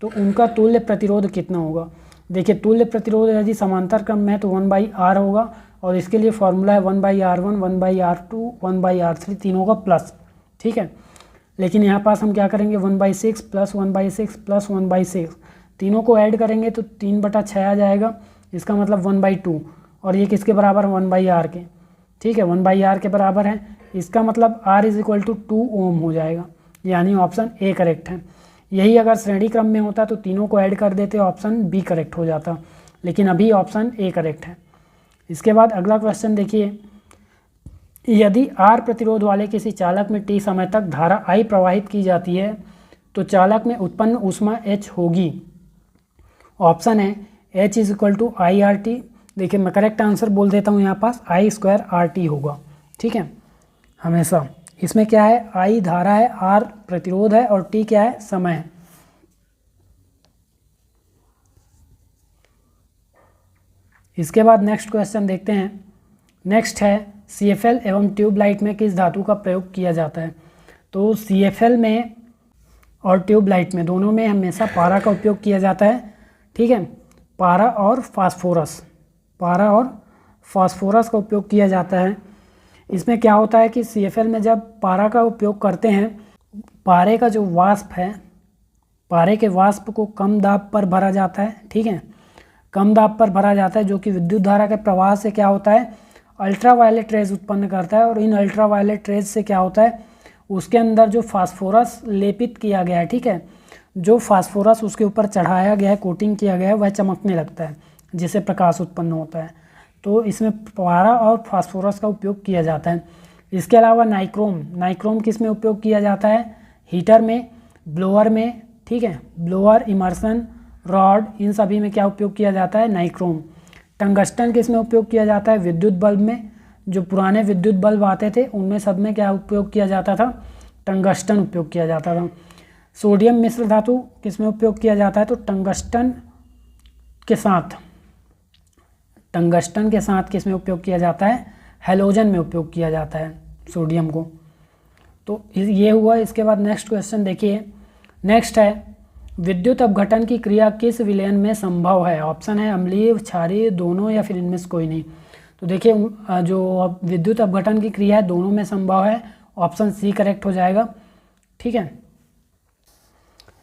तो उनका तुल्य प्रतिरोध कितना होगा। देखिए तुल्य प्रतिरोध यदि समांतर क्रम में है तो 1/R होगा, और इसके लिए फॉर्मूला है 1/R1, 1/R2, 1/R3, तीनों का प्लस, ठीक है। लेकिन यहाँ पास हम क्या करेंगे, 1/6 + 1/6 + 1/6, तीनों को ऐड करेंगे तो 3/6 आ जाएगा। इसका मतलब 1/2, और ये किसके बराबर, 1/R के, ठीक है, 1/R के बराबर है। इसका मतलब R = 2 ओम हो जाएगा, यानी ऑप्शन ए करेक्ट है। यही अगर श्रेणी क्रम में होता तो तीनों को ऐड कर देते, ऑप्शन बी करेक्ट हो जाता, लेकिन अभी ऑप्शन ए करेक्ट है। इसके बाद अगला क्वेश्चन देखिए, यदि R प्रतिरोध वाले किसी चालक में T समय तक धारा I प्रवाहित की जाती है तो चालक में उत्पन्न ऊष्मा H होगी। ऑप्शन है H = IRT। देखिए मैं करेक्ट आंसर बोल देता हूँ, यहाँ पास I² RT होगा, ठीक है। हमेशा इसमें क्या है, I धारा है, R प्रतिरोध है, और T क्या है, समय है। इसके बाद नेक्स्ट क्वेश्चन देखते हैं। नेक्स्ट है CFL एवं ट्यूबलाइट में किस धातु का प्रयोग किया जाता है। तो CFL में और ट्यूबलाइट में दोनों में हमेशा पारा का उपयोग किया जाता है, ठीक है। पारा और फास्फोरस का उपयोग किया जाता है। इसमें क्या होता है कि CFL में जब पारा का उपयोग करते हैं, पारे का जो वाष्प है, पारे के वाष्प को कम दाब पर भरा जाता है, ठीक है, कम दाब पर भरा जाता है, जो कि विद्युत धारा के प्रवाह से क्या होता है, अल्ट्रावायलेट रेज उत्पन्न करता है। और इन अल्ट्रावायलेट रेज से क्या होता है, उसके अंदर जो फास्फोरस लेपित किया गया है, ठीक है, जो फास्फोरस उसके ऊपर चढ़ाया गया है, कोटिंग किया गया है, वह चमकने लगता है, जिससे प्रकाश उत्पन्न होता है। तो इसमें पारा और फास्फोरस का उपयोग किया जाता है। इसके अलावा नाइक्रोम किस में उपयोग किया जाता है, हीटर में, ब्लोअर में, ठीक है, ब्लोअर, इमर्सन रॉड, इन सभी में क्या उपयोग किया जाता है, नाइक्रोम। टंगस्टन किस में उपयोग किया जाता है, विद्युत बल्ब में, जो पुराने विद्युत बल्ब आते थे उनमें सब में क्या उपयोग किया जाता था, टंगस्टन उपयोग किया जाता था। सोडियम मिश्र धातु किस में उपयोग किया जाता है, तो टंगस्टन के साथ किस में उपयोग किया जाता है, हैलोजन में उपयोग किया जाता है सोडियम को। तो ये हुआ। इसके बाद नेक्स्ट क्वेश्चन देखिए, नेक्स्ट है विद्युत अपघटन की क्रिया किस विलयन में संभव है। ऑप्शन है अम्लीय, क्षारीय, दोनों, या फिर इनमें से कोई नहीं। तो देखिए जो विद्युत अपघटन की क्रिया है दोनों में संभव है, ऑप्शन सी करेक्ट हो जाएगा, ठीक है।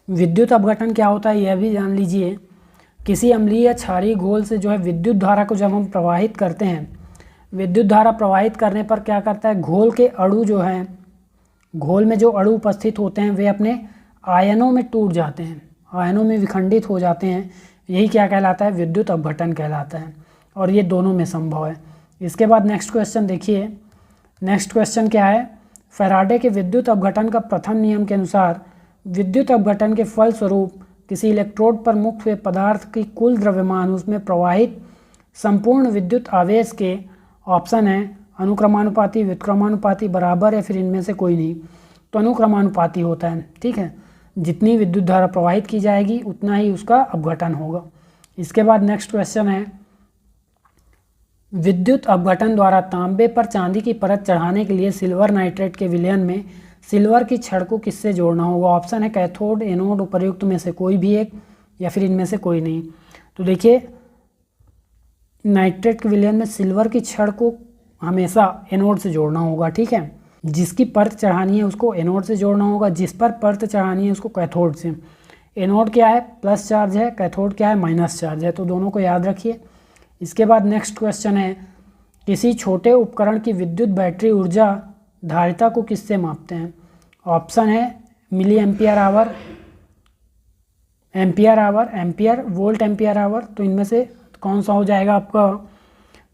विद्युत अपघटन क्या होता है यह भी जान लीजिए। किसी अम्लीय या क्षारीय घोल से जो है विद्युत धारा को जब हम प्रवाहित करते हैं, विद्युत धारा प्रवाहित करने पर क्या करता है, घोल के अणु जो हैं, घोल में जो अणु उपस्थित होते हैं वे अपने आयनों में टूट जाते हैं, आयनों में विखंडित हो जाते हैं। यही क्या कहलाता है, विद्युत अपघटन कहलाता है। और ये दोनों में संभव है। इसके बाद नेक्स्ट क्वेश्चन देखिए, नेक्स्ट क्वेश्चन क्या है, फैराडे के विद्युत अपघटन का प्रथम नियम के अनुसार विद्युत अपघटन के फलस्वरूप किसी इलेक्ट्रोड पर मुक्त हुए पदार्थ की कुल द्रव्यमान उसमें प्रवाहित संपूर्ण विद्युत आवेश के, ऑप्शन है अनुक्रमानुपाती, व्युत्क्रमानुपाती, बराबर, या फिर इनमें से कोई नहीं। तो अनुक्रमानुपाती होता है, ठीक है। जितनी विद्युत धारा प्रवाहित की जाएगी उतना ही उसका अपघटन होगा। इसके बाद नेक्स्ट क्वेश्चन है, विद्युत अपघटन द्वारा तांबे पर चांदी की परत चढ़ाने के लिए सिल्वर नाइट्रेट के विलयन में सिल्वर की छड़ को किससे जोड़ना होगा। ऑप्शन है कैथोड, एनोड, उपर्युक्त में से कोई भी एक, या फिर इनमें से कोई नहीं। तो देखिए नाइट्रेट के विलयन में सिल्वर की छड़ को हमेशा एनोड से जोड़ना होगा, ठीक है। जिसकी परत चढ़ानी है उसको एनोड से जोड़ना होगा, जिस पर परत चढ़ानी है उसको कैथोड से। एनोड क्या है, प्लस चार्ज है, कैथोड क्या है, माइनस चार्ज है। तो दोनों को याद रखिए। इसके बाद नेक्स्ट क्वेश्चन है, किसी छोटे उपकरण की विद्युत बैटरी ऊर्जा धारिता को किससे मापते हैं। ऑप्शन है milli ampere hour, ampere, volt ampere hour. तो इनमें से कौन सा हो जाएगा आपका,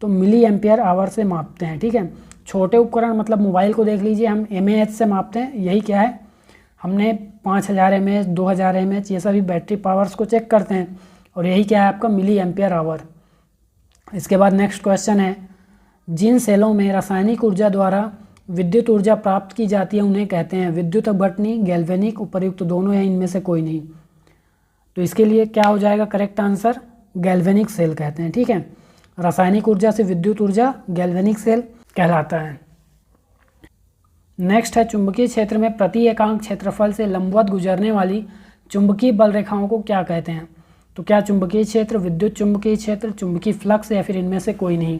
तो मिली एम्पियर आवर से मापते हैं, ठीक है। छोटे उपकरण मतलब मोबाइल को देख लीजिए, हम mAh से मापते हैं। यही क्या है, हमने 5000 mAh, 2000 mAh ये सभी बैटरी पावर्स को चेक करते हैं, और यही क्या है आपका मिली एम्पियर आवर। इसके बाद नेक्स्ट क्वेश्चन है, जिन सेलों में रासायनिक ऊर्जा द्वारा विद्युत ऊर्जा प्राप्त की जाती है उन्हें कहते हैं विद्युत अपघटनी, गैल्वेनिक, उपर्युक्त दोनों, या इनमें से कोई नहीं। तो इसके लिए क्या हो जाएगा करेक्ट आंसर, गैल्वेनिक सेल कहते हैं, ठीक है। रासायनिक ऊर्जा से विद्युत ऊर्जा गैल्वेनिक सेल कहलाता है। नेक्स्ट है, चुंबकीय क्षेत्र में प्रति एकांक क्षेत्रफल से लंबवत गुजरने वाली चुंबकीय बल रेखाओं को क्या कहते हैं। तो क्या चुंबकीय क्षेत्र, विद्युत चुंबकीय क्षेत्र, चुंबकीय फ्लक्स, या फिर इनमें से कोई नहीं।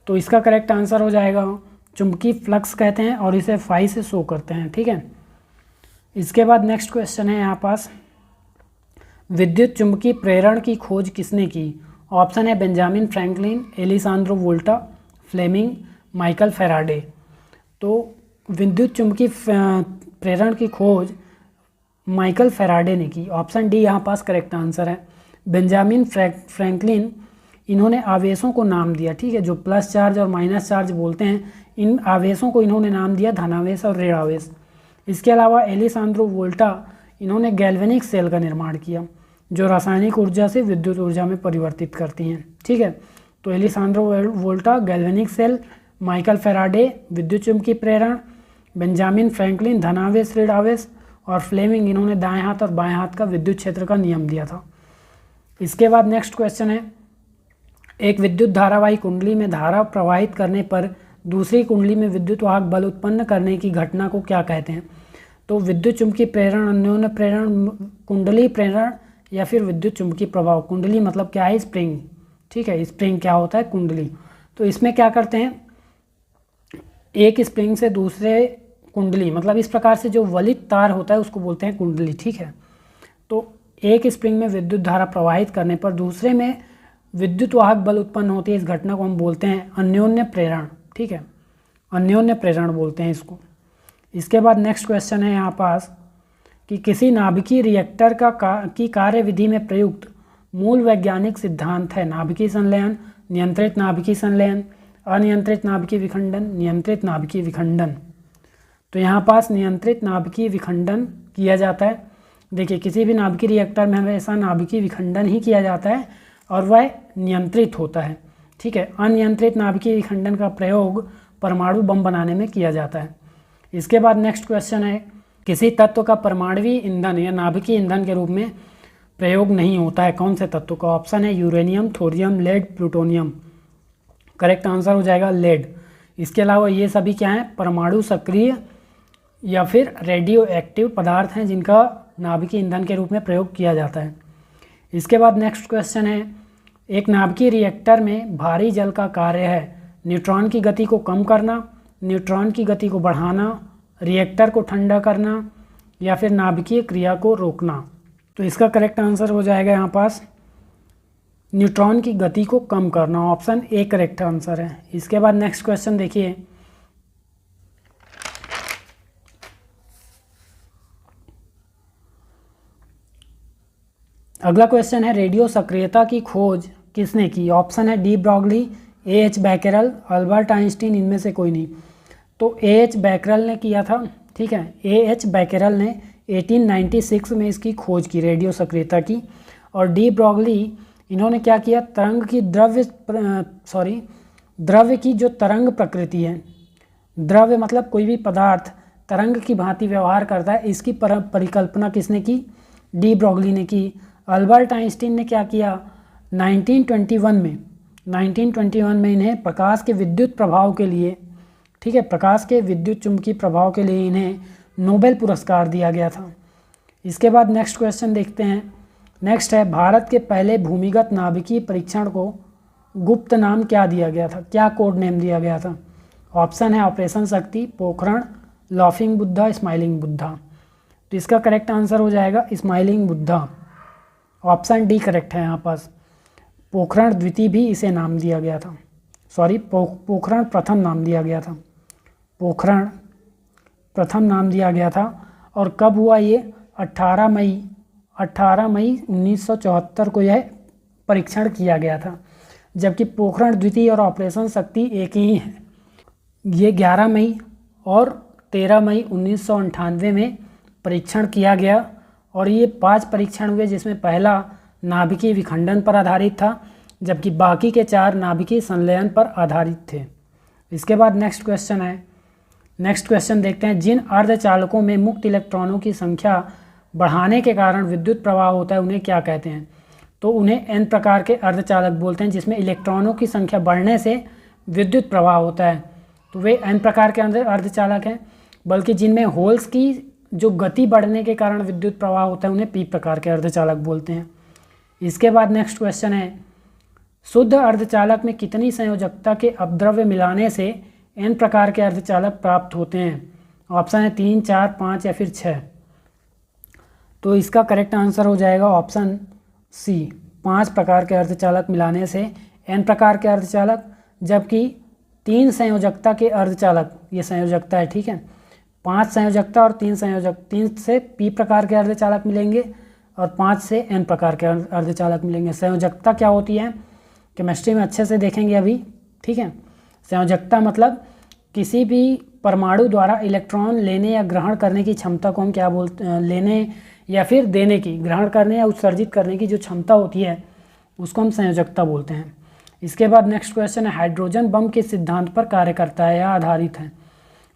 तो इसका करेक्ट आंसर हो जाएगा चुंबकीय फ्लक्स कहते हैं, और इसे फाई से शो करते हैं, ठीक है। इसके बाद नेक्स्ट क्वेश्चन है यहाँ पास, विद्युत चुंबकीय प्रेरण की खोज किसने की। ऑप्शन है Benjamin Franklin, Alessandro Volta, Fleming, Michael Faraday. तो विद्युत चुंबकीय प्रेरण की खोज माइकल फैराडे ने की। ऑप्शन डी यहाँ पास करेक्ट आंसर है। बेंजामिन फ्रैंकलिन, इन्होंने आवेशों को नाम दिया, ठीक है, जो प्लस चार्ज और माइनस चार्ज बोलते हैं, इन आवेशों को इन्होंने नाम दिया धनावेश और ऋण आवेश। इसके अलावा एलिसांद्रो वोल्टा, इन्होंने गैल्वेनिक सेल का निर्माण किया, जो रासायनिक ऊर्जा से विद्युत ऊर्जा में परिवर्तित करती हैं, ठीक है। तो एलिसांद्रो वोल्टा गैल्वेनिक सेल, माइकल फैराडे विद्युत चुंबकीय प्रेरण, बेंजामिन फ्रैंकलिन धनावेश ऋण आवेश, और फ्लेमिंग, इन्होंने दाएं हाथ और बाएं हाथ का विद्युत क्षेत्र का नियम दिया था। इसके बाद नेक्स्ट क्वेश्चन है, एक विद्युत धारावाही कुंडली में धारा प्रवाहित करने पर दूसरी कुंडली में विद्युत वाहक बल उत्पन्न करने की घटना को क्या कहते हैं। तो विद्युत चुंबकीय प्रेरण, अन्योन्य प्रेरण, कुंडली प्रेरण, या फिर विद्युत चुंबकीय प्रभाव। कुंडली मतलब क्या है, स्प्रिंग, ठीक है। स्प्रिंग क्या होता है, कुंडली। तो इसमें क्या करते हैं, एक स्प्रिंग से दूसरे कुंडली, मतलब इस प्रकार से जो वलित तार होता है उसको बोलते हैं कुंडली, ठीक है। तो एक स्प्रिंग में विद्युत धारा प्रवाहित करने पर दूसरे में विद्युत वाहक बल उत्पन्न होती है, इस घटना को हम बोलते हैं अन्योन्य प्रेरण। ठीक है, अन्योन्य प्रेरण बोलते हैं इसको। इसके बाद नेक्स्ट क्वेश्चन है यहाँ पास कि किसी नाभिकीय रिएक्टर की कार्यविधि में प्रयुक्त मूल वैज्ञानिक सिद्धांत है। नाभिकीय संलयन, नियंत्रित नाभिकीय संलयन, अनियंत्रित नाभिकीय विखंडन, नियंत्रित नाभिकीय विखंडन। तो यहाँ पास नियंत्रित नाभिकीय विखंडन किया जाता है। देखिए, किसी भी नाभिकीय रिएक्टर में हमेशा नाभिकीय विखंडन ही किया जाता है और वह नियंत्रित होता है। ठीक है, अनियंत्रित नाभिकीय विखंडन का प्रयोग परमाणु बम बनाने में किया जाता है। इसके बाद नेक्स्ट क्वेश्चन है, किसी तत्व का परमाणुवीय ईंधन या नाभिकीय ईंधन के रूप में प्रयोग नहीं होता है, कौन से तत्व का? ऑप्शन है uranium, thorium, lead, plutonium. Correct answer हो जाएगा लेड। इसके अलावा ये सभी क्या हैं? परमाणु सक्रिय या फिर रेडियो एक्टिव पदार्थ हैं जिनका नाभिकीय ईंधन के रूप में प्रयोग किया जाता है। इसके बाद नेक्स्ट क्वेश्चन है, एक नाभिकीय रिएक्टर में भारी जल का कार्य है न्यूट्रॉन की गति को कम करना, न्यूट्रॉन की गति को बढ़ाना, रिएक्टर को ठंडा करना या फिर नाभिकीय क्रिया को रोकना। तो इसका करेक्ट आंसर हो जाएगा यहाँ पास न्यूट्रॉन की गति को कम करना। ऑप्शन ए करेक्ट आंसर है। इसके बाद नेक्स्ट क्वेश्चन देखिए, अगला क्वेश्चन है, रेडियो सक्रियता की खोज किसने की? ऑप्शन है de Broglie, A H Becquerel, Albert Einstein, इनमें से कोई नहीं। तो ए एच बैकेरल ने किया था। ठीक है, ए एच बैकेरल ने 1896 में इसकी खोज की रेडियो सक्रियता की। और डी ब्रॉगली इन्होंने क्या किया? तरंग की द्रव्य की जो तरंग प्रकृति है, द्रव्य मतलब कोई भी पदार्थ तरंग की भांति व्यवहार करता है, इसकी परिकल्पना किसने की? डी ब्रॉगली ने की। अल्बर्ट आइंस्टीन ने क्या किया? 1921 में इन्हें प्रकाश के विद्युत प्रभाव के लिए, ठीक है, प्रकाश के विद्युत चुंबकीय प्रभाव के लिए इन्हें नोबेल पुरस्कार दिया गया था। इसके बाद नेक्स्ट क्वेश्चन देखते हैं। नेक्स्ट है, भारत के पहले भूमिगत नाभिकीय परीक्षण को गुप्त नाम क्या दिया गया था? क्या कोड नेम दिया गया था? ऑप्शन है ऑपरेशन शक्ति, पोखरण, लाफिंग बुद्धा, स्माइलिंग बुद्धा। तो इसका करेक्ट आंसर हो जाएगा smiling Buddha. Option D correct है यहाँ पास। पोखरण द्वितीय भी इसे नाम दिया गया था, पोखरण प्रथम नाम दिया गया था, पोखरण प्रथम नाम दिया गया था। और कब हुआ ये? 18 मई 1974 को यह परीक्षण किया गया था। जबकि पोखरण द्वितीय और ऑपरेशन शक्ति एक ही है। ये 11 मई और 13 मई 1998 में परीक्षण किया गया। और ये 5 परीक्षण हुए जिसमें पहला नाभिकीय विखंडन पर आधारित था, जबकि बाकी के 4 नाभिकीय संलयन पर आधारित थे। इसके बाद नेक्स्ट क्वेश्चन है, नेक्स्ट क्वेश्चन देखते हैं, जिन अर्धचालकों में मुक्त इलेक्ट्रॉनों की संख्या बढ़ाने के कारण विद्युत प्रवाह होता है उन्हें क्या कहते हैं? तो उन्हें एन प्रकार के अर्धचालक बोलते हैं, जिसमें इलेक्ट्रॉनों की संख्या बढ़ने से विद्युत प्रवाह होता है। तो वे एन प्रकार के अर्धचालक हैं। बल्कि जिनमें होल्स की जो गति बढ़ने के कारण विद्युत प्रवाह होता है उन्हें पी प्रकार के अर्धचालक बोलते हैं। इसके बाद नेक्स्ट क्वेश्चन है, शुद्ध अर्धचालक में कितनी संयोजकता के अपद्रव्य मिलाने से एन प्रकार के अर्धचालक प्राप्त होते हैं? ऑप्शन है 3, 4, 5 या फिर 6। तो इसका करेक्ट आंसर हो जाएगा ऑप्शन सी, 5 प्रकार के अर्धचालक मिलाने से एन प्रकार के अर्धचालक, जबकि 3 संयोजकता के अर्धचालक, ये संयोजकता है, ठीक है, 5 संयोजकता और 3 संयोजक, 3 से पी प्रकार के अर्धचालक मिलेंगे और 5 से एन प्रकार के अर्धचालक मिलेंगे। संयोजकता क्या होती है केमिस्ट्री में अच्छे से देखेंगे अभी, ठीक है। संयोजकता मतलब किसी भी परमाणु द्वारा इलेक्ट्रॉन लेने या ग्रहण करने की क्षमता को हम क्या बोलते हैं? लेने या फिर देने की, ग्रहण करने या उत्सर्जित करने की जो क्षमता होती है उसको हम संयोजकता बोलते हैं। इसके बाद नेक्स्ट क्वेश्चन है, हाइड्रोजन बम किस सिद्धांत पर कार्य करता है या आधारित है?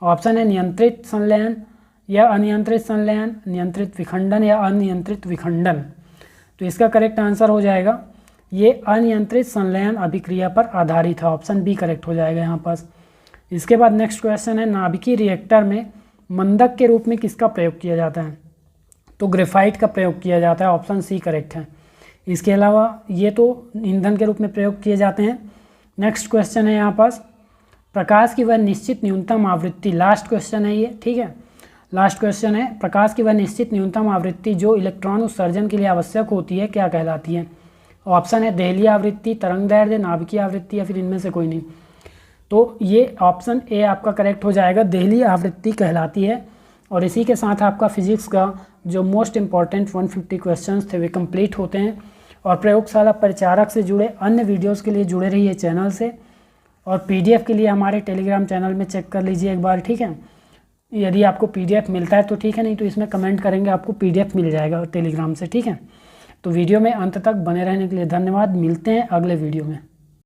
ऑप्शन है नियंत्रित संलयन या अनियंत्रित संलयन, नियंत्रित विखंडन या अनियंत्रित विखंडन। तो इसका करेक्ट आंसर हो जाएगा ये अनियंत्रित संलयन अभिक्रिया पर आधारित है। ऑप्शन बी करेक्ट हो जाएगा यहाँ पास। इसके बाद नेक्स्ट क्वेश्चन है, नाभिकीय रिएक्टर में मंदक के रूप में किसका प्रयोग किया जाता है? तो ग्रेफाइट का प्रयोग किया जाता है। ऑप्शन सी करेक्ट है। इसके अलावा ये तो ईंधन के रूप में प्रयोग किए जाते हैं। नेक्स्ट क्वेश्चन है यहाँ पास, प्रकाश की वह निश्चित न्यूनतम आवृत्ति, लास्ट क्वेश्चन है ये, ठीक है। लास्ट क्वेश्चन है, प्रकाश की वह निश्चित न्यूनतम आवृत्ति जो इलेक्ट्रॉन उत्सर्जन के लिए आवश्यक होती है क्या कहलाती है? ऑप्शन है देहली आवृत्ति, तरंगदैर्ध्य, नाभिकीय आवृत्ति या फिर इनमें से कोई नहीं। तो ये ऑप्शन ए आपका करेक्ट हो जाएगा, देहली आवृत्ति कहलाती है। और इसी के साथ आपका फिजिक्स का जो मोस्ट इंपॉर्टेंट 150 क्वेश्चंस थे वे कंप्लीट होते हैं। और प्रयोगशाला परिचारक से जुड़े अन्य वीडियोस के लिए जुड़े रहिए चैनल से, और पीडीएफ के लिए हमारे टेलीग्राम चैनल में चेक कर लीजिए एक बार, ठीक है। यदि आपको पीडीएफ मिलता है तो ठीक है, नहीं तो इसमें कमेंट करेंगे, आपको पीडीएफ मिल जाएगा टेलीग्राम से, ठीक है। तो वीडियो में अंत तक बने रहने के लिए धन्यवाद। मिलते हैं अगले वीडियो में।